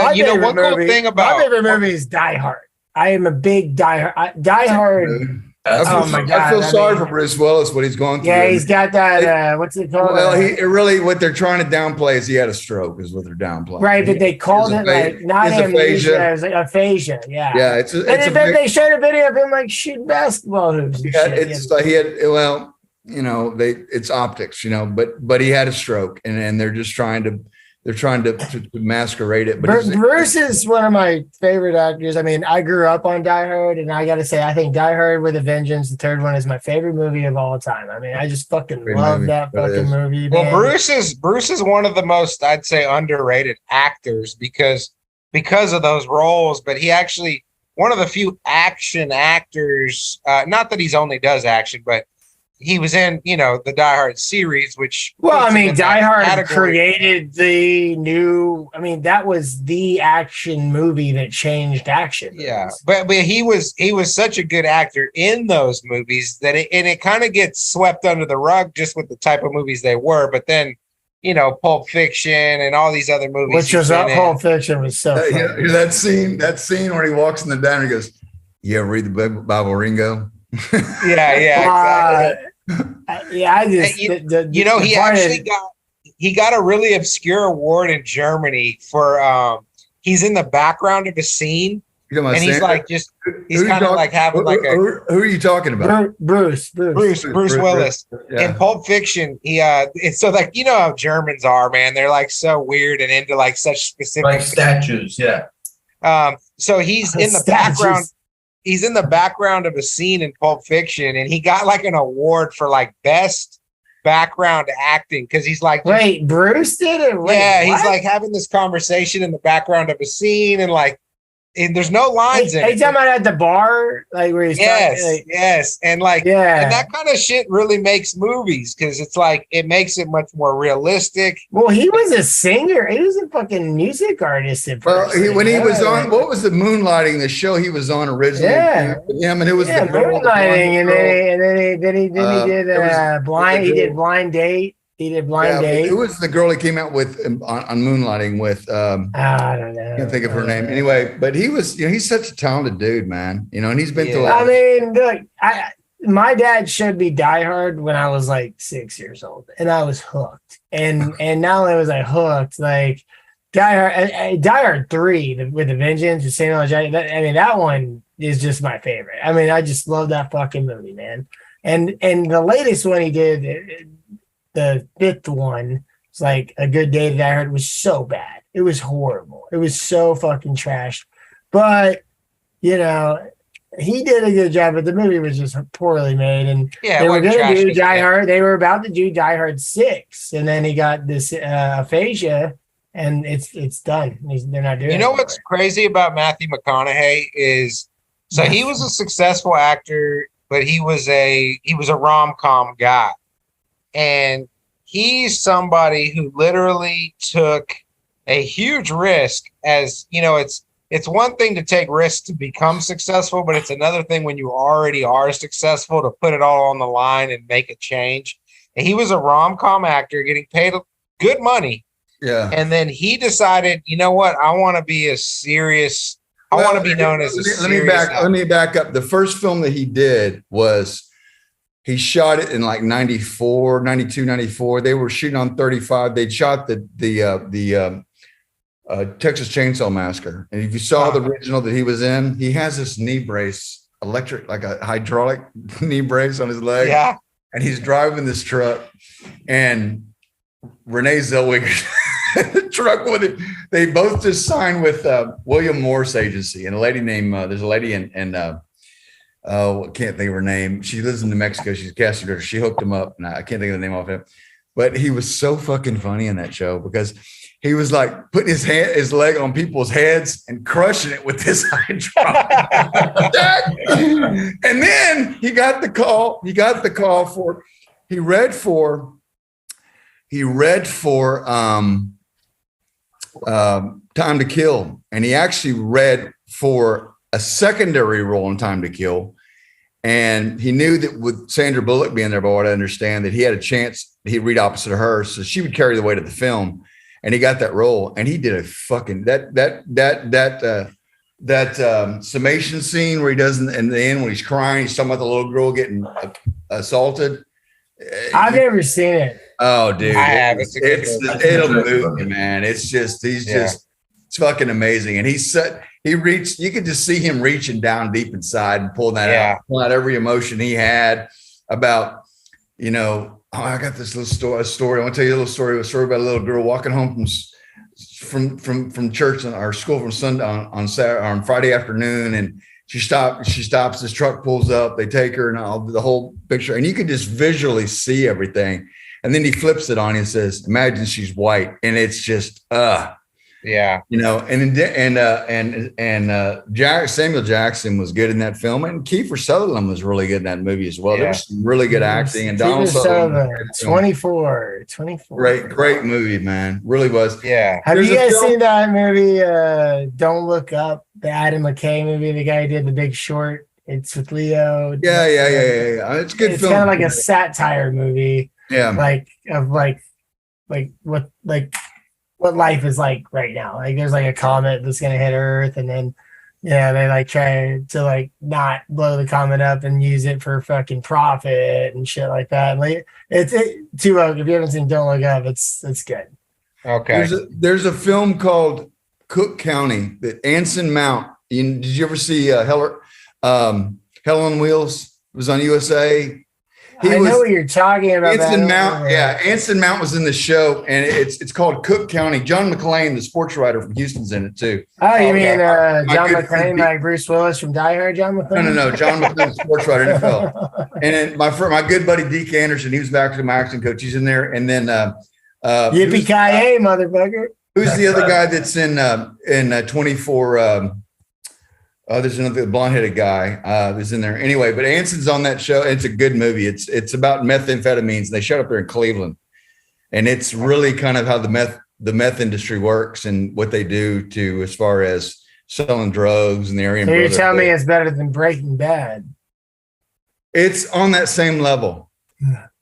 one cool thing about my favorite movie is Die Hard. I am a big Die Hard. I feel sorry for Bruce Willis, what he's going through. Yeah, he's got that. What's it called? Well, what they're trying to downplay is he had a stroke, is what they're downplaying. But they called it like not amnesia, it was like aphasia. Yeah, yeah. They showed a video of him like shooting basketball hoops. It's like he had. Well, it's optics, but he had a stroke, and they're just trying to. They're trying to masquerade it. But Bruce is one of my favorite actors. I grew up on Die Hard, and I got to say, I think Die Hard with a Vengeance, the third one, is my favorite movie of all time. I just fucking love that fucking movie. Well, Bruce is one of the most, I'd say, underrated actors because of those roles. But he actually one of the few action actors. Not that he's only does action, but he was in, the Die Hard series, which Die Hard created the new. That was the action movie that changed action. Yeah, but he was such a good actor in those movies that it kind of gets swept under the rug just with the type of movies they were. But then, Pulp Fiction and all these other movies, which was Pulp Fiction was so. That scene where he walks in the diner and he goes, "You ever read the Bible, Ringo?" Yeah, exactly. He actually got a really obscure award in Germany for he's in the background of a scene, and he's like he's kind of like having like a. Who are you talking about? Bruce Willis. Yeah. In Pulp Fiction, he it's so like how Germans are, man. They're like so weird and into like such specific like statues, yeah. So he's in the background. He's in the background of a scene in Pulp Fiction, and he got like an award for like best background acting because he's like, wait, Bruce did it? He's like having this conversation in the background of a scene, and like, and there's no lines in it. Are you talking about at the bar, like where he's yes, and like, and that kind of shit really makes movies because it's like it makes it much more realistic. Well, he was a singer. He was a fucking music artist. When he was on, what was the Moonlighting? The show he was on originally. Yeah, and it was the Moonlighting, and then he did Blind. He did Blind Date. He did Blind Date. Who was the girl he came out with on Moonlighting with? I don't know. I can't think of her name. Anyway, but he was, he's such a talented dude, man. And he's been through. Look, my dad showed me Die Hard when I was like 6 years old, and I was hooked. And not only was I hooked, like Die Hard 3 with the Vengeance with Samuel L. Jackson. I mean, that one is just my favorite. I mean, I just love that fucking movie, man. And the latest one he did, the 5th one, it's like A Good Day to Die Hard, was so bad. It was horrible. It was so fucking trash. But you know, he did a good job, but the movie was just poorly made. And they were going to do Die Hard. They were about to do Die Hard 6, and then he got this aphasia, and it's done. They're not doing it. You know what's crazy about Matthew McConaughey is, so he was a successful actor, but he was a rom-com guy. And he's somebody who literally took a huge risk. As you know, it's one thing to take risks to become successful, but it's another thing when you already are successful to put it all on the line and make a change. And he was a rom-com actor getting paid good money. Yeah. And then he decided, you know what? I want to be I want to be known as a serious actor. Let me back up. The first film that he did was, he shot it in like 94, 92, 94. They were shooting on 35. They'd shot the Texas Chainsaw Massacre. And if you saw the original that he was in, he has this knee brace, electric, like a hydraulic knee brace on his leg. Yeah. And he's driving this truck, and Renee Zellweger truck with him. They both just signed with William Morris Agency, and a lady named there's a lady in I can't think of her name. She lives in New Mexico. She's a casting director. She hooked him up, and I can't think of the name of him. But he was so fucking funny in that show because he was like putting his leg on people's heads and crushing it with his hydraulic. And then he got the call. He read for Time to Kill, and he actually read for a secondary role in Time to Kill. And he knew that with Sandra Bullock being there, but what I understand, that he had a chance, he'd read opposite of her, so she would carry the weight of the film. And he got that role, and he did a fucking that summation scene where he does in the end when he's crying, he's talking about the little girl getting assaulted. I've never seen it. Oh, dude, I have. It'll move you, man. It's just it's fucking amazing. And he reached, you could just see him reaching down deep inside and pulling that out, pulling out every emotion he had about, you know, oh, I got this little story. I want to tell you a little story about a little girl walking home from church on our school from Sunday on Friday afternoon, and she stops. This truck pulls up. They take her and all the whole picture, and you could just visually see everything. And then he flips it on you and says, "Imagine she's white," and it's just yeah, you know. Samuel Jackson was good in that film, and Kiefer Sutherland was really good in that movie as well. There was some really good acting, and Donald Sutherland, 24. Great movie, man, really was. Yeah. Have you guys seen that movie? Don't Look Up, the Adam McKay movie, the guy who did The Big Short. It's with Leo. Yeah. It's a good film. It's kind of like a satire movie. Yeah, what life is like right now. Like there's like a comet that's gonna hit Earth, and then they like try to like not blow the comet up and use it for fucking profit and shit like that. And like it's TooWoke. If you haven't seen Don't Look Up, it's good. Okay. There's a film called Cook County that Anson Mount. Did you ever see Hell on Wheels? It was on USA. I know what you're talking about. Anson Mount, Anson Mount was in the show, and it's called Cook County. John McClane, the sports writer from Houston's in it too. Oh, you mean John McClane, like Bruce Willis from Die Hard? John McClane? No. John McClane, sports writer, NFL. And then my good buddy Deke Anderson, he was back to my acting coach. He's in there, and then yippee-ki-yay, motherfucker. Who's the other guy that's in 24? There's another blonde-headed guy who's in there. Anyway, but Anson's on that show. It's a good movie. It's about methamphetamines. And they showed up there in Cleveland, and it's really kind of how the meth industry works and what they do to as far as selling drugs in the area. So you're telling me it's better than Breaking Bad? It's on that same level.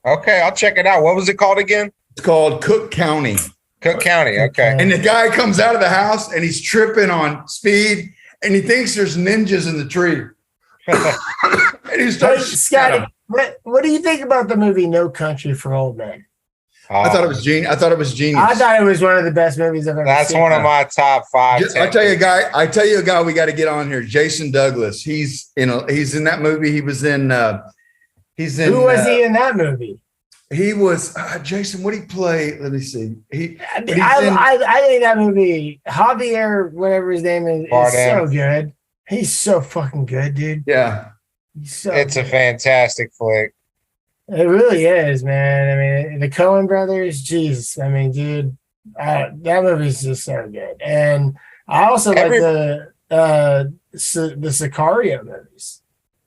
Okay, I'll check it out. What was it called again? It's called Cook County. Cook County. Okay. And the guy comes out of the house and he's tripping on speed. And he thinks there's ninjas in the tree. And And he Hey, starts. Scotty, what do you think about the movie No Country for Old Men? I thought it was genius. I thought it was genius. I thought it was one of the best movies I've ever That's seen. one of my top 5. I tell you a guy we got to get on here. Jason Douglas. He's in that movie. He was in. Who was he in that movie? He was Jason. What did he play? Let me see. I think that movie, Javier, whatever his name is so good. He's so fucking good, dude. Yeah, it's a fantastic flick. It really is, man. I mean, the Coen brothers, jeez. I mean, dude, that movie's just so good. And I also like the Sicario movies.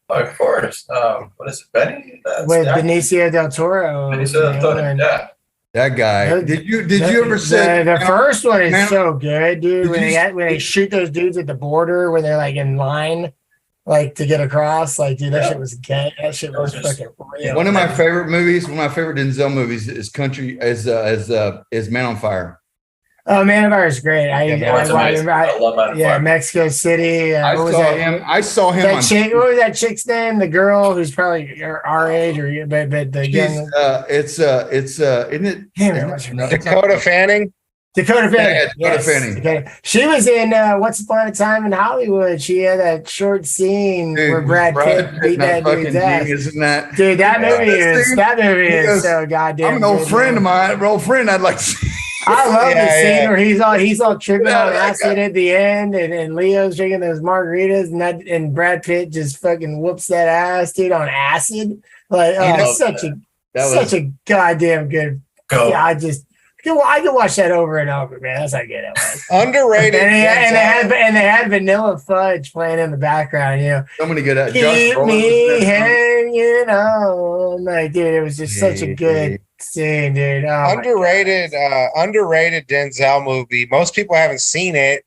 Oh, of course. What is it, Benny? With Benicio del Toro. Benicio del Toro, yeah. That guy. Did you ever see the first one is so good, dude? When they shoot those dudes at the border when they're like in line, like to get across, like dude, that shit was gay. That shit was fucking real. One of my favorite movies, one of my favorite Denzel movies is Man on Fire. Oh, Man on Fire is great. I love Man on Fire. Mexico City. I saw him. What was that chick's name? The girl who's probably our age, but the young. Isn't it? Dakota Fanning. Dakota Fanning. Yeah, Dakota Fanning. She was in Once Upon a Time in Hollywood. She had that short scene where Brad Pitt beat that dude's ass. Isn't that? Dude, that movie is so goddamn. I'm an old friend of mine. I'd like to see. I love the scene where he's all tripping on acid at the end, and Leo's drinking those margaritas, and Brad Pitt just fucking whoops that ass, dude, on acid. Like, such a goddamn good. Yeah, I can watch that over and over, man. That's how good it was. Underrated. and they had Vanilla Fudge playing in the background. You know, so many good. Keep me hanging on, like, dude. It was just such a good scene, dude. Underrated Denzel movie. Most people haven't seen it.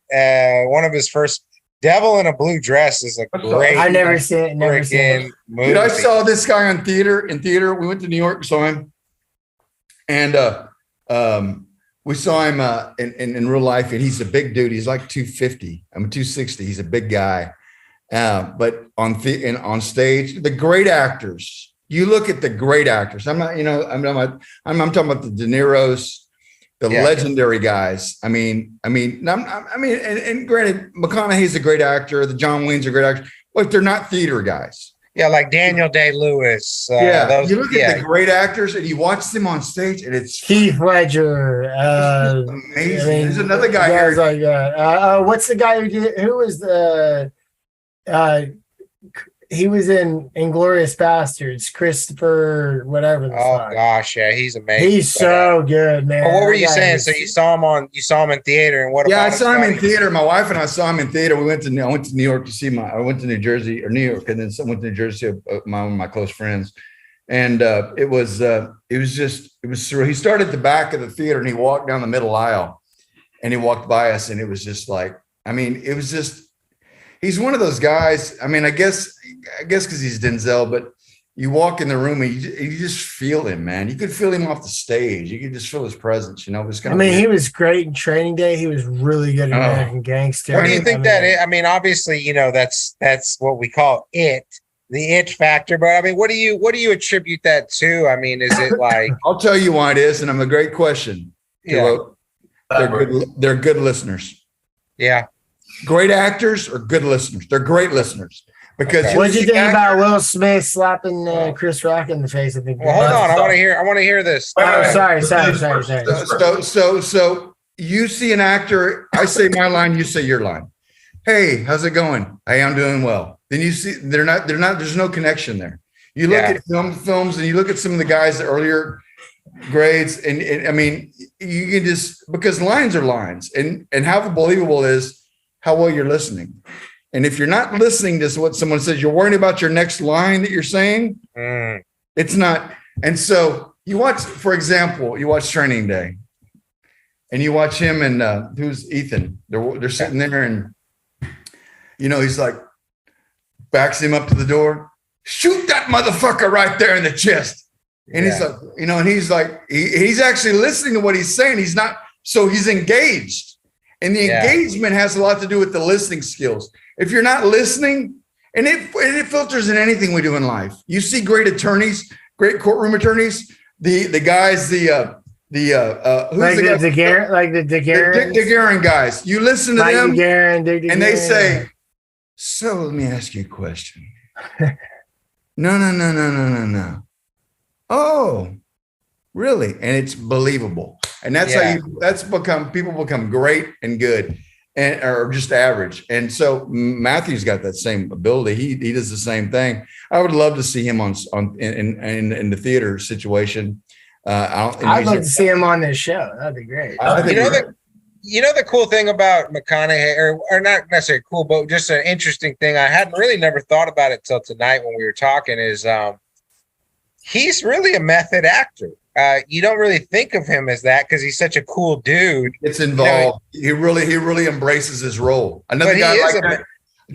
One of his first, Devil in a Blue Dress, is a great. I never seen it. Movie. Dude, I saw this guy in theater. We went to New York, saw him, and we saw him in real life, and he's a big dude. He's like 250. I'm 260. He's a big guy, but on stage, the great actors. You look at the great actors. I'm talking about the De Niro's, the legendary guys. I mean, and granted, McConaughey's a great actor. The John Wayne's a great actor, but they're not theater guys. Yeah, like Daniel Day-Lewis. You look at the great actors and you watch them on stage, and it's Heath Ledger. Amazing. There's another guy here. Like, what's the guy who was the? He was in Inglourious Bastards, Christopher, whatever. Gosh, yeah, he's amazing. He's so good, man. Well, what were you saying? So you saw him in theater, and what? Yeah, I saw him in theater. My wife and I saw him in theater. I went to New York to see I went to New Jersey or New York, and then went to New Jersey. One of my close friends, and it was surreal. He started at the back of the theater, and he walked down the middle aisle, and he walked by us, and it was just like, it was just. He's one of those guys. I mean, I guess because he's Denzel, but you walk in the room and you just feel him, man. You could feel him off the stage. You could just feel his presence. You know, it was kind of. He was great in Training Day. He was really good in American Gangster. What do you think that is? I mean, obviously, that's what we call the it factor. But what do you attribute that to? I mean, is it like? I'll tell you why it is, and I'm a great question. Yeah, they're good listeners. Yeah. Great actors or good listeners. They're great listeners. Because what did you think about Will Smith slapping Chris Rock in the face? I think. Well, hold on, I want to hear this. Oh, sorry. So you see an actor, I say my line, you say your line. Hey, how's it going? Hey, I'm doing well. Then you see they're not. There's no connection there. You look at films, and you look at some of the guys the earlier grades, and I mean, you can just because lines are lines, and how believable is how well you're listening. And if you're not listening to what someone says, you're worrying about your next line that you're saying. It's not. And so you watch, for example, you watch Training Day, and you watch him and who's Ethan? They're sitting there, and he's like backs him up to the door. Shoot that motherfucker right there in the chest. And he's like, and he's like, he's actually listening to what he's saying. He's not. So he's engaged. And the engagement has a lot to do with the listening skills. If you're not listening And it filters in anything we do in life. You see great attorneys, great courtroom attorneys, the guys, who's the Dick DeGuerin guys. You listen to them, DeGuerin, and they say, "So let me ask you a question." No. Oh, really? And it's believable. And that's people become great and good, and or just average. And so Matthew's got that same ability. He does the same thing. I would love to see him in the theater situation. I'd love to see him on this show. That'd be great. You know the cool thing about McConaughey, or not necessarily cool, but just an interesting thing. I hadn't really never thought about it till tonight when we were talking. Is he's really a method actor. You don't really think of him as that because he's such a cool dude. It's involved. He really embraces his role. Another guy like that.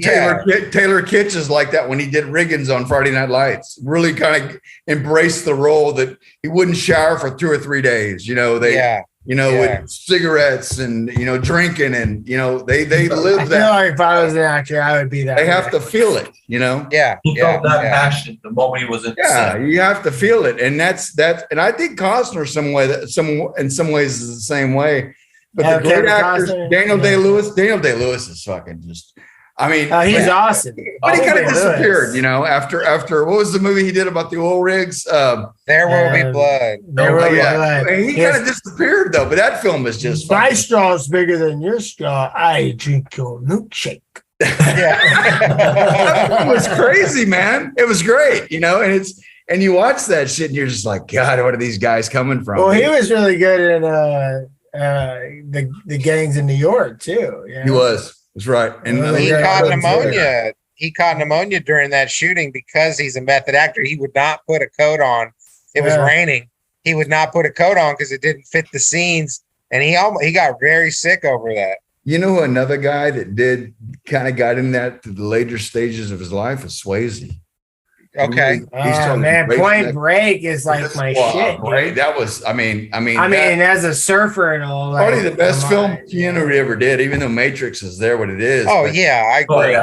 Taylor Kitsch is like that when he did Riggins on Friday Night Lights. Really kind of embraced the role that he wouldn't shower for 2 or 3 days. With cigarettes and drinking and they live that. I feel like if I was an actor, I would be that. They have to feel it. He felt that passion the moment he was in. Yeah, you have to feel it, and that's. And I think Costner in some ways is the same way. But the great actors, Daniel Day-Lewis is fucking just. I mean, he's awesome. But he kind of disappeared, after what was the movie he did about the oil rigs? There Will Be Blood. There Will Be Blood. He kind of disappeared though, but that film is just. My straw is bigger than your straw. I drink your milkshake. It was crazy, man. It was great, and you watch that shit and you're just like, God, what are these guys coming from? Well, he was really good in the gangs in New York too. He was. That's right. And he caught pneumonia. He caught pneumonia during that shooting because he's a method actor. He would not put a coat on. It was raining. He would not put a coat on because it didn't fit the scenes, and he got very sick over that. Another guy that did kind of got in that to the later stages of his life is Swayze. Okay. Point Break is like my shit. Right. That was, I mean, as a surfer and all that. Probably the best film Keanu ever did, even though Matrix is there what it is. Oh, yeah, I agree.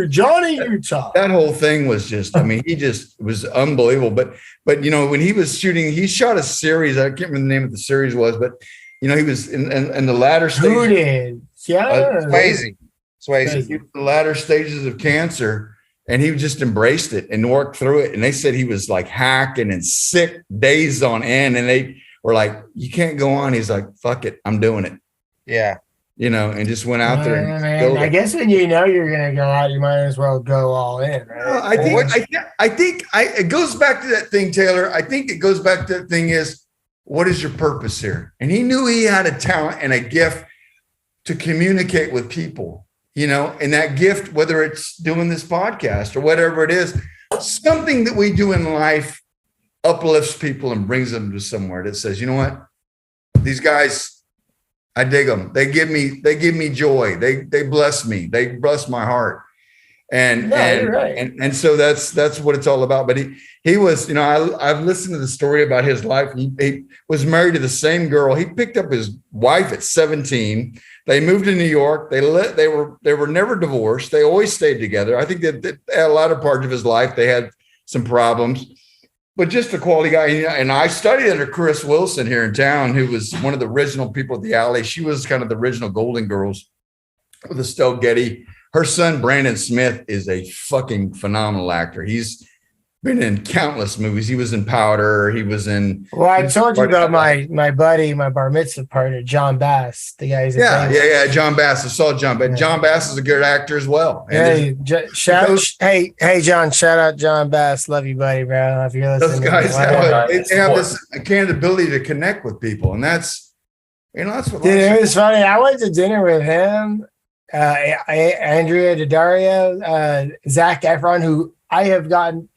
Johnny Utah. That whole thing was just, he just was unbelievable. But when he was shooting, he shot a series. I can't remember the name of the series was, but he was in the latter stages. Who did? Swayze. The latter stages of cancer. And he just embraced it and worked through it. And they said he was like hacking and sick days on end. And they were like, you can't go on. He's like, fuck it. I'm doing it. Yeah. And just went out there. And I guess when you're going to go out, you might as well go all in. Right? Well, I think it goes back to that thing, Taylor. I think it goes back to that thing is, what is your purpose here? And he knew he had a talent and a gift to communicate with people. And that gift, whether it's doing this podcast or whatever it is, something that we do in life uplifts people and brings them to somewhere that says, you know what, these guys, I dig them. They give me joy. They bless me. They bless my heart. And so that's what it's all about. But he was, I've listened to the story about his life. He was married to the same girl. He picked up his wife at 17. They moved to New York. They were never divorced. They always stayed together. I think that a lot of parts of his life, they had some problems, but just a quality guy. And I studied under Chris Wilson here in town, who was one of the original people at the Alley. She was kind of the original Golden Girls with Estelle Getty. Her son, Brandon Smith, is a fucking phenomenal actor. He's been in countless movies. He was in Powder. He was in. Well, I told you about my buddy, my bar mitzvah partner, John Bass. The guy who's John Bass. I saw John, but John Bass is a good actor as well. Hey, John! Shout out John Bass. Love you, buddy, bro. If you're listening, those guys have this accountability to connect with people, and that's what. Dude, it was funny. I went to dinner with him, Andrea Daddario, Zac Efron, who.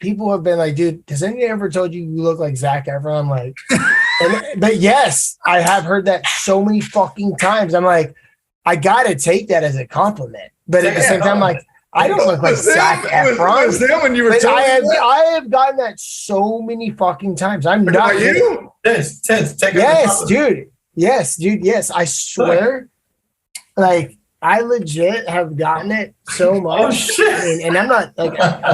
People have been like, dude, has anyone ever told you look like Zac Efron? I'm like, but yes, I have heard that so many fucking times. I'm like, I got to take that as a compliment. But at the same time, like, I don't look like Zac Efron. Was that when you were I have gotten that so many fucking times. I'm not you. Yes, dude. Yes, I swear. Like, I legit have gotten it so much. And I'm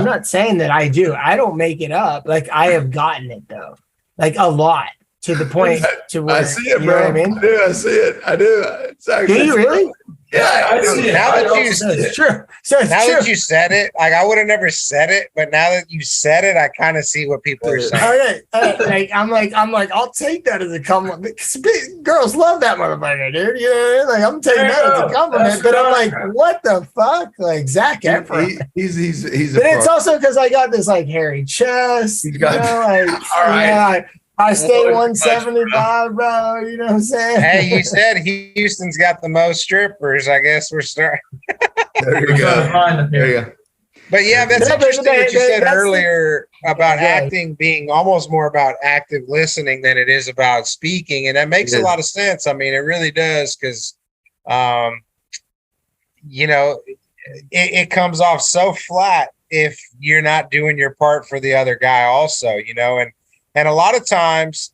not saying that I do. I don't make it up. Like I have gotten it though, like a lot to the point to where I see it, you bro. know what I mean? I do. I see it. I do. It's actually, Do you really? Yeah, I see do. it. Now that you It's true. So it's now true. that you said it, like I would have never said it, but now that you said it, I kind of see what people are saying. Like I'm like, I'll take that as a compliment because girls love that motherfucker, dude. You know what I mean? Like I'm taking that as a compliment, but I'm like, what the fuck? Like Zac Efron. He's But it's also because I got this like hairy chest. He's got- All right. I stay 175, bro. You know what I'm saying? Hey, you said Houston's got the most strippers. I guess we're starting. There you go. There you go. But yeah, that's Yeah, but interesting what you said that's earlier about Yeah. acting being almost more about active listening than it is about speaking. And that makes It a is. lot of sense. I mean, it really does because, you know, it comes off so flat if you're not doing your part for the other guy also, you know, and a lot of times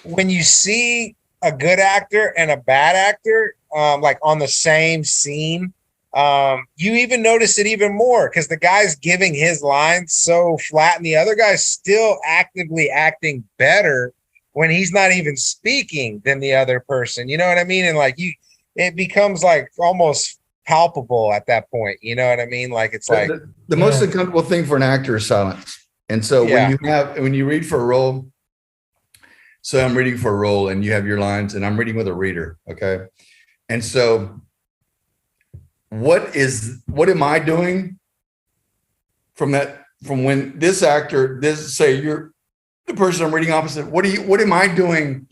when you see a good actor and a bad actor, like on the same scene, you even notice it even more because the guy's giving his lines so flat and the other guy's still actively acting better when he's not even speaking than the other person. You know what I mean? And like it becomes like almost palpable at that point. You know what I mean? Like it's like The most uncomfortable thing for an actor is silence. And so when you read for a role, so I'm reading for a role and you have your lines and I'm reading with a reader. Okay. And so what am I doing from when this actor, say you're the person I'm reading opposite, what am I doing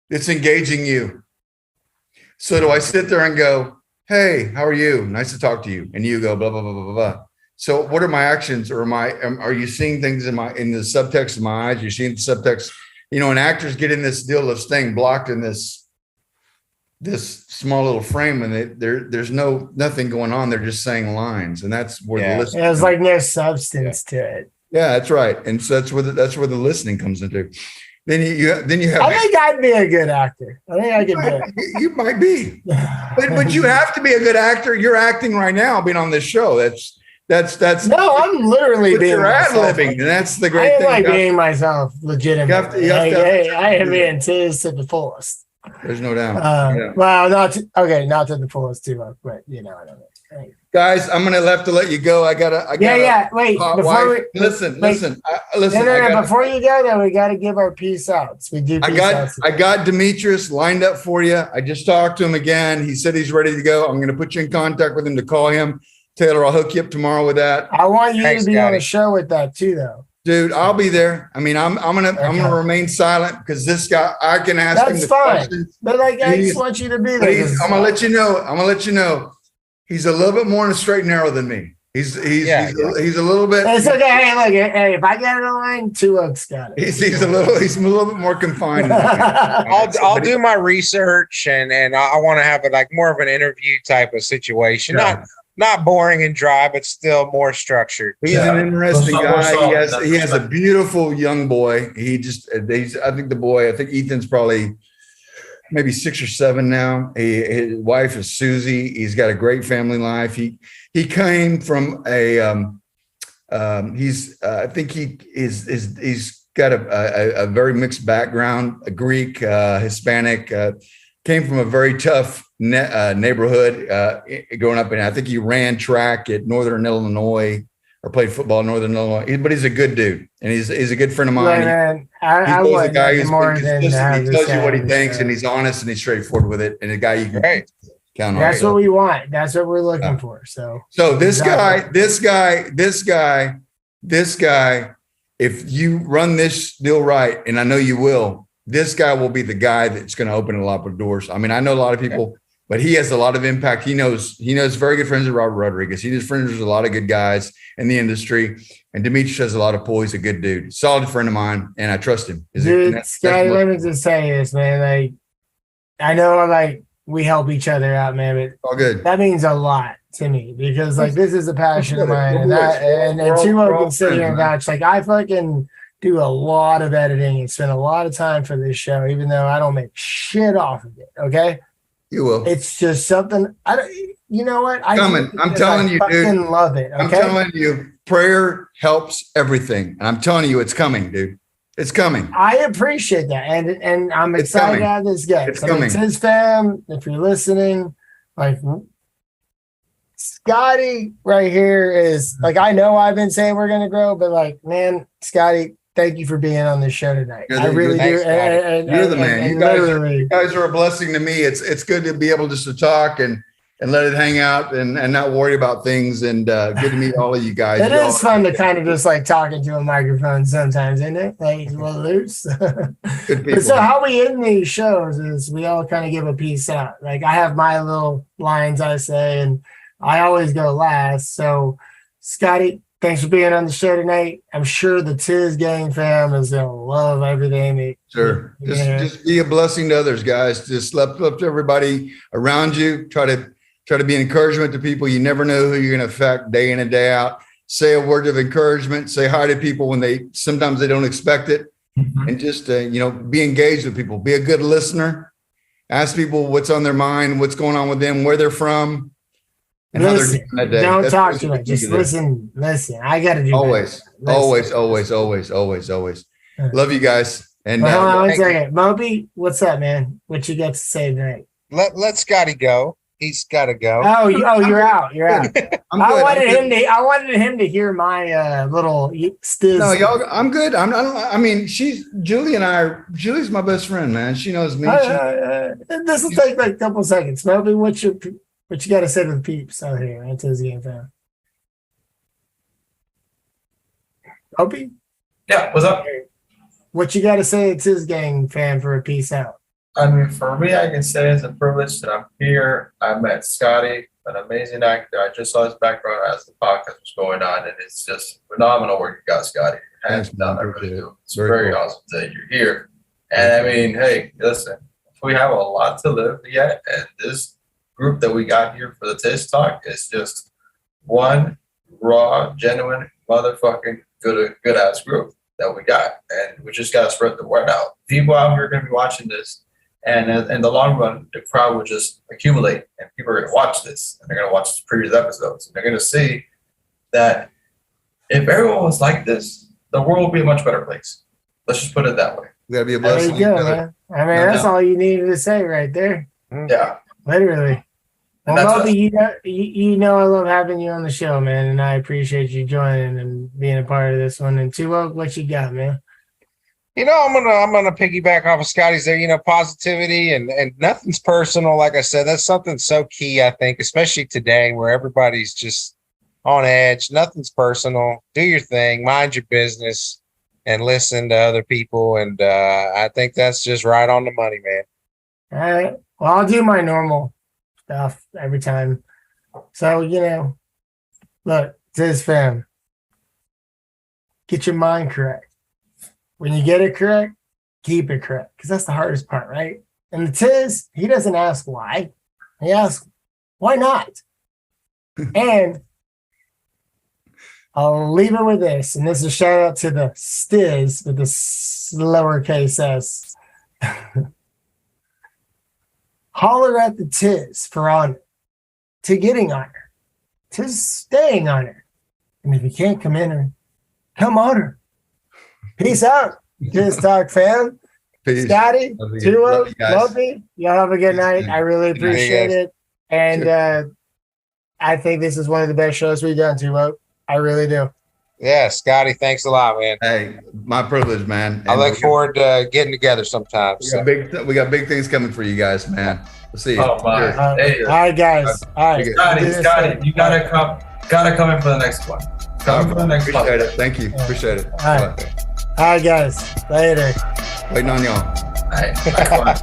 that's engaging you? So do I sit there and go, hey, how are you? Nice to talk to you. And you go, blah, blah, blah, blah, blah, blah. So what are my actions or are you seeing things in the subtext of my eyes? You're seeing the subtext, you know, and actors get in this deal of staying blocked in this small little frame and there's nothing going on. They're just saying lines. And that's where the listening. There's like no substance to it. Yeah, that's right. And so that's where the listening comes into. Then you have. I think I'd be a good actor. I think I could do it. You might be, but you have to be a good actor. You're acting right now, being on this show. That's No, I'm literally being you're ad myself. libbing, and that's the I great am thing. like being myself legitimately. You have to- I am being TIZZ to the fullest. There's no doubt. Yeah. Well, not to the fullest too much, but you know what I mean. Guys, I'm gonna have to let you go. I gotta. Wait, hot before wife. Listen. No, before you go, though, we got to give our peace outs. We do. I got Demetrius lined up for you. I just talked to him again. He said he's ready to go. I'm gonna put you in contact with him to call him. Taylor, I'll hook you up tomorrow with that. I want you Thanks, to be on Scotty. the show with that too, though. Dude, I'll be there. I mean, I'm gonna remain silent because this guy, I can ask him That's the fine. questions. But like, I just want you to be But there. I'm gonna let you know. He's a little bit more in a straight and narrow than me. He's a little bit. It's okay. Hey, look, hey, if I get in a line, TooWoke's got it. He's a little bit more confined. I'll do my research and I want to have it like more of an interview type of situation. Yeah. Not boring and dry, but still more structured. He's an interesting guy. He has a percent. beautiful young boy. I think Ethan's probably maybe 6 or 7 now. His wife is Susie. He's got a great family life. He came from he's got a very mixed background, a Greek, Hispanic, came from a very tough neighborhood growing up. And I think he ran track at Northern Illinois or played football in Northern Illinois, but he's a good dude. And he's a good friend of mine. Man, He's I always want a guy who's more been than consistent. He tells you what he thinks so. and he's honest and he's straightht's with it. And a guy you can count on. That's what we want. That's what we're looking for. So this guy, if you run this deal right, and I know you will, this guy will be the guy that's going to open a lot of doors. I mean, I know a lot of people, but he has a lot of impact. He knows very good friends with Robert Rodriguez. He knows friends with a lot of good guys in the industry. And Demetrius has a lot of pull. He's a good dude, solid friend of mine, and I trust him. Dude, Scotty, let me just say this, man. Like, I know, like, we help each other out, man, but all good. That means a lot to me because, like, this is a passion of mine, and We're all TooWoke can sit friends, here and man. vouch. Like, I fucking do a lot of editing and spend a lot of time for this show, even though I don't make shit off of it. Okay. You will. It's just something. I don't. You know what? I'm telling you, dude. I fucking love it. Okay? I'm telling you, prayer helps everything. And I'm telling you, it's coming, dude. It's coming. I appreciate that, and I'm excited to have this guy. It's coming. TIZZ fam, if you're listening, like Scottie right here is like, I know I've been saying we're gonna grow, but like, man, Scottie, thank you for being on this show tonight. I really do. You're the man. You guys are a blessing to me. It's good to be able just to talk and let it hang out and not worry about things, and good to meet all of you guys. It is fun to kind of just like talk into a microphone sometimes, isn't it? Like it's a little loose. Good people. So how we end these shows is we all kind of give a piece out. Like I have my little lines I say, and I always go last. So Scottie, thanks for being on the show tonight. I'm sure the TIZZ gang fam is gonna love everything. Sure. Just be a blessing to others, guys. Just lift everybody around you. Try to be an encouragement to people. You never know who you're going to affect day in and day out. Say a word of encouragement. Say hi to people when sometimes they don't expect it. Mm-hmm. And just, be engaged with people. Be a good listener. Ask people what's on their mind, what's going on with them, where they're from, and how they're doing that day. Don't talk to them. Just listen. I got to do always. Love you guys. And hold on 1 second. MOPI, what's up, man? What you got to say tonight? Let Scottie go. He's got to go. Oh, you're out. You're out. I wanted him to hear my little stiz. No, y'all. I'm good. Julie's my best friend, man. She knows me. This will take like a couple seconds. MOPI, what you got to say to the peeps out here at TIZZ Game Fam? MOPI? Yeah, what's up? What you got to say to TIZZ Gang fan for a peace out? I mean, for me, I can say it's a privilege that I'm here. I met Scottie, an amazing actor. I just saw his background as the podcast was going on, and it's just phenomenal work you got, Scottie. Hands down, I really do. It's very cool. Awesome that you're here. And I mean, hey, listen, we have a lot to live yet, and this group that we got here for the TIZZ Talk is just one raw, genuine, motherfucking good ass group that we got, and we just gotta spread the word out. People out here are gonna be watching this. And in the long run, the crowd will just accumulate, and people are going to watch this, and they're going to watch the previous episodes, and they're going to see that if everyone was like this, the world would be a much better place. Let's just put it that way. We got to be a blessing. There you go, man. I mean, that's all you needed to say right there. Yeah. Literally. Well, MOPI, you know I love having you on the show, man, and I appreciate you joining and being a part of this one. And TooWoke, what you got, man? I'm gonna piggyback off of Scottie's there. Positivity and nothing's personal. Like I said, that's something so key. I think, especially today, where everybody's just on edge. Nothing's personal. Do your thing, mind your business, and listen to other people. And I think that's just right on the money, man. All right. Well, I'll do my normal stuff every time. So look, TIZZ fam, get your mind correct. When you get it correct, keep it correct, because that's the hardest part, right? And the TIZZ, he doesn't ask why. He asks, why not? And I'll leave it with this, and this is a shout out to the STIZ with the lowercase s. Holler at the TIZZ for honor, to getting honor, to staying honor. And if you can't come in her, come on her. Peace out, TIZZ Talk fam. Peace. Scottie, TooWoke, MOPI, y'all have a good night. I really appreciate it. And I think this is one of the best shows we've done, TooWoke. I really do. Yeah, Scottie, thanks a lot, man. Hey, my privilege, man. I look forward to getting together sometime. We got big things coming for you guys, man. We'll see you. Oh my! All right, guys. All right, Scottie, you gotta come in for the next one. Come for the next one. Appreciate it. Thank you. Appreciate it. All right, guys. Later. Waiting on y'all. All right.